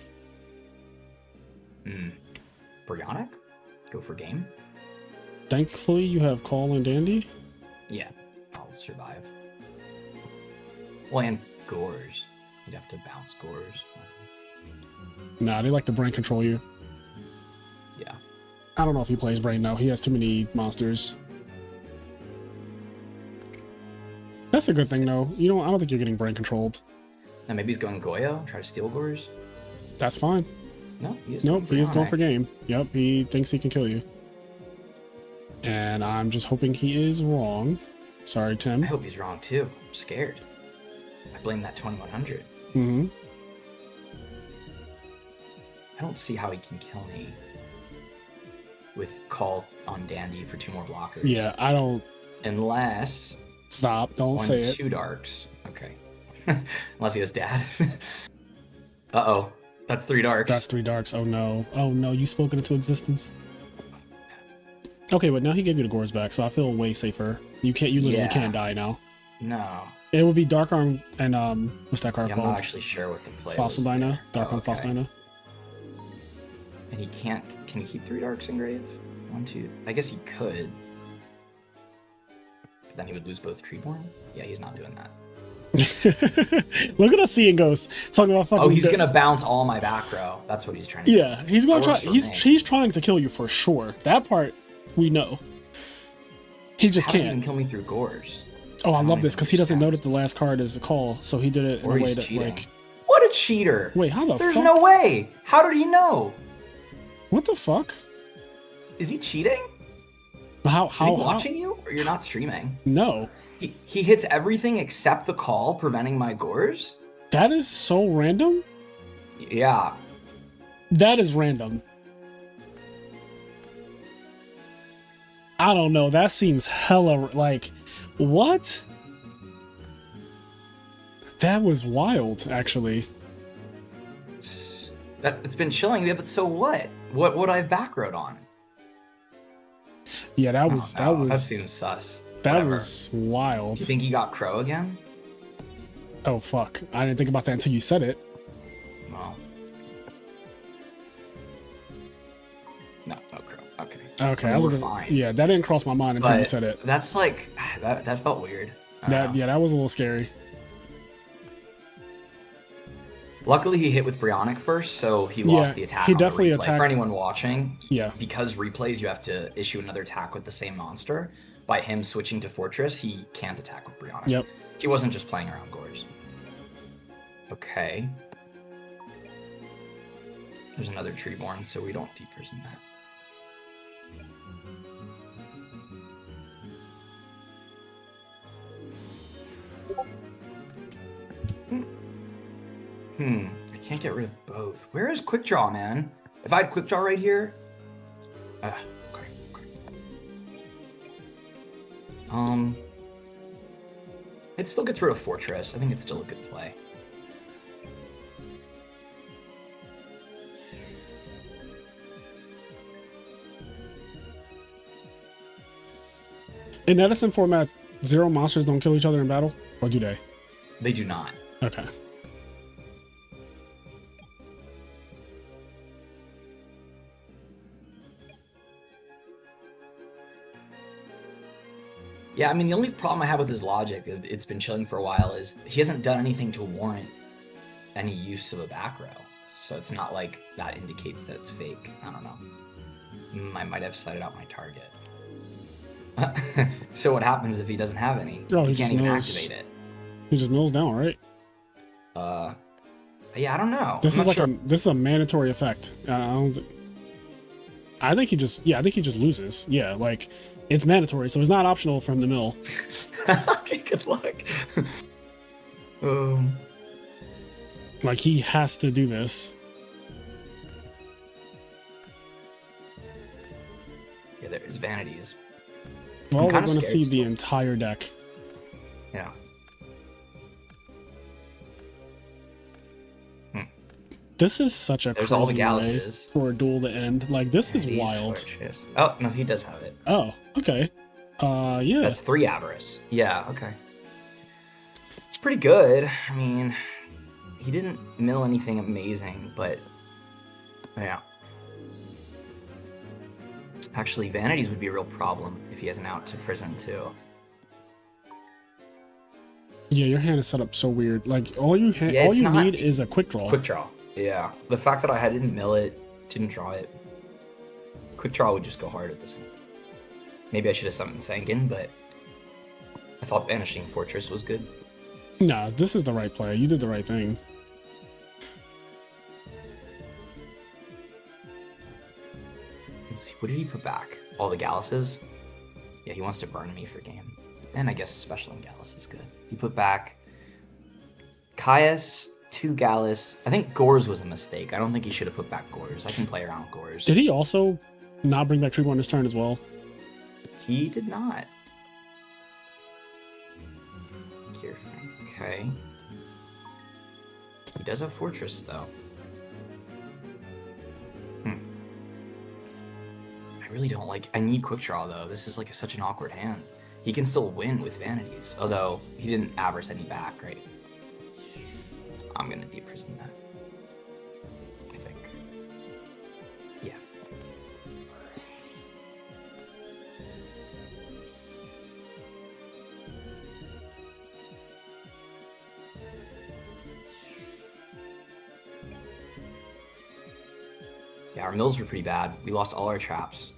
Brionic? Go for game? Thankfully you have Call and Dandy. Yeah, I'll survive. Well, and Gores. You'd have to bounce Gores. Nah, they like to brain control you. Yeah. I don't know if he plays brain now. He has too many monsters. That's a good thing though. I don't think you're getting brain controlled. Now maybe he's going Goyo, try to steal Gores. That's fine. No, he is. Nope, he is going for game. game. Yep, he thinks he can kill you. And I'm just hoping he is wrong. Sorry, Tim. I hope he's wrong too. I'm scared. I blame that 2100. I don't see how he can kill me with Call on Dandy for 2 more blockers. Yeah, I don't. Unless Stop, don't say it. 2 darks. Okay. Unless he has dad. Uh-oh. That's 3 darks. That's 3 darks. Oh no. Oh no, you spoke it into existence. Okay, but now he gave you the Gores back, so I feel way safer. You literally can't die now. No. It would be Dark Arm and what's that card Yeah, I'm called? not actually sure what the play Fossil was Dino? there. Dark Arm Fossil Dino? And he can't, can he keep 3 darks engraved? 1, 2, I guess he could. But then he would lose both Treeborn? Yeah, he's not doing that. Look at us seeing ghosts. Talking about fucking. Oh, he's gonna bounce all my back row. That's what he's trying to do. Yeah, he's gonna try. That works for me. He's trying to kill you for sure. That part we know. He just How does he can't. even kill me through Gores? Oh, I don't love this even because he doesn't know understand. that the last card is a call, so he did it in Or a way he's that cheating. like. What a cheater. Wait, how the There's fuck? no way. How did he know? What the fuck? Is he cheating? How? Is he watching you? Or you're not streaming? No. He hits everything except the call, preventing my gores? That is so random. Yeah. That is random. I don't know. That seems hella like, what? That was wild, actually. It's been chilling, yeah, but so what? What would I have back rowed on? Yeah, that seems sus. That Whatever. was wild. Do you think he got crow again? Oh fuck! I didn't think about that until you said it. Well, no crow. Okay. Okay, we're fine. Yeah, that didn't cross my mind until you said it. That's like that felt weird. That was a little scary. Luckily, he hit with Brionic first, so he lost the attack. He on the definitely replay. attacked. For anyone watching, Yeah, because replays, you have to issue another attack with the same monster. By him switching to Fortress, he can't attack with Brionic. Yep. He wasn't just playing around gores. Okay. There's another Treeborn, so we don't deprison that. I can't get rid of both. Where is Quickdraw, man? If I had Quickdraw right here... okay. It still gets rid of Fortress. I think it's still a good play. in Edison format, 0 monsters don't kill each other in battle, or do they? They do not. Okay. Yeah, I mean, the only problem I have with his logic, it's been chilling for a while, is he hasn't done anything to warrant any use of a back row. So it's not like that indicates that it's fake. I don't know. I might have sighted out my target. So what happens if he doesn't have any? Oh, he can't even activate it. He just mills down, right? Yeah, I don't know. This is a mandatory effect. I think he just loses. Yeah, like it's mandatory, so it's not optional for him to mill. Okay, good luck. Like he has to do this. Yeah, there's vanities. Well, we're going to see the entire deck. Yeah. This is such a There's all the crazy way Galluses. for a duel to end. Like, this is wild. Fortress. Oh, no, he does have it. Oh, okay. Yeah. That's 3 Avarice. Yeah, okay. It's pretty good. I mean, he didn't mill anything amazing, but yeah. Actually, vanities would be a real problem if he has an out to prison too. Yeah, your hand is set up so weird. Like all you need is a quick draw. Quick draw. Yeah. The fact that I didn't mill it, didn't draw it. Quick draw would just go hard at this end. Maybe I should have summoned Sankin, but I thought banishing Fortress was good. Nah, this is the right play. You did the right thing. Let's see, what did he put back? All the Galluses? Yeah, he wants to burn me for game. And I guess Special and Gallus is good. He put back Caius, 2 Gallus. I think Gores was a mistake. I don't think he should have put back Gores. I can play around Gores. Did he also not bring back Treeborn this turn as well? He did not. Okay. He does have Fortress, though. I really don't like... I need Quick Draw, though. This is like such an awkward hand. He can still win with Vanities, although he didn't avarice any back, right? I'm going to deprison that. I think. Yeah. Yeah, our mills were pretty bad. We lost all our traps.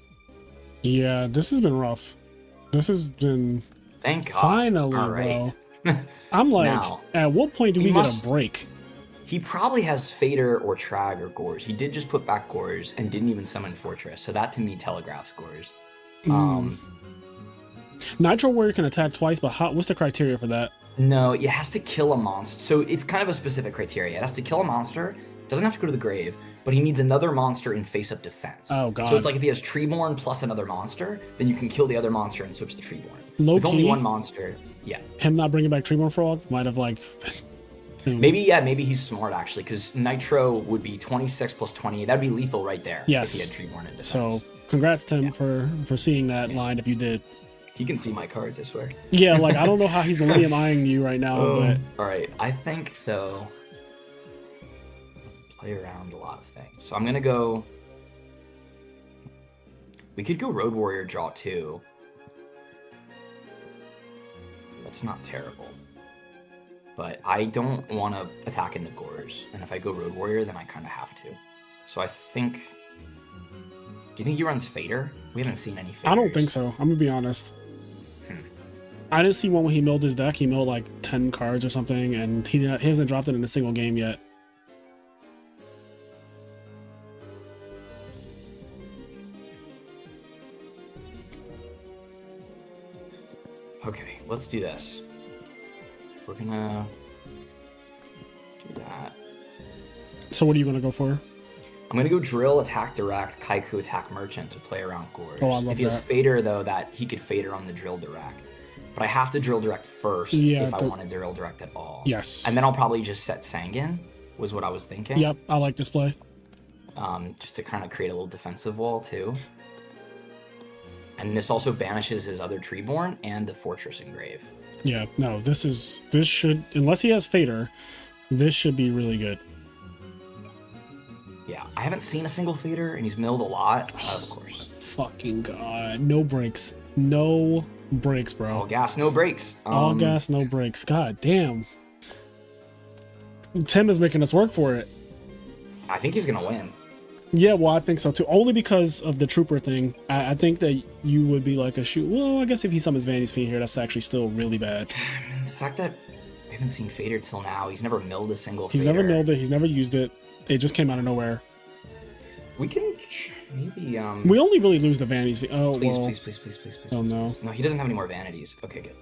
Yeah, this has been rough. This has been... Thank God. Finally, all right. bro. I'm like, Now, at what point do we get a break? He probably has Fader or Trag or Gores. He did just put back Gores and didn't even summon Fortress. So that to me telegraphs Gores. Nitro Warrior can attack twice, but what's the criteria for that? No, it has to kill a monster. So it's kind of a specific criteria. It has to kill a monster. Doesn't have to go to the grave, but he needs another monster in face-up defense. Oh, God. So it's like if he has Treeborn plus another monster, then you can kill the other monster and switch to Treeborn. Low With key, only one monster, yeah. Him not bringing back Treeborn Frog might have, like... Maybe he's smart, actually, because Nitro would be 26 plus 20. That'd be lethal right there yes. if he had Treeborn in defense. So, congrats, Tim, for seeing that line if you did. He can see my cards, I swear. Yeah, like, I don't know how he's Millennium eyeing you right now, but... Alright, I think, though... Play around a lot of things. So I'm gonna go... We could go Road Warrior draw, too. That's not terrible. But I don't want to attack into Gores. And if I go Road Warrior, then I kind of have to. So I think... Do you think he runs Fader? We haven't seen any Faders. I don't think so. I'm gonna be honest. I didn't see one when he milled his deck. He milled like 10 cards or something, and he hasn't dropped it in a single game yet. Okay, let's do this. We're gonna do that. So what are you gonna go for? I'm gonna go Drill, attack Direct, Kaiku, attack Merchant to play around Gores. Oh, I love if he has that. Fader, though, that he could Fader on the Drill Direct. But I have to Drill Direct first if I want to Drill Direct at all. Yes. And then I'll probably just set Sangan, was what I was thinking. Yep, I like this play. Just to kind of create a little defensive wall, too. And this also banishes his other Treeborn and the Fortress Engrave. Yeah, no, this should, unless he has Fader, this should be really good. Yeah, I haven't seen a single Fader, and he's milled a lot, of course. Fucking God. No breaks. No breaks, bro. All gas, no brakes. All gas, no breaks. God damn. Tim is making us work for it. I think he's going to win. Yeah, well, I think so too. Only because of the Trooper thing. I think that you would be like a shoot. Well, I guess if he summons Vanity's Fiend here, that's actually still really bad. The fact that we haven't seen Fader till now, he's never milled a single Fader. He's never milled it. He's never used it. It just came out of nowhere. We can maybe... We only really lose the Vanity's Fiend. Oh, please, well. please. Oh, no. No, he doesn't have any more vanities. Okay, good.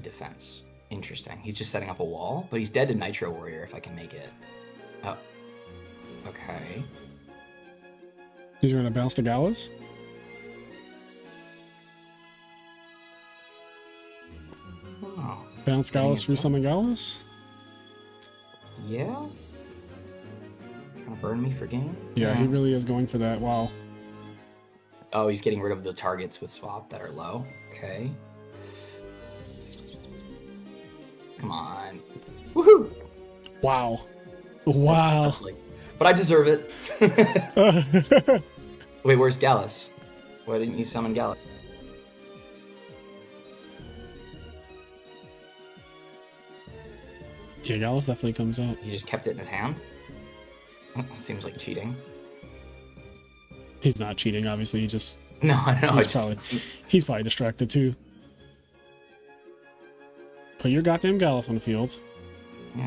Defense. Interesting. He's just setting up a wall, but he's dead to Nitro Warrior if I can make it. Oh. Okay. He's going to bounce the Gallus? Oh. Bounce Gallus, resummon Gallus? Yeah? Gonna burn me for game? Yeah, he really is going for that. Wow. Oh, he's getting rid of the targets with swap that are low. Okay. Come on. Woohoo! Wow. Wow. That's like, but I deserve it. Wait, where's Gallus? Why didn't you summon Gallus? Yeah, Gallus definitely comes out. He just kept it in his hand? That seems like cheating. He's not cheating, obviously. He just... No, I know. He's probably distracted, too. Put your goddamn Gallus on the field. Yeah.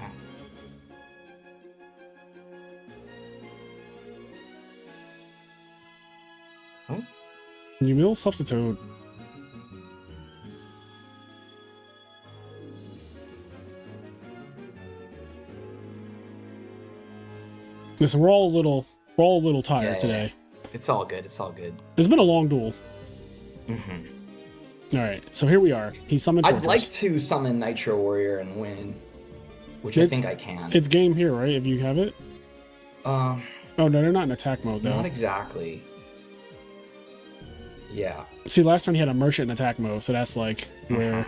What? You will substitute. Listen, we're all a little tired today. It's all good. It's all good. It's been a long duel. Mm-hmm. All right, so here we are. He summoned I'd Fortress. like to summon Nitro Warrior and win, which I think I can. It's game here, right? If you have it. Oh no, they're not in attack mode though. Not exactly. Yeah. See, last time he had a merchant in attack mode, so that's like where.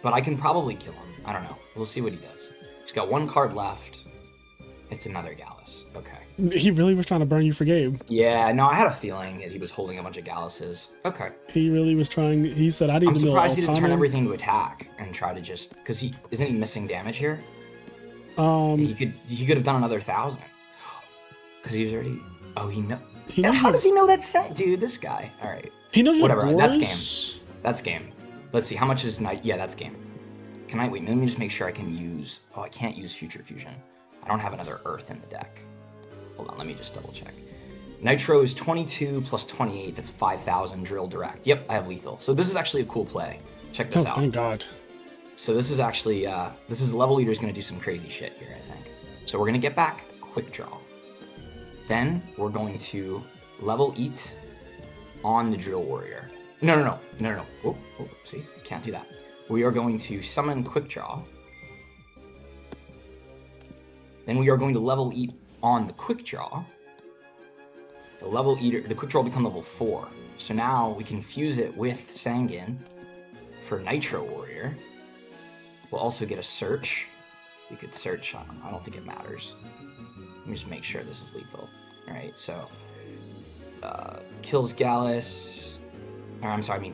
But I can probably kill him. I don't know. We'll see what he does. He's got one card left. It's another Gallus. Okay. He really was trying to burn you for game. Yeah, no, I had a feeling that he was holding a bunch of Galuses. Okay. He really was trying. He said, "I need to know." I'm surprised he didn't turn everything to attack and try to just because isn't he missing damage here? He could have done another 1,000 because he was already. Oh, how does he know that set, dude? This guy. All right. He knows. Whatever. That's game. That's game. Let's see. How much is night? Yeah, that's game. Can I, wait, let me just make sure I can use, oh, I can't use Future Fusion. I don't have another Earth in the deck. Hold on, let me just double check. Nitro is 22 plus 28, that's 5,000 drill direct. Yep, I have lethal. So this is actually a cool play. Check this out. Thank God. So this is actually, this is Level Leader's gonna do some crazy shit here, I think. So we're gonna get back Quickdraw. Then we're going to level eat on the Drill Warrior. No. Oh, see, can't do that. We are going to summon Quickdraw. Then we are going to level eat on the Quickdraw. The level eater, the Quickdraw will become level 4. So now we can fuse it with Sangan for Nitro Warrior. We'll also get a search. We could search, I don't think it matters. Let me just make sure this is lethal. Alright, so kills Gallus.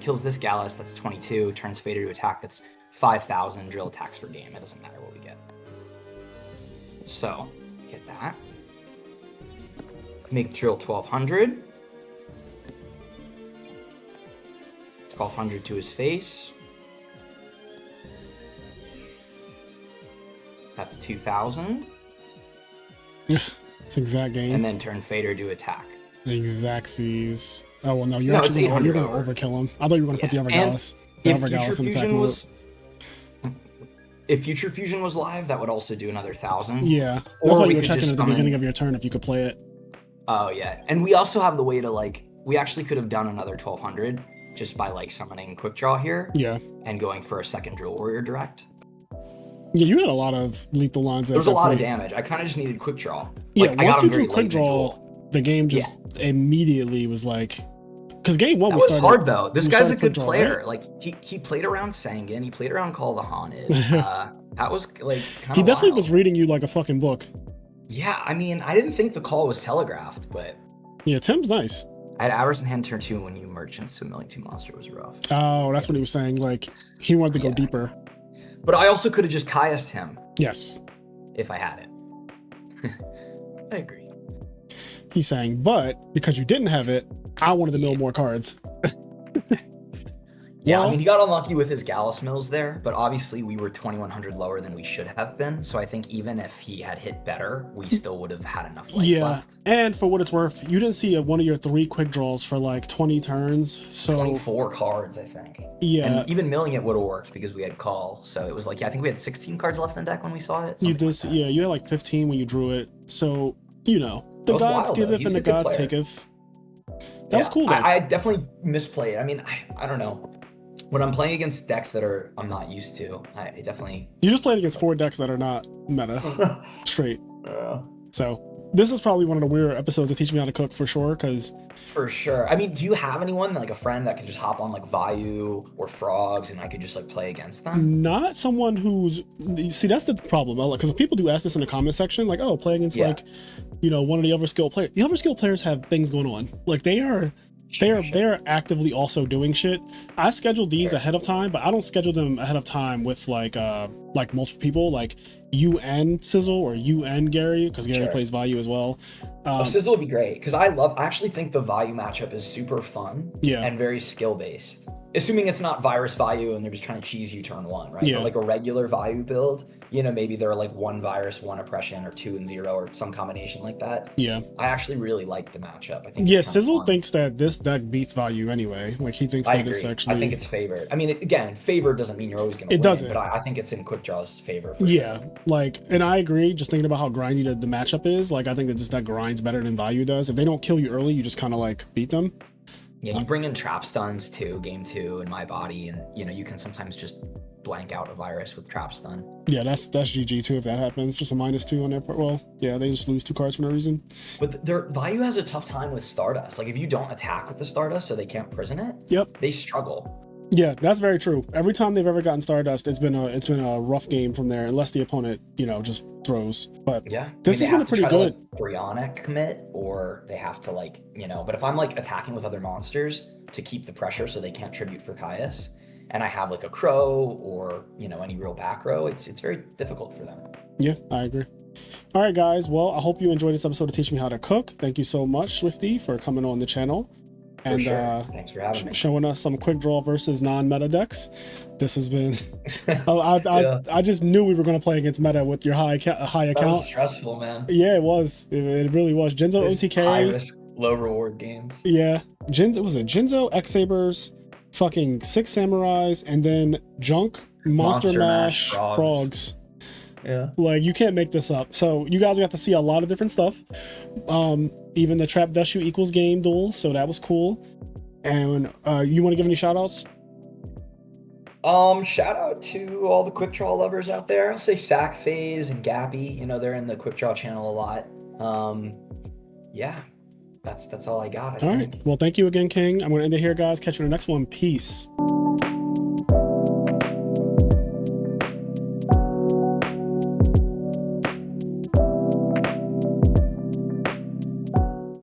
Kills this Gallus, that's 22. Turns Fader to attack, that's 5,000 drill attacks per game. It doesn't matter what we get. So, get that. Make drill 1,200. 1,200 to his face. That's 2,000. It's exact game. And then turn Fader to attack. Exactsies. Oh, well, no, you're actually going to overkill him. I thought you were going to put the Evergallus. If Future Fusion was live, that would also do another 1,000. Yeah. That's why you were checking at the beginning of your turn if you could play it. Oh, yeah. And we also have the way to, like, we actually could have done another 1,200 just by, like, summoning Quickdraw here. Yeah. And going for a second Drill Warrior direct. Yeah, you had a lot of lethal lines. There was a lot of damage. I kind of just needed Quickdraw. Yeah, like, once you drew Quickdraw, the game just immediately was like... Because game one, that was hard, though. This guy's a good player. Right? Like, he played around Sangan. He played around Call of the Haunted. That was, like, kind of He definitely was reading you like a fucking book. Yeah, I mean, I didn't think the call was telegraphed, but... Yeah, Tim's nice. I had Avarice in hand turn 2 when you merchants, so Milling 2 Monster was rough. Oh, that's what he was saying. Like, he wanted to go deeper. But I also could have just Kai'd him. Yes. If I had it. I agree. He's saying, but because you didn't have it, I wanted to mill more cards. Yeah, well, I mean, he got unlucky with his Gallus mills there, but obviously we were 2,100 lower than we should have been. So I think even if he had hit better, we still would have had enough life left. And for what it's worth, you didn't see one of your 3 quick draws for like 20 turns. So 24 cards, I think. Yeah. And even milling it would have worked because we had call. So it was like, I think we had 16 cards left in deck when we saw it. You did, like you had like 15 when you drew it. So, the gods giveth and the gods taketh. That was cool, though. I definitely misplayed. I mean, I don't know. When I'm playing against decks that I'm not used to, I definitely... You just played against 4 decks that are not meta. Straight. So, this is probably one of the weirder episodes to teach me how to cook, for sure, because... For sure. I mean, do you have anyone, like a friend that can just hop on, like, Vayu or Frogs, and I could just, like, play against them? Not someone who's... See, that's the problem. Because people do ask this in the comment section, like, oh, play against, like, one of the other skill players. The other skill players have things going on. Like, they are actively also doing shit. I scheduled these ahead of time, but I don't schedule them ahead of time with like multiple people, like you and Sizzle or you and Gary, because Gary plays Vayu as well. Sizzle would be great because I actually think the Vayu matchup is super fun and very skill based. Assuming it's not Virus Vayu and they're just trying to cheese you turn 1, right? Yeah. But like a regular Vayu build, maybe they're like 1 Virus, 1 Oppression, or 2 and 0, or some combination like that. Yeah. I actually really like the matchup. I think. Yeah, Sizzle thinks that this deck beats Vayu anyway. Like he thinks that it's actually. I think it's favored. I mean, again, favored doesn't mean you're always going to win. It doesn't. But I think it's in Quickdraw's favor. For sure. Like, and I agree. Just thinking about how grindy the matchup is, like I think that just that grinds better than Vayu does. If they don't kill you early, you just kind of like beat them. Yeah, you bring in trap stuns too, game 2 in my body, and you can sometimes just blank out a virus with trap stun. Yeah, that's GG too if that happens. Just a -2 on their part. Well, yeah, they just lose 2 cards for no reason. But their Vayu has a tough time with Stardust. Like if you don't attack with the Stardust so they can't prison it, they struggle. Yeah, that's very true. Every time they've ever gotten Stardust, it's been a rough game from there, unless the opponent, just throws. But this has been pretty good. Brionic commit, or they have to but if I'm like attacking with other monsters to keep the pressure so they can't tribute for Caius, and I have like a Crow or any real back row, it's very difficult for them. Yeah, I agree. All right, guys. Well, I hope you enjoyed this episode of Teach Me How to Cook. Thank you so much, Schwifty, for coming on the channel. and sure. Thanks for having me. Showing us some quick draw versus non-meta decks. This has been. I just knew we were going to play against meta with your high account. That was stressful, man. Yeah, it was. It really was. Jinzo OTK. High risk, low reward games. Yeah, Jinzo X Sabers, fucking 6 Samurais, and then Junk Monster Mash Frogs. Yeah. Like, you can't make this up. So you guys got to see a lot of different stuff. Even the Trap Dushu equals game duel, so that was cool. And you want to give any shout outs? Shout out to all the quick draw lovers out there. I'll say Sack Phase and Gappy, you know, they're in the quick draw channel a lot. Yeah, that's all I got. I think. All right. Well, thank you again, King. I'm going to end it here, guys. Catch you in the next one. Peace.